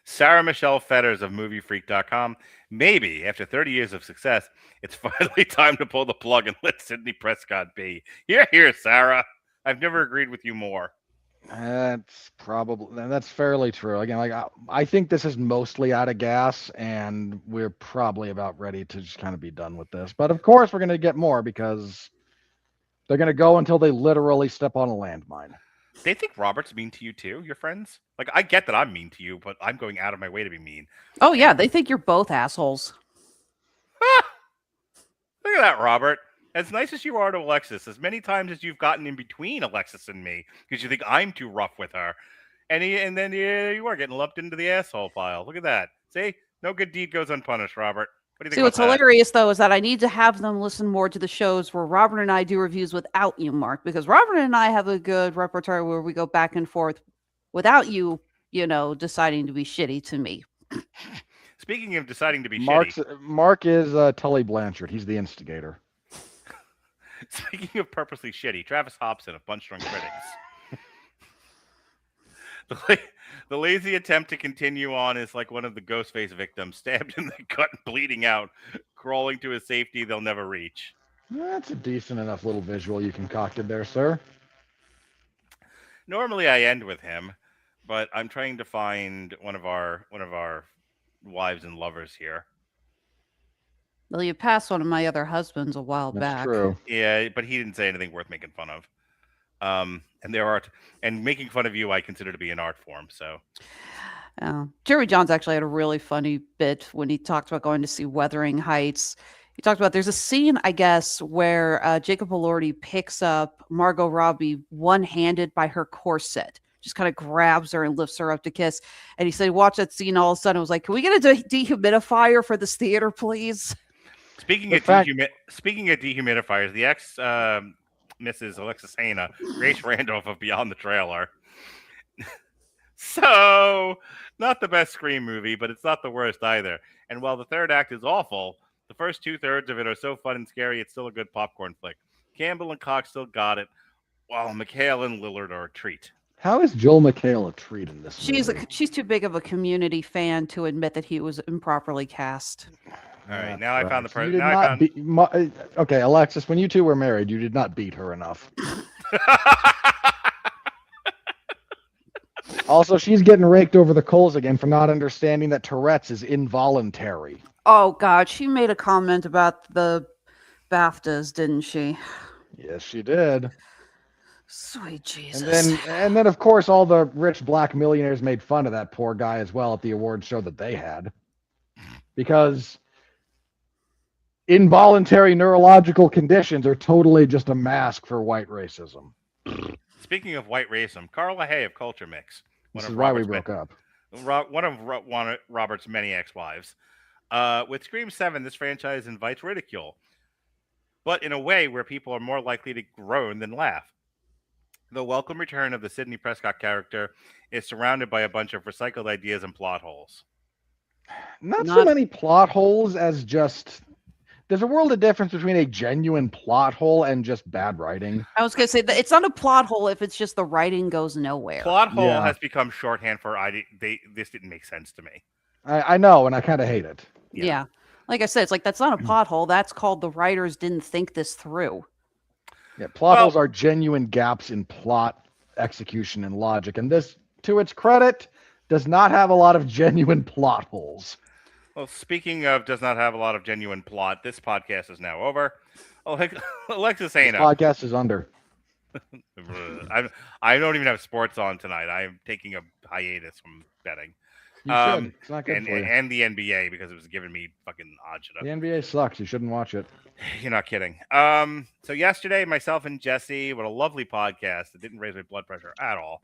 Sarah Michelle Fetters of MovieFreak.com. Maybe after 30 years of success, it's finally time to pull the plug and let Sidney Prescott be. Here, Sarah. I've never agreed with you more. That's fairly true. Again, I think this is mostly out of gas, and we're probably about ready to just kind of be done with this. But of course, we're going to get more because they're going to go until they literally step on a landmine. They think Robert's mean to you too, your friends? Like, I get that I'm mean to you, but I'm going out of my way to be mean. Oh yeah, they think you're both assholes. Look at that, Robert. As nice as you are to Alexis, as many times as you've gotten in between Alexis and me, because you think I'm too rough with her, and then you are getting lumped into the asshole pile. Look at that. See? No good deed goes unpunished, Robert. What do you think See, about what's that? hilarious though is that I need to have them listen more to the shows where Robert and I do reviews without you, Mark, because Robert and I have a good repertoire where we go back and forth without you, deciding to be shitty to me. Speaking of deciding to be shitty, Mark is Tully Blanchard. He's the instigator. speaking of purposely shitty, Travis Hobson of Punch Drunk Critics. The lazy attempt to continue on is like one of the Ghostface victims, stabbed in the gut and bleeding out, crawling to a safety they'll never reach. That's a decent enough little visual you concocted there, sir. Normally I end with him, but I'm trying to find one of our wives and lovers here. Well, you passed one of my other husbands a while That's back. true. Yeah, but he didn't say anything worth making fun of. And making fun of you, I consider to be an art form. So, Jerry Johns actually had a really funny bit when he talked about going to see Wuthering Heights. He talked about there's a scene, I guess, where Jacob Elordi picks up Margot Robbie one-handed by her corset, just kind of grabs her and lifts her up to kiss. And he said, watch that scene. All of a sudden, it was like, can we get a dehumidifier for this theater, please? Speaking of dehumidifiers, the ex Mrs. Alexis Hana, Grace Randolph of Beyond the Trailer. So, not the best Scream movie, but it's not the worst either. And while the third act is awful, the first 2/3 of it are so fun and scary, it's still a good popcorn flick. Campbell and Cox still got it, while McHale and Lillard are a treat. How is Joel McHale a treat in this movie? She's too big of a Community fan to admit that he was improperly cast. All right, now I found the You person. did not okay, Alexis, when you two were married, you did not beat her enough. Also, she's getting raked over the coals again for not understanding that Tourette's is involuntary. Oh God, she made a comment about the BAFTAs, didn't she? Yes, she did. Sweet Jesus. And then, of course, all the rich black millionaires made fun of that poor guy as well at the award show that they had, because involuntary neurological conditions are totally just a mask for white racism. Speaking of white racism, Carl LaHaye of Culture Mix. This is why we broke up. One of Robert's many ex-wives. With Scream 7, this franchise invites ridicule, but in a way where people are more likely to groan than laugh. The welcome return of the Sidney Prescott character is surrounded by a bunch of recycled ideas and plot holes. Not so many plot holes as just... There's a world of difference between a genuine plot hole and just bad writing. I was going to say that it's not a plot hole if it's just the writing goes nowhere. Plot hole has become shorthand for this didn't make sense to me. I know, and I kind of hate it. Yeah. Like I said, it's like that's not a plot hole. That's called the writers didn't think this through. Yeah, plot holes are genuine gaps in plot execution and logic, and this, to its credit, does not have a lot of genuine plot holes. Well, speaking of does not have a lot of genuine plot, this podcast is now over. Alexis Hana. This podcast is under. I don't even have sports on tonight. I am taking a hiatus from betting. You should. It's not good for you. And the NBA, because it was giving me fucking agita. The NBA sucks. You shouldn't watch it. You're not kidding. So yesterday, myself and Jesse, what a lovely podcast. It didn't raise my blood pressure at all.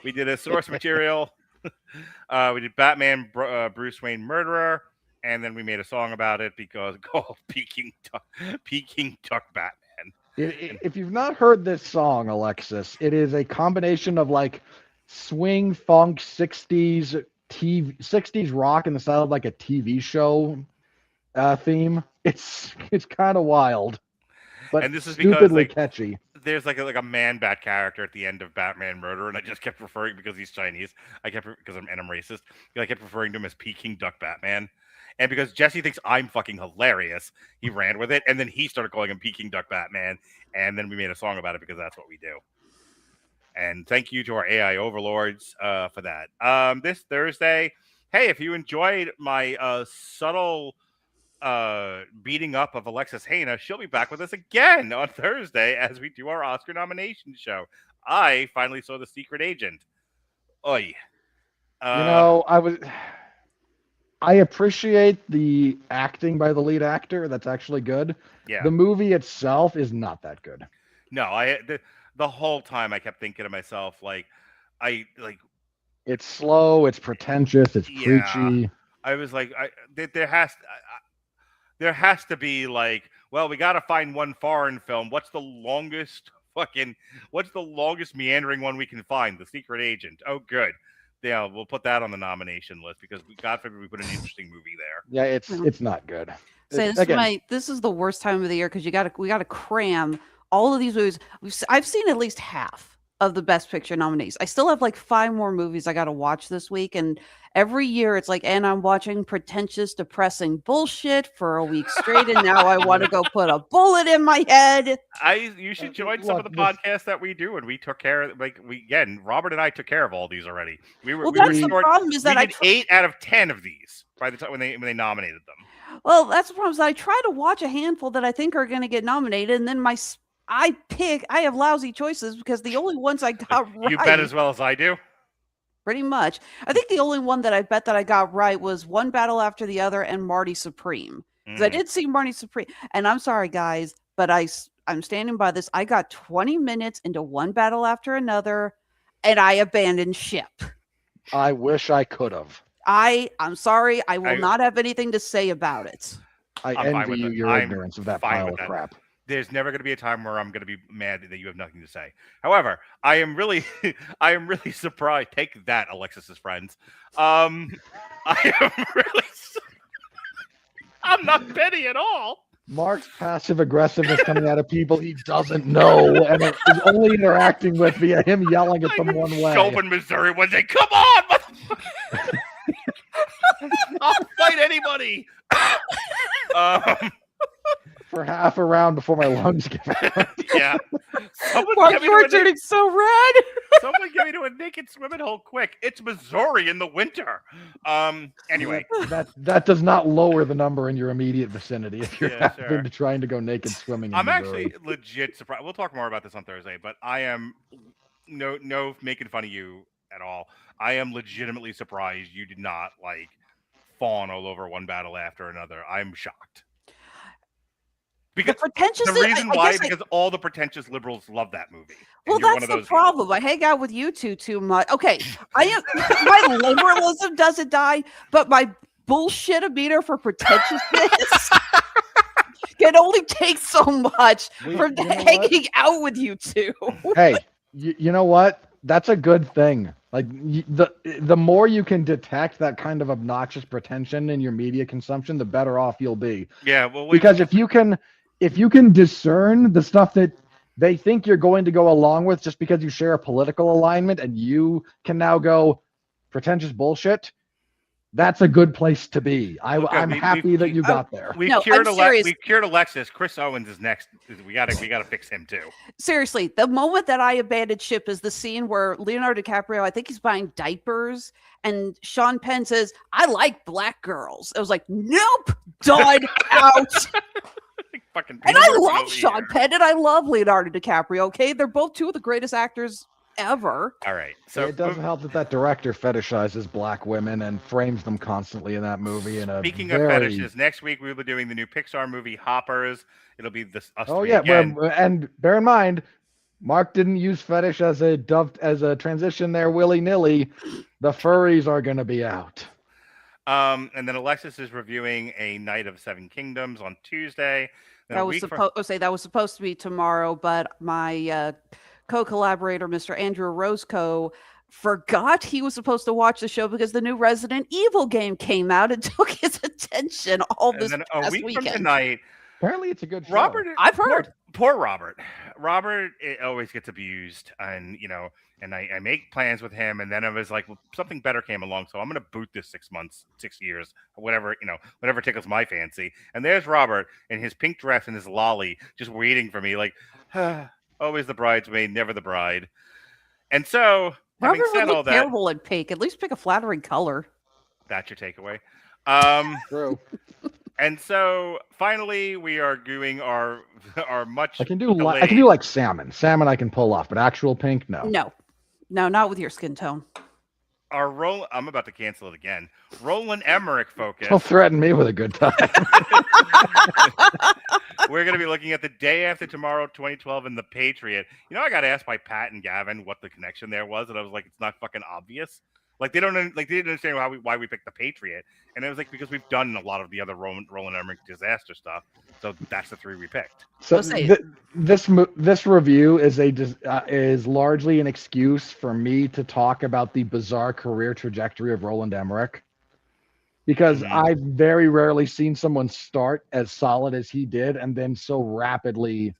We did a source material. We did Batman, Bruce Wayne Murderer, and then we made a song about it because called Peking Duck Batman. If you've not heard this song, Alexis, it is a combination of like swing, funk, 60s rock in the style of like a TV show theme. It's kind of wild, but and this is because stupidly catchy. There's like a man bat character at the end of Batman Murder, and I just kept referring because he's Chinese. I'm racist. I kept referring to him as Peking Duck Batman, and because Jesse thinks I'm fucking hilarious, he ran with it, and then he started calling him Peking Duck Batman, and then we made a song about it because that's what we do. And thank you to our AI overlords for that. This Thursday, hey, if you enjoyed my subtle beating up of Alexis Hana, she'll be back with us again on Thursday as we do our Oscar nomination show. I finally saw The Secret Agent. Oy. I appreciate the acting by the lead actor. That's actually good. Yeah. The movie itself is not that good. No, the whole time I kept thinking to myself, it's slow, it's pretentious, it's preachy. I was like, there has to be like, well, we got to find one foreign film. What's the longest meandering one we can find? The Secret Agent. Oh, good. Yeah, we'll put that on the nomination list because God forbid we put an interesting movie there. Yeah, it's not good. So this is the worst time of the year because we gotta cram all of these movies. I've seen at least half of the Best Picture nominees. I still have like 5 more movies I gotta watch this week, and every year it's like, and I'm watching pretentious, depressing bullshit for a week straight, and now I want to go put a bullet in my head. You should join some of the podcasts that we do, and we took care of Robert and I took care of all these already. The problem is that we did 8 out of 10 of these by the time when they nominated them. Well, that's the problem. Is I try to watch a handful that I think are going to get nominated, and then I have lousy choices because the only ones I got right. You bet as well as I do. Pretty much. I think the only one that I bet that I got right was One Battle After the Other and Marty Supreme. Because I did see Marty Supreme. And I'm sorry, guys, but I'm standing by this. I got 20 minutes into One Battle After Another, and I abandoned ship. I wish I could have. I'm sorry. I will not have anything to say about it. I envy you your ignorance of that pile of crap. There's never going to be a time where I'm going to be mad that you have nothing to say. However, I am really surprised. Take that, Alexis's friends. I'm not petty at all. Mark's passive aggressiveness coming out of people he doesn't know and is only interacting with via him yelling at them one way. Show up in Missouri one day. Come on, motherfucker! I'll fight anybody. For half a round before my lungs give out. Yeah. Someone Mark, get me you to are a turning so red. Someone get me to a naked swimming hole quick. It's Missouri in the winter. Anyway. That does not lower the number in your immediate vicinity if you're Yeah, sure. trying to go naked swimming in I'm Missouri. actually legit surprised. We'll talk more about this on Thursday, but I am no making fun of you at all. I am legitimately surprised you did not like fawn all over one battle after another. I'm shocked. Because pretentious. the reason why, because all the pretentious liberals love that movie. Well, that's the problem. People. I hang out with you two too much. Okay, my liberalism doesn't die, but my bullshit meter for pretentiousness can only take so much from hanging out with you two. Hey, you know what? That's a good thing. Like the more you can detect that kind of obnoxious pretension in your media consumption, the better off you'll be. Yeah, well, because if you can discern the stuff that they think you're going to go along with just because you share a political alignment, and you can now go pretentious bullshit, that's a good place to be. I'm happy that you got there. We cured Alexis. Chris Owens is next. We gotta fix him too. Seriously, the moment that I abandoned ship is the scene where Leonardo DiCaprio, I think he's buying diapers, and Sean Penn says, "I like black girls." I was like, "Nope, done out." And I love Sean Penn and I love Leonardo DiCaprio. Okay, they're both two of the greatest actors ever. All right, so it doesn't help that director fetishizes black women and frames them constantly in that movie. Speaking of fetishes, next week we'll be doing the new Pixar movie Hoppers. It'll be this. And bear in mind, Mark didn't use fetish as a transition there willy nilly. The furries are going to be out. And then Alexis is reviewing A Night of Seven Kingdoms on Tuesday. That was supposed to be tomorrow, but my co-collaborator, Mr. Andrew Roscoe, forgot he was supposed to watch the show because the new Resident Evil game came out and took his attention all this past weekend. From tonight, apparently it's a good show. Robert, I've heard. Poor Robert. Robert always gets abused, and I make plans with him, and then I was like, well, something better came along, so I'm going to boot this 6 months, 6 years, whatever tickles my fancy. And there's Robert in his pink dress and his lolly, just waiting for me, like, always the bridesmaid, never the bride. And so, Robert would look terrible in pink. At least pick a flattering color. That's your takeaway. True. And so finally, we are doing our much. I can do like salmon. Salmon I can pull off, but actual pink, no. No, not with your skin tone. I'm about to cancel it again. Roland Emmerich focus. Don't threaten me with a good time. We're going to be looking at The Day After Tomorrow, 2012, and The Patriot. I got asked by Pat and Gavin what the connection there was, and I was like, it's not fucking obvious. Like they didn't understand why we picked The Patriot, and it was like because we've done a lot of the other Roland Emmerich disaster stuff, so that's the three we picked. So this review is largely an excuse for me to talk about the bizarre career trajectory of Roland Emmerich, because I've very rarely seen someone start as solid as he did and then so rapidly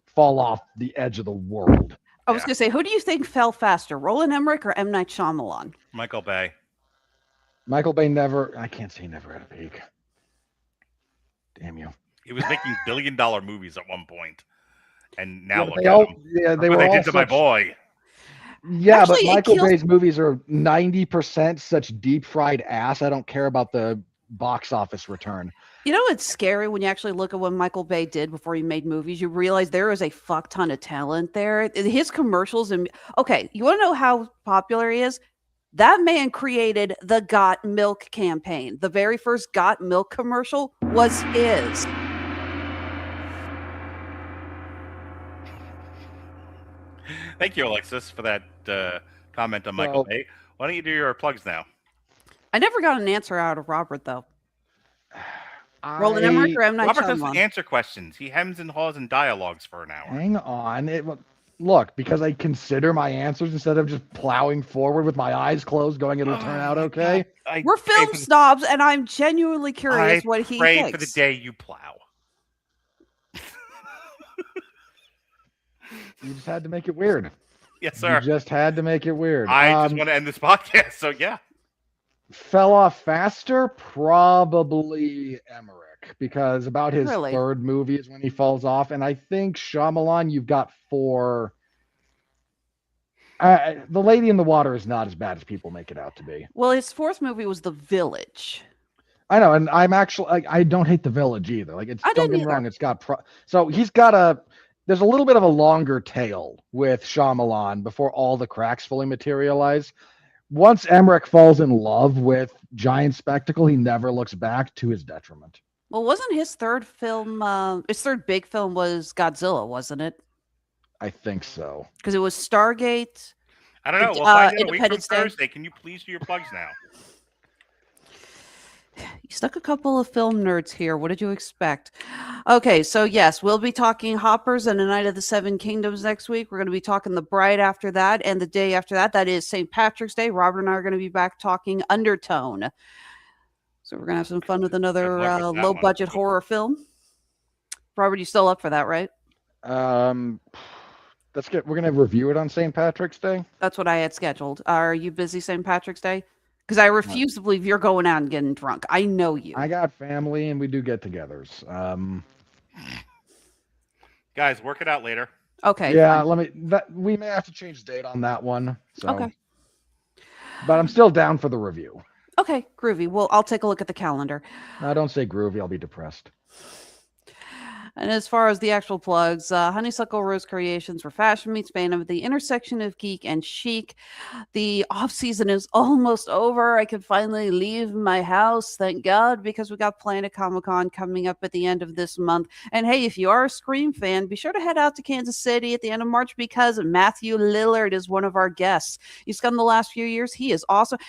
fall off the edge of the world. I was going to say, who do you think fell faster, Roland Emmerich or M. Night Shyamalan? Michael Bay. Michael Bay I can't say never had a peak. Damn you. He was making billion-dollar movies at one point. And now look they did to my boy. Yeah, actually, but Michael Bay's movies are 90% such deep-fried ass. I don't care about the box office return. It's scary when you actually look at what Michael Bay did before he made movies. You realize there is a fuck ton of talent there. His commercials you want to know how popular he is? That man created the Got Milk campaign. The very first Got Milk commercial was his. Thank you, Alexis, for that comment on Michael Bay. Why don't you do your plugs now? I never got an answer out of Robert, though. Roland Emmerich or M. Night Robert Shyamalan? doesn't answer questions. He hems and haws in dialogues for an hour. Hang on. Look, because I consider my answers instead of just plowing forward with my eyes closed, going, it'll turn out okay. We're film snobs, and I'm genuinely curious what he pray thinks. For the day you plow. You just had to make it weird. Yes, sir. You just had to make it weird. I just want to end this podcast, so yeah. Fell off faster? Probably Emmerich. Busick, because about his Really? third movie is when he falls off. And I think Shyamalan, you've got 4. The Lady in the Water is not as bad as people make it out to be. Well, his fourth movie was The Village. I know, and I'm actually I don't hate The Village either. Like, it's I don't didn't get me either. wrong, it's got so he's got there's a little bit of a longer tail with Shyamalan before all the cracks fully materialize. Once Emmerich falls in love with giant spectacle, he never looks back, to his detriment. Well, wasn't his third film, his third big film was Godzilla, wasn't it? I think so. Because it was Stargate. I don't know. We'll find out a week from Independence Day. Thursday. Can you please do your plugs now? You stuck a couple of film nerds here. What did you expect? Okay, so yes, we'll be talking Hoppers and A Night of the Seven Kingdoms next week. We're going to be talking The Bride after that, and the day after that, that is St. Patrick's Day. Robert and I are going to be back talking Undertone. So we're going to have some fun with another Good luck with that low-budget horror film. Robert, you still up for that, right? We're gonna review it on St. Patrick's Day. That's what I had scheduled. Are you busy St. Patrick's Day? Because I refuse to believe you're going out and getting drunk. I know you. I got family and we do get-togethers. Guys, work it out later. Okay. Yeah, fine. we may have to change the date on that one. So. Okay. But I'm still down for the review. Okay, groovy. Well, I'll take a look at the calendar. No, don't say groovy. I'll be depressed. And as far as the actual plugs, Honeysuckle Rose Creations, where fashion meets fandom at the intersection of geek and chic. The off season is almost over. I can finally leave my house, thank God, because we got Planet Comic-Con coming up at the end of this month. And hey, if you are a Scream fan, be sure to head out to Kansas City at the end of March, because Matthew Lillard is one of our guests. He's come the last few years. He is awesome.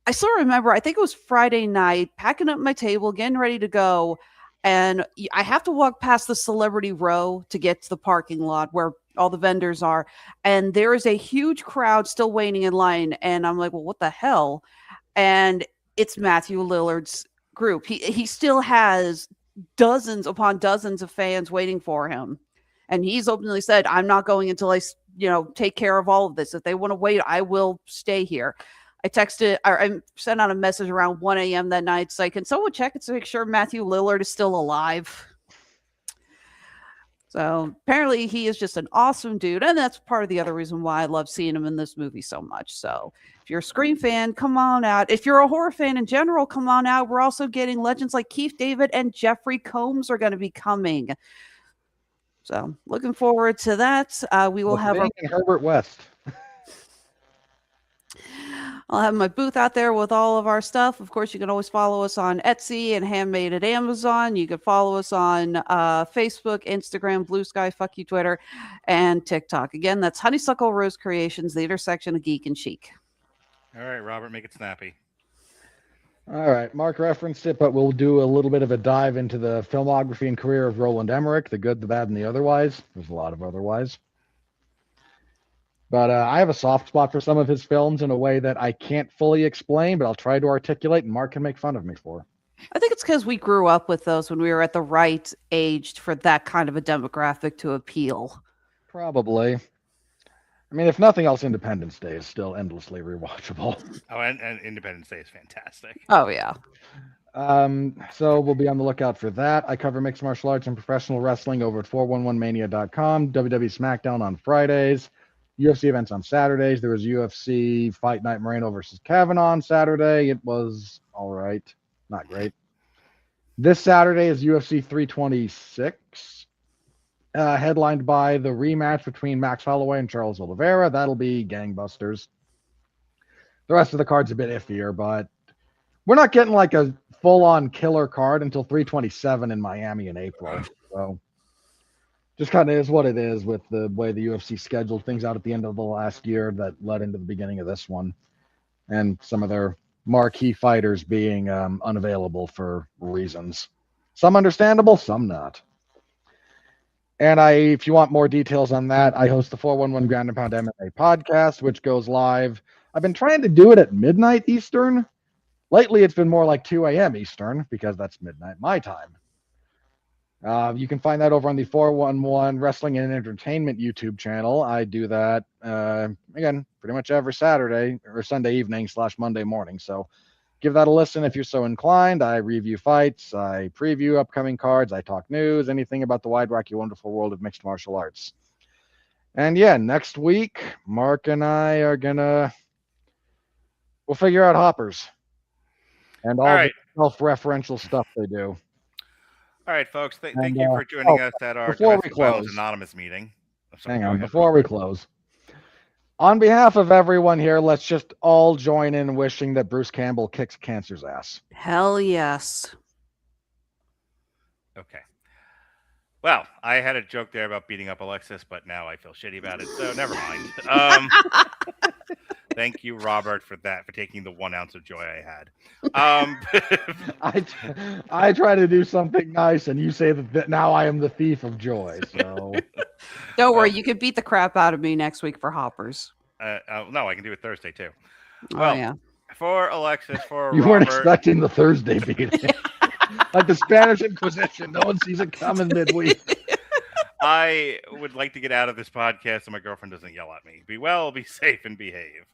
I still remember, I think it was Friday night, packing up my table, getting ready to go. And I have to walk past the celebrity row to get to the parking lot where all the vendors are. And there is a huge crowd still waiting in line. And I'm like, well, what the hell? And it's Matthew Lillard's group. He still has dozens upon dozens of fans waiting for him. And he's openly said, I'm not going until I, take care of all of this. If they want to wait, I will stay here. I sent out a message around 1 a.m. that night. So can someone check it to make sure Matthew Lillard is still alive? So apparently he is just an awesome dude. And that's part of the other reason why I love seeing him in this movie so much. So if you're a Scream fan, come on out. If you're a horror fan in general, come on out. We're also getting legends like Keith David and Jeffrey Combs are going to be coming. So looking forward to that. We will have Herbert West. I'll have my booth out there with all of our stuff. Of course, you can always follow us on Etsy and Handmade at Amazon. You can follow us on Facebook, Instagram, Blue Sky, fuck you, Twitter, and TikTok. Again, that's Honeysuckle Rose Creations, the intersection of geek and chic. All right, Robert, make it snappy. All right, Mark referenced it, but we'll do a little bit of a dive into the filmography and career of Roland Emmerich, the good, the bad, and the otherwise. There's a lot of otherwise. But I have a soft spot for some of his films in a way that I can't fully explain, but I'll try to articulate, and Mark can make fun of me for. I think it's because we grew up with those when we were at the right age for that kind of a demographic to appeal. Probably. I mean, if nothing else, Independence Day is still endlessly rewatchable. Oh, and Independence Day is fantastic. Oh, yeah. So we'll be on the lookout for that. I cover mixed martial arts and professional wrestling over at 411mania.com, WWE SmackDown on Fridays. UFC events on Saturdays. There was UFC Fight Night Moreno versus Kavanaugh on Saturday. It was all right. Not great. This Saturday is UFC 326, headlined by the rematch between Max Holloway and Charles Oliveira. That'll be gangbusters. The rest of the card's a bit iffier, but we're not getting like a full-on killer card until 327 in Miami in April. So just kind of is what it is with the way the UFC scheduled things out at the end of the last year that led into the beginning of this one. And some of their marquee fighters being unavailable for reasons. Some understandable, some not. And if you want more details on that, I host the 411 Ground and Pound MMA podcast, which goes live. I've been trying to do it at midnight Eastern. Lately, it's been more like 2 a.m. Eastern because that's midnight my time. You can find that over on the 411 Wrestling and Entertainment YouTube channel. I do that, again, pretty much every Saturday or Sunday evening / Monday morning. So give that a listen if you're so inclined. I review fights, I preview upcoming cards, I talk news, anything about the wide, wacky, wonderful world of mixed martial arts. And yeah, next week, Mark and I are we'll figure out hoppers and all right. the self-referential stuff they do. All right, folks. Thank you for joining us at our before we Domestic Violence close- Anonymous meeting. I'm sorry, Hang go on, ahead. before we close. On behalf of everyone here, let's just all join in wishing that Bruce Campbell kicks cancer's ass. Hell yes. Okay. Well, I had a joke there about beating up Alexis, but now I feel shitty about it, so never mind. Thank you, Robert, for taking the 1 ounce of joy I had. I try to do something nice, and you say that now I am the thief of joy. So Don't worry, you can beat the crap out of me next week for hoppers. No, I can do it Thursday too. Oh Well, yeah. For Alexis, for you Robert, weren't expecting the Thursday beating, like the Spanish Inquisition. No one sees it coming midweek. I would like to get out of this podcast so my girlfriend doesn't yell at me. Be well, be safe, and behave.